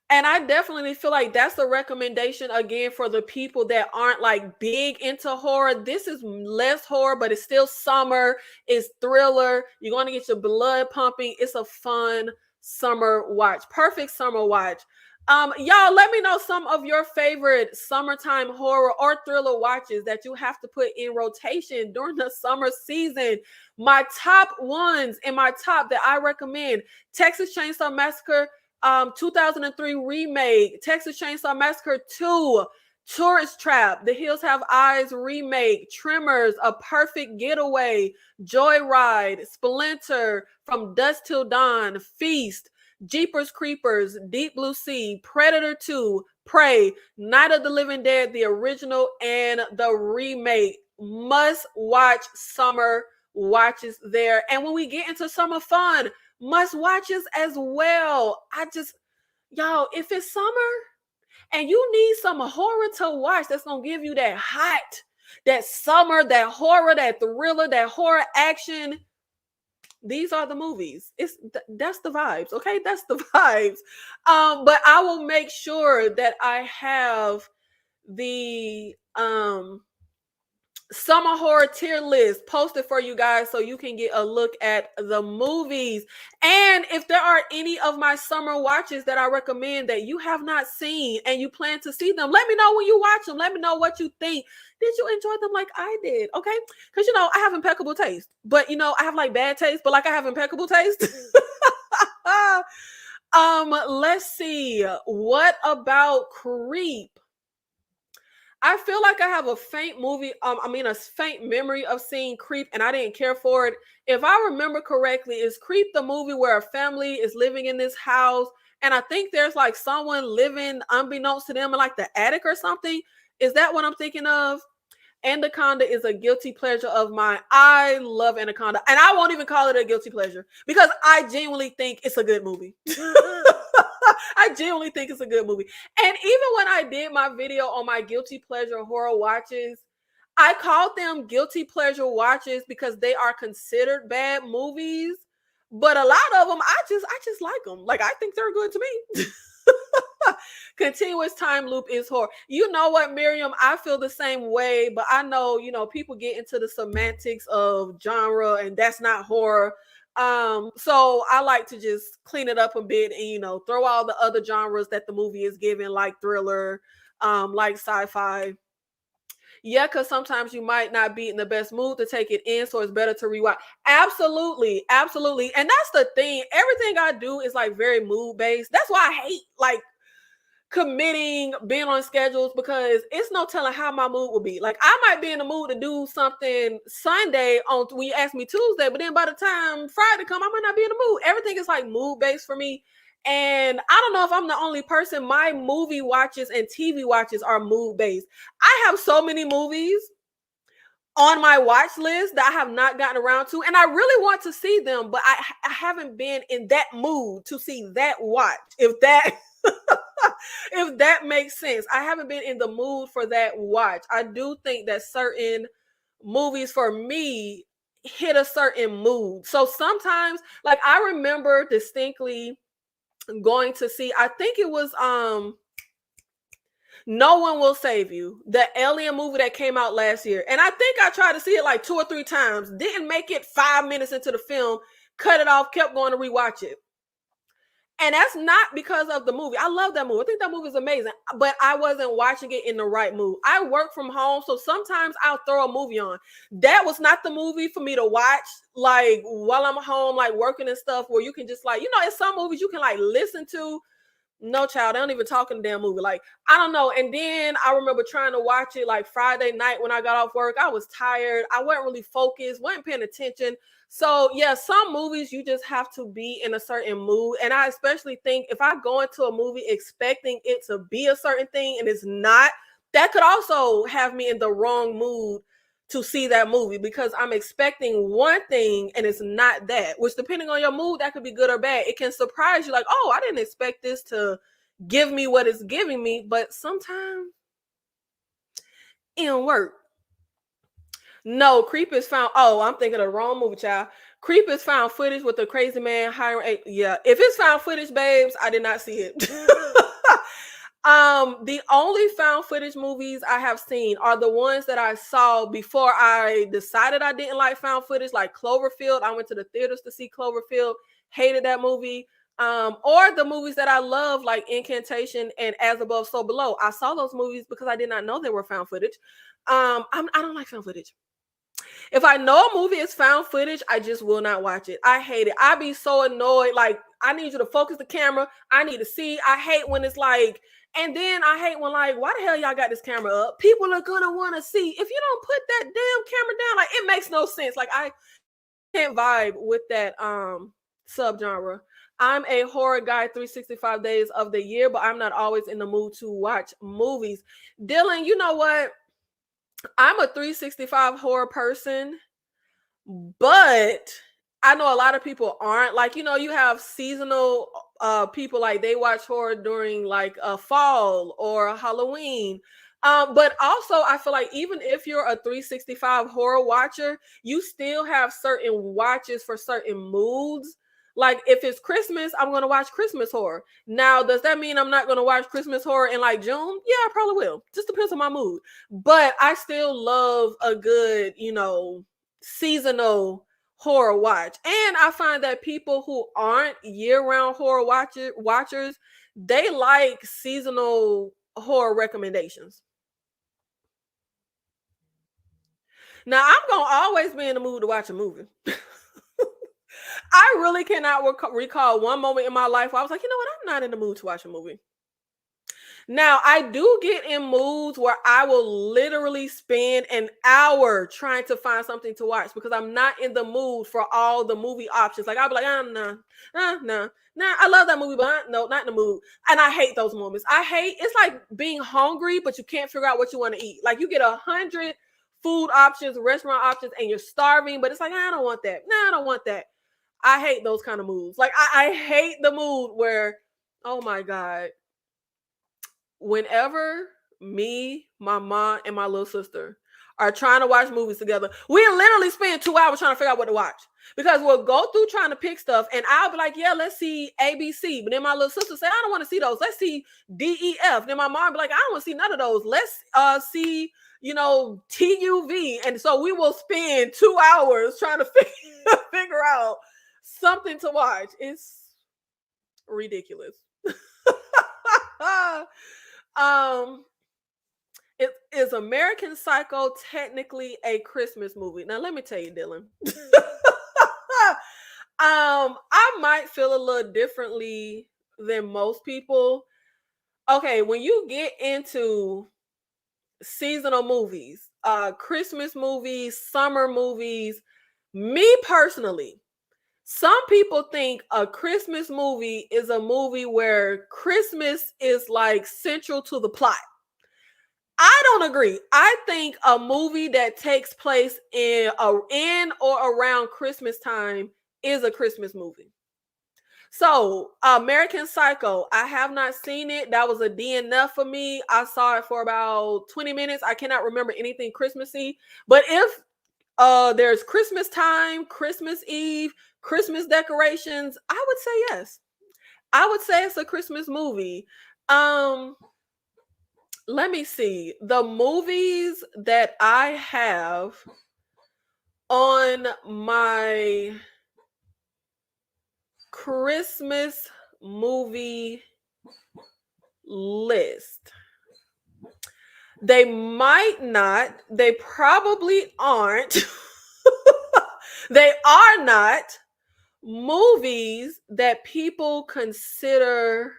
And I definitely feel like that's a recommendation again for the people that aren't like big into horror. This is less horror, but it's still summer. It's thriller. You're going to get your blood pumping. It's a fun summer watch. Perfect summer watch. Y'all, let me know some of your favorite summertime horror or thriller watches that you have to put in rotation during the summer season. My top ones and my top that I recommend: Texas Chainsaw Massacre 2003 remake, Texas Chainsaw Massacre 2, Tourist Trap, The Hills Have Eyes remake, Tremors, A Perfect Getaway, Joyride, Splinter, From Dusk Till Dawn, Feast, Jeepers Creepers, Deep Blue Sea, Predator 2, Prey, Night of the Living Dead, the original and the remake. Must watch summer watches there. And when we get into summer fun, must watches as well. Y'all, if it's summer and you need some horror to watch that's gonna give you that hot, that summer, that horror, that thriller, that horror action, these are the movies. That's the vibes, okay? That's the vibes. But I will make sure that I have the summer horror tier list posted for you guys so you can get a look at the movies. And if there are any of my summer watches that I recommend that you have not seen and you plan to see them, let me know when you watch them. Let me know what you think. Did you enjoy them like I did? Okay, because I have impeccable taste, but I have like bad taste, but like I have impeccable taste. Let's see. What about Creep? I feel like I have a faint a faint memory of seeing Creep and I didn't care for it. If I remember correctly, is Creep the movie where a family is living in this house and I think there's like someone living unbeknownst to them in like the attic or something? Is that what I'm thinking of? Anaconda is a guilty pleasure of mine. I love Anaconda, and I won't even call it a guilty pleasure because I genuinely think it's a good movie. I genuinely think it's a good movie. And even when I did my video on my guilty pleasure horror watches, I called them guilty pleasure watches because they are considered bad movies. But a lot of them, I just like them. Like I think they're good to me. Continuous time loop is horror. You know what, Miriam? I feel the same way, but I know, people get into the semantics of genre and that's not horror. So I like to just clean it up a bit and, throw all the other genres that the movie is given, like thriller, like sci-fi. Yeah, because sometimes you might not be in the best mood to take it in, so it's better to rewatch. Absolutely, absolutely. And that's the thing. Everything I do is like very mood based. That's why I hate like committing being on schedules because it's no telling how my mood will be. Like I might be in the mood to do something Sunday on when you ask me Tuesday, but then by the time Friday come, I might not be in the mood. Everything is like mood based for me. And I don't know if I'm the only person. My movie watches and TV watches are mood based. I have so many movies on my watch list that I have not gotten around to, and I really want to see them, but I haven't been in that mood to see that watch. If that if that makes sense, I haven't been in the mood for that watch. I do think that certain movies for me hit a certain mood. So sometimes, like I remember distinctly going to see, I think it was No One Will Save You, the Alien movie that came out last year. And I think I tried to see it like 2 or 3 times, didn't make it 5 minutes into the film, cut it off, kept going to rewatch it. And that's not because of the movie. I love that movie. I think that movie is amazing, but I wasn't watching it in the right mood. I work from home, so sometimes I'll throw a movie on. That was not the movie for me to watch, like while I'm home, like working and stuff, where you can just like, it's some movies you can like listen to. No, child, they don't even talk in the damn movie. Like, I don't know. And then I remember trying to watch it like Friday night when I got off work. I was tired. I wasn't really focused, wasn't paying attention. So, yeah, some movies you just have to be in a certain mood. And I especially think if I go into a movie expecting it to be a certain thing and it's not, that could also have me in the wrong mood to see that movie because I'm expecting one thing and it's not that, which depending on your mood, that could be good or bad. It can surprise you like, oh, I didn't expect this to give me what it's giving me, but sometimes it don't work. No, Creep is found. Oh, I'm thinking of the wrong movie, child. Creep is found footage with the crazy man hiring. Yeah, if it's found footage, babes, I did not see it. The only found footage movies I have seen are the ones that I saw before I decided I didn't like found footage, like Cloverfield. I went to the theaters to see Cloverfield, hated that movie. Or the movies that I love, like Incantation and As Above, So Below. I saw those movies because I did not know they were found footage. I don't like found footage. If I know a movie is found footage, I just will not watch it. I hate it. I be so annoyed. Like, I need you to focus the camera. I need to see. I hate when it's like, and then I hate when like, why the hell y'all got this camera up? People are gonna want to see. If you don't put that damn camera down, like it makes no sense. Like I can't vibe with that subgenre. I'm a horror guy 365 days of the year, but I'm not always in the mood to watch movies. Dylan, you know what? I'm a 365 horror person, but I know a lot of people aren't. Like, you have seasonal people like they watch horror during like a fall or Halloween. But also I feel like even if you're a 365 horror watcher, you still have certain watches for certain moods. Like if it's Christmas, I'm going to watch Christmas horror. Now, does that mean I'm not going to watch Christmas horror in like June? Yeah, I probably will. Just depends on my mood. But I still love a good, seasonal horror watch. And I find that people who aren't year-round horror watchers, they like seasonal horror recommendations. Now, I'm going to always be in the mood to watch a movie. I really cannot recall one moment in my life where I was like, you know what, I'm not in the mood to watch a movie. Now, I do get in moods where I will literally spend an hour trying to find something to watch because I'm not in the mood for all the movie options. Like, I'll be like, nah, I love that movie, but no, not in the mood. And I hate those moments. It's like being hungry, but you can't figure out what you want to eat. Like, you get 100 food options, restaurant options, and you're starving, but it's like, I don't want that. No, I don't want that. I hate those kind of moods. Like, I hate the mood where, oh my God, whenever me, my mom, and my little sister are trying to watch movies together, we literally spend 2 hours trying to figure out what to watch. Because we'll go through trying to pick stuff, and I'll be like, yeah, let's see ABC. But then my little sister say, I don't want to see those. Let's see DEF. Then my mom be like, I don't want to see none of those. Let's see, TUV. And so we will spend 2 hours trying to figure out something to watch. It's ridiculous. Is American Psycho technically a Christmas movie? Now let me tell you, Dylan. I might feel a little differently than most people. Okay, when you get into seasonal movies, Christmas movies, summer movies, me personally, some people think a Christmas movie is a movie where Christmas is like central to the plot. I don't agree. I think a movie that takes place in or around Christmas time is a Christmas movie. So, American Psycho, I have not seen it. That was a DNF for me. I saw it for about 20 minutes. I cannot remember anything Christmassy. But if there's Christmas time, Christmas Eve, Christmas decorations, I would say yes. I would say it's a Christmas movie. Let me see. The movies that I have on my Christmas movie list. They might not, they probably aren't. They are not movies that people consider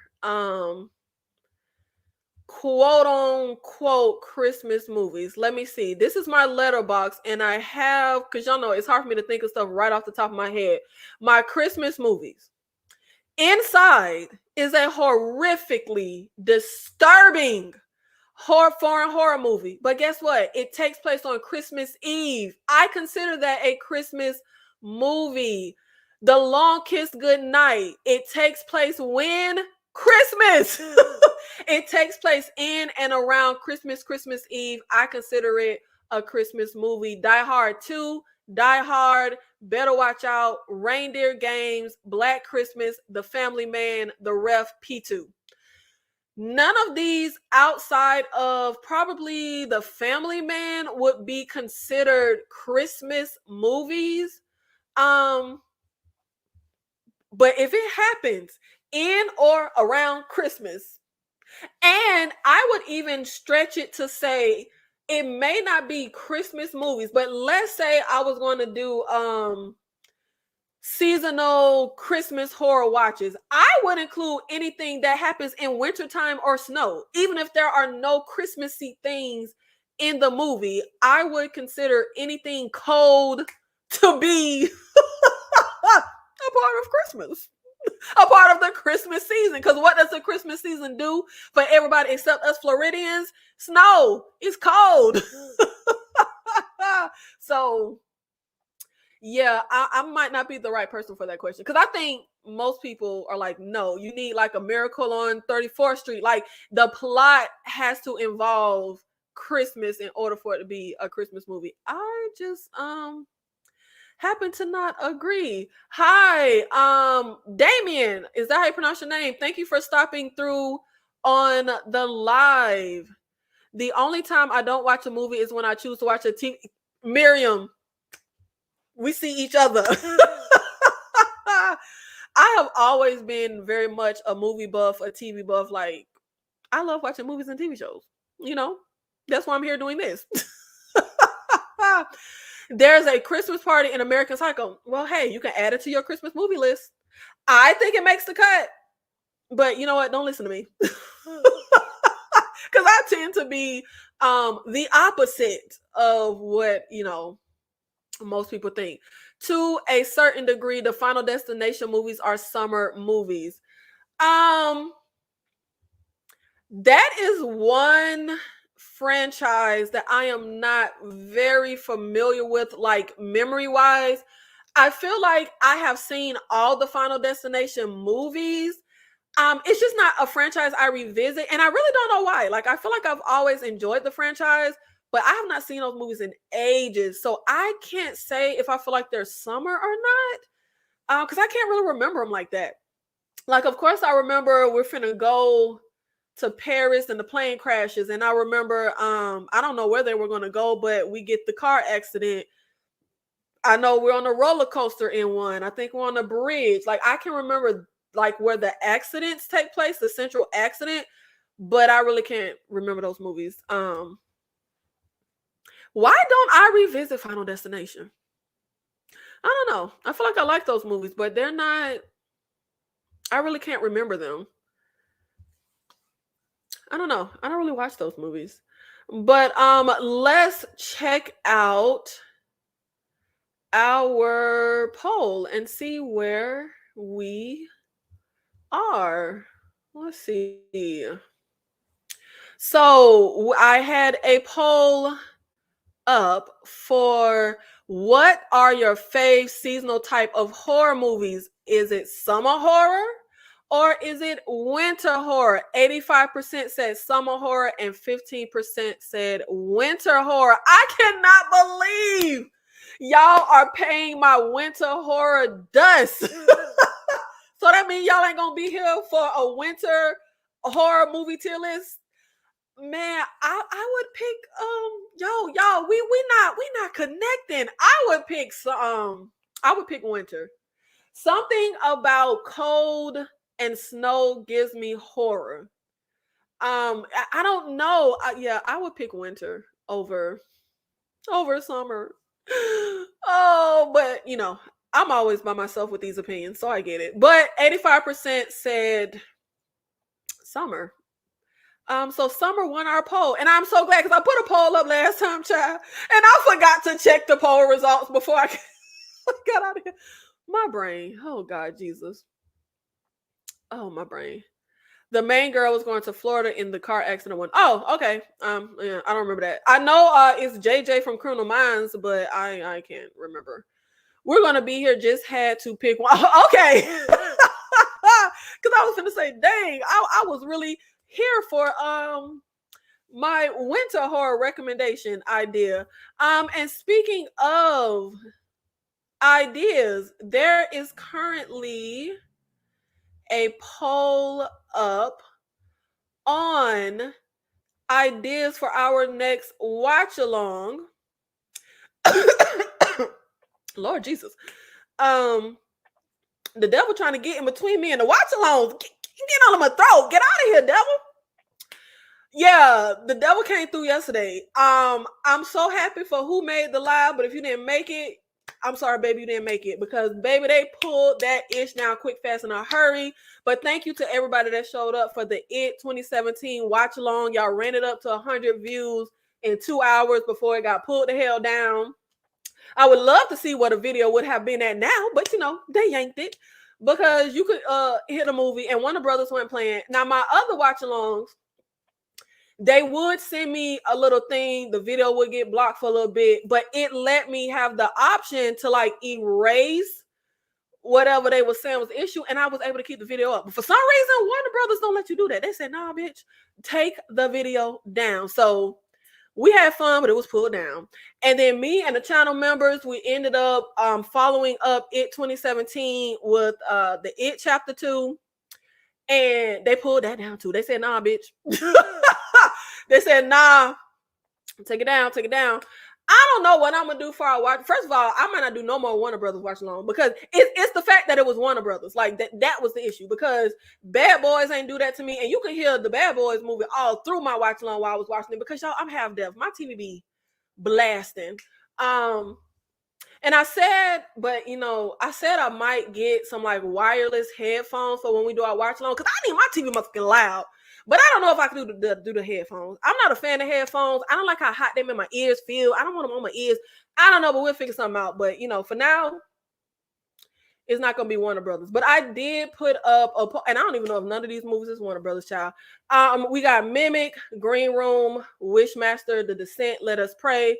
quote unquote Christmas movies. Let me see. This is my letterbox, and I have, because y'all know it's hard for me to think of stuff right off the top of my head. My Christmas movies. Inside is a horrifically disturbing foreign horror movie. But guess what? It takes place on Christmas Eve. I consider that a Christmas movie. The Long Kiss Goodnight. It takes place when? Christmas. It takes place in and around Christmas Eve. I consider it a Christmas movie. Die Hard 2, Die Hard, Better Watch Out, Reindeer Games, Black Christmas, The Family Man, The Ref, P2. None of these outside of probably The Family Man would be considered Christmas movies. But if it happens in or around Christmas, and I would even stretch it to say it may not be Christmas movies, but let's say I was going to do seasonal Christmas horror watches. I would include anything that happens in wintertime or snow. Even if there are no Christmassy things in the movie, I would consider anything cold to be a part of Christmas. A part of the Christmas season. Because what does the Christmas season do for everybody except us Floridians? Snow. It's cold. So, yeah, I might not be the right person for that question. Because I think most people are like, no, you need like a Miracle on 34th Street. Like, the plot has to involve Christmas in order for it to be a Christmas movie. I just happen to not agree. Hi, Damien. Is that how you pronounce your name? Thank you for stopping through on the live. The only time I don't watch a movie is when I choose to watch a TV. Miriam, we see each other. I have always been very much a movie buff, a TV buff. Like, I love watching movies and TV shows. That's why I'm here doing this. There's a Christmas party in American Psycho. Well, hey, you can add it to your Christmas movie list. I think it makes the cut. But you know what? Don't listen to me. Because I tend to be the opposite of what, most people think. To a certain degree, the Final Destination movies are summer movies. That is one franchise that I am not very familiar with, like memory wise. I feel like I have seen all the Final Destination movies. It's just not a franchise I revisit, and I really don't know why. Like, I feel like I've always enjoyed the franchise, but I have not seen those movies in ages, so I can't say if I feel like they're summer or not, because I can't really remember them like that. Like, of course, I remember we're finna go to Paris and the plane crashes, and I remember, I don't know where they were gonna go, but we get the car accident. I know we're on a roller coaster in one. I think we're on a bridge. Like, I can remember like where the accidents take place, the central accident, but I really can't remember those movies. Why don't I revisit Final Destination? I don't know. I feel like I like those movies, but they're not, I really can't remember them. I don't know. I don't really watch those movies. But let's check out our poll and see where we are. Let's see. So I had a poll up for what are your fave seasonal type of horror movies? Is it summer horror or is it winter horror? 85% said summer horror and 15% said winter horror. I cannot believe y'all are paying my winter horror dust. So that means y'all ain't gonna be here for a winter horror movie tier list. Man, I would pick y'all we not connecting. I would pick winter. Something about cold and snow gives me horror. I don't know. Yeah, I would pick winter over summer. Oh, but I'm always by myself with these opinions, so I get it. But 85% said summer. So summer won our poll, and I'm so glad because I put a poll up last time, child, and I forgot to check the poll results before I got out of here. My brain, oh God, Jesus, oh my brain. The main girl was going to Florida in the car accident one. Oh, okay. Yeah, I don't remember that. I know it's JJ from Criminal Minds, but I can't remember. We're gonna be here. Just had to pick one. Okay, because I was gonna say, dang, I was really here for my winter horror recommendation idea. And speaking of ideas, there is currently a poll up on ideas for our next watch along. Lord Jesus. The devil trying to get in between me and the watch alongs. Get on my throat. Get out of here, devil. Yeah, the devil came through yesterday. I'm so happy for who made the live, but if you didn't make it, I'm sorry, baby, you didn't make it because, baby, they pulled that ish down quick, fast, in a hurry. But thank you to everybody that showed up for the It 2017 watch along. Y'all ran it up to 100 views in 2 hours before it got pulled the hell down. I would love to see what a video would have been at now, but they yanked it because you could hit a movie and Warner Brothers weren't playing. Now, my other watch alongs, they would send me a little thing. The video would get blocked for a little bit, but it let me have the option to like erase whatever they were saying was the issue, and I was able to keep the video up. But for some reason, Warner Brothers don't let you do that. They said, nah, bitch, take the video down. So we had fun, but it was pulled down. And then me and the channel members, we ended up following up It 2017 with the It Chapter 2. And they pulled that down too. They said, nah, bitch. They said, nah, take it down, take it down. I don't know what I'm gonna do for our watch. First of all, I might not do no more Warner Brothers watch along because it's the fact that it was Warner Brothers. Like that was the issue because Bad Boys ain't do that to me. And you can hear the Bad Boys movie all through my watch along while I was watching it because y'all, I'm half deaf. My TV be blasting. And I said, but I said I might get some like wireless headphones for when we do our watch along, because I need my TV must get loud. But I don't know if I can do the headphones. I'm not a fan of headphones. I don't like how hot them in my ears feel. I don't want them on my ears. I don't know, but we'll figure something out. But for now, it's not gonna be Warner Brothers. But I did put up and I don't even know if none of these movies is Warner Brothers, child. We got Mimic, Green Room, Wishmaster, The Descent, Let Us Pray.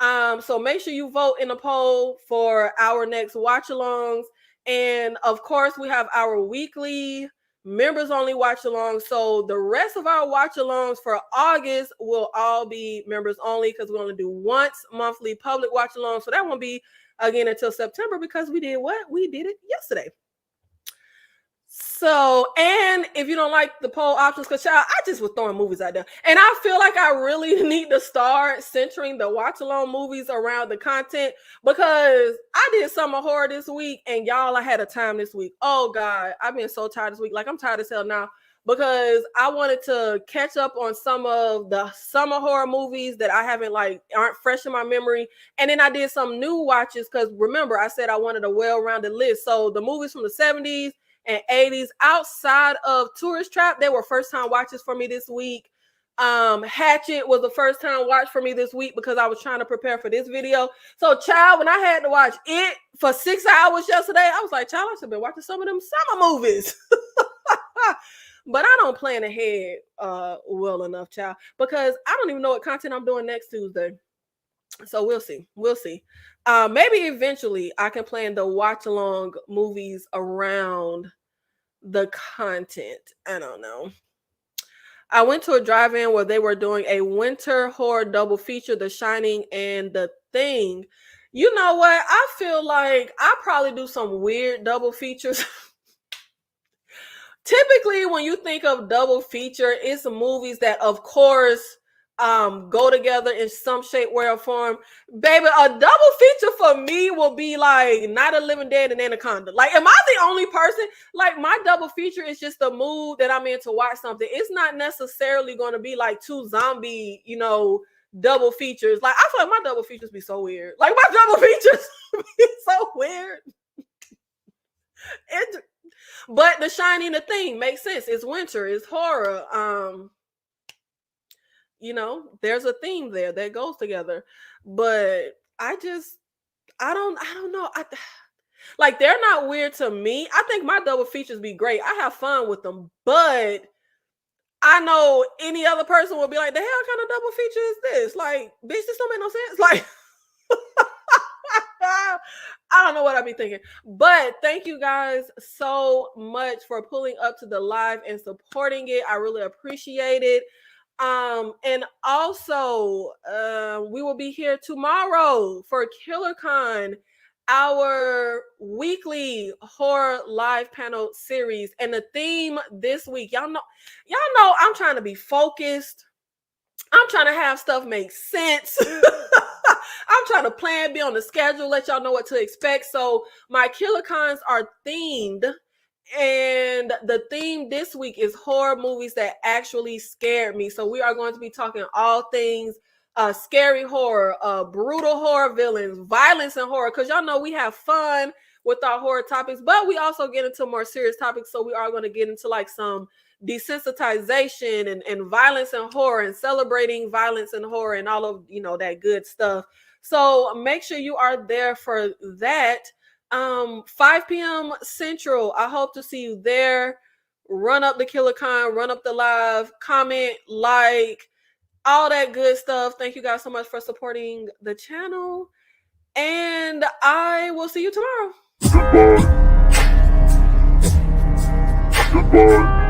So make sure you vote in the poll for our next watch alongs. And of course, we have our weekly members only watch along. So the rest of our watch alongs for August will all be members only, because we're going to do once monthly public watch along. So that won't be again until September, because we did it yesterday. So, and if you don't like the poll options, because I just was throwing movies out there, and I feel like I really need to start centering the watch along movies around the content, because I did summer horror this week, and y'all, I had a time this week. Oh God, I've been so tired this week. Like, I'm tired as hell now, because I wanted to catch up on some of the summer horror movies that I haven't aren't fresh in my memory. And then I did some new watches, because remember I said I wanted a well-rounded list. So the movies from the 70s and 80s outside of Tourist Trap, they were first time watches for me this week. Hatchet was the first time watch for me this week, because I was trying to prepare for this video. So child, when I had to watch it for 6 hours yesterday, I was like, child, I should have been watching some of them summer movies. But I don't plan ahead well enough, child, because I don't even know what content I'm doing next Tuesday. So we'll see. Maybe eventually I can plan the watch along movies around the content. I don't know. I went to a drive-in where they were doing a winter horror double feature, The Shining and The Thing. You know what? I feel like I probably do some weird double features. Typically, when you think of double feature, it's movies that, of course, go together in some shape, way, or form. Baby, a double feature for me will be like Night of the Living Dead and Anaconda. Like, am I the only person? Like, my double feature is just the mood that I'm in to watch something. It's not necessarily going to be like two zombie, double features. Like, I feel like my double features be so weird. Like, my double features be so weird. But The Shining, The Thing makes sense. It's winter, it's horror. There's a theme there that goes together. But I don't know. Like, they're not weird to me. I think my double features be great. I have fun with them. But I know any other person will be like, the hell kind of double feature is this? Like, bitch, this don't make no sense. Like, I don't know what I'd be thinking. But thank you guys so much for pulling up to the live and supporting it. I really appreciate it. And also, we will be here tomorrow for KillerCon, our weekly horror live panel series. And the theme this week, y'all know I'm trying to be focused. I'm trying to have stuff make sense. I'm trying to plan, be on the schedule, let y'all know what to expect. So my KillerCons are themed, and the theme this week is horror movies that actually scared me. So we are going to be talking all things scary horror, brutal horror villains, violence and horror, because y'all know we have fun with our horror topics, but we also get into more serious topics. So we are going to get into like some desensitization and violence and horror, and celebrating violence and horror, and all of that good stuff. So make sure you are there for that. 5 p.m. Central. I hope to see you there. Run up the KillerCon, run up the live, comment, like, all that good stuff. Thank you guys so much for supporting the channel, and I will see you tomorrow. Goodbye.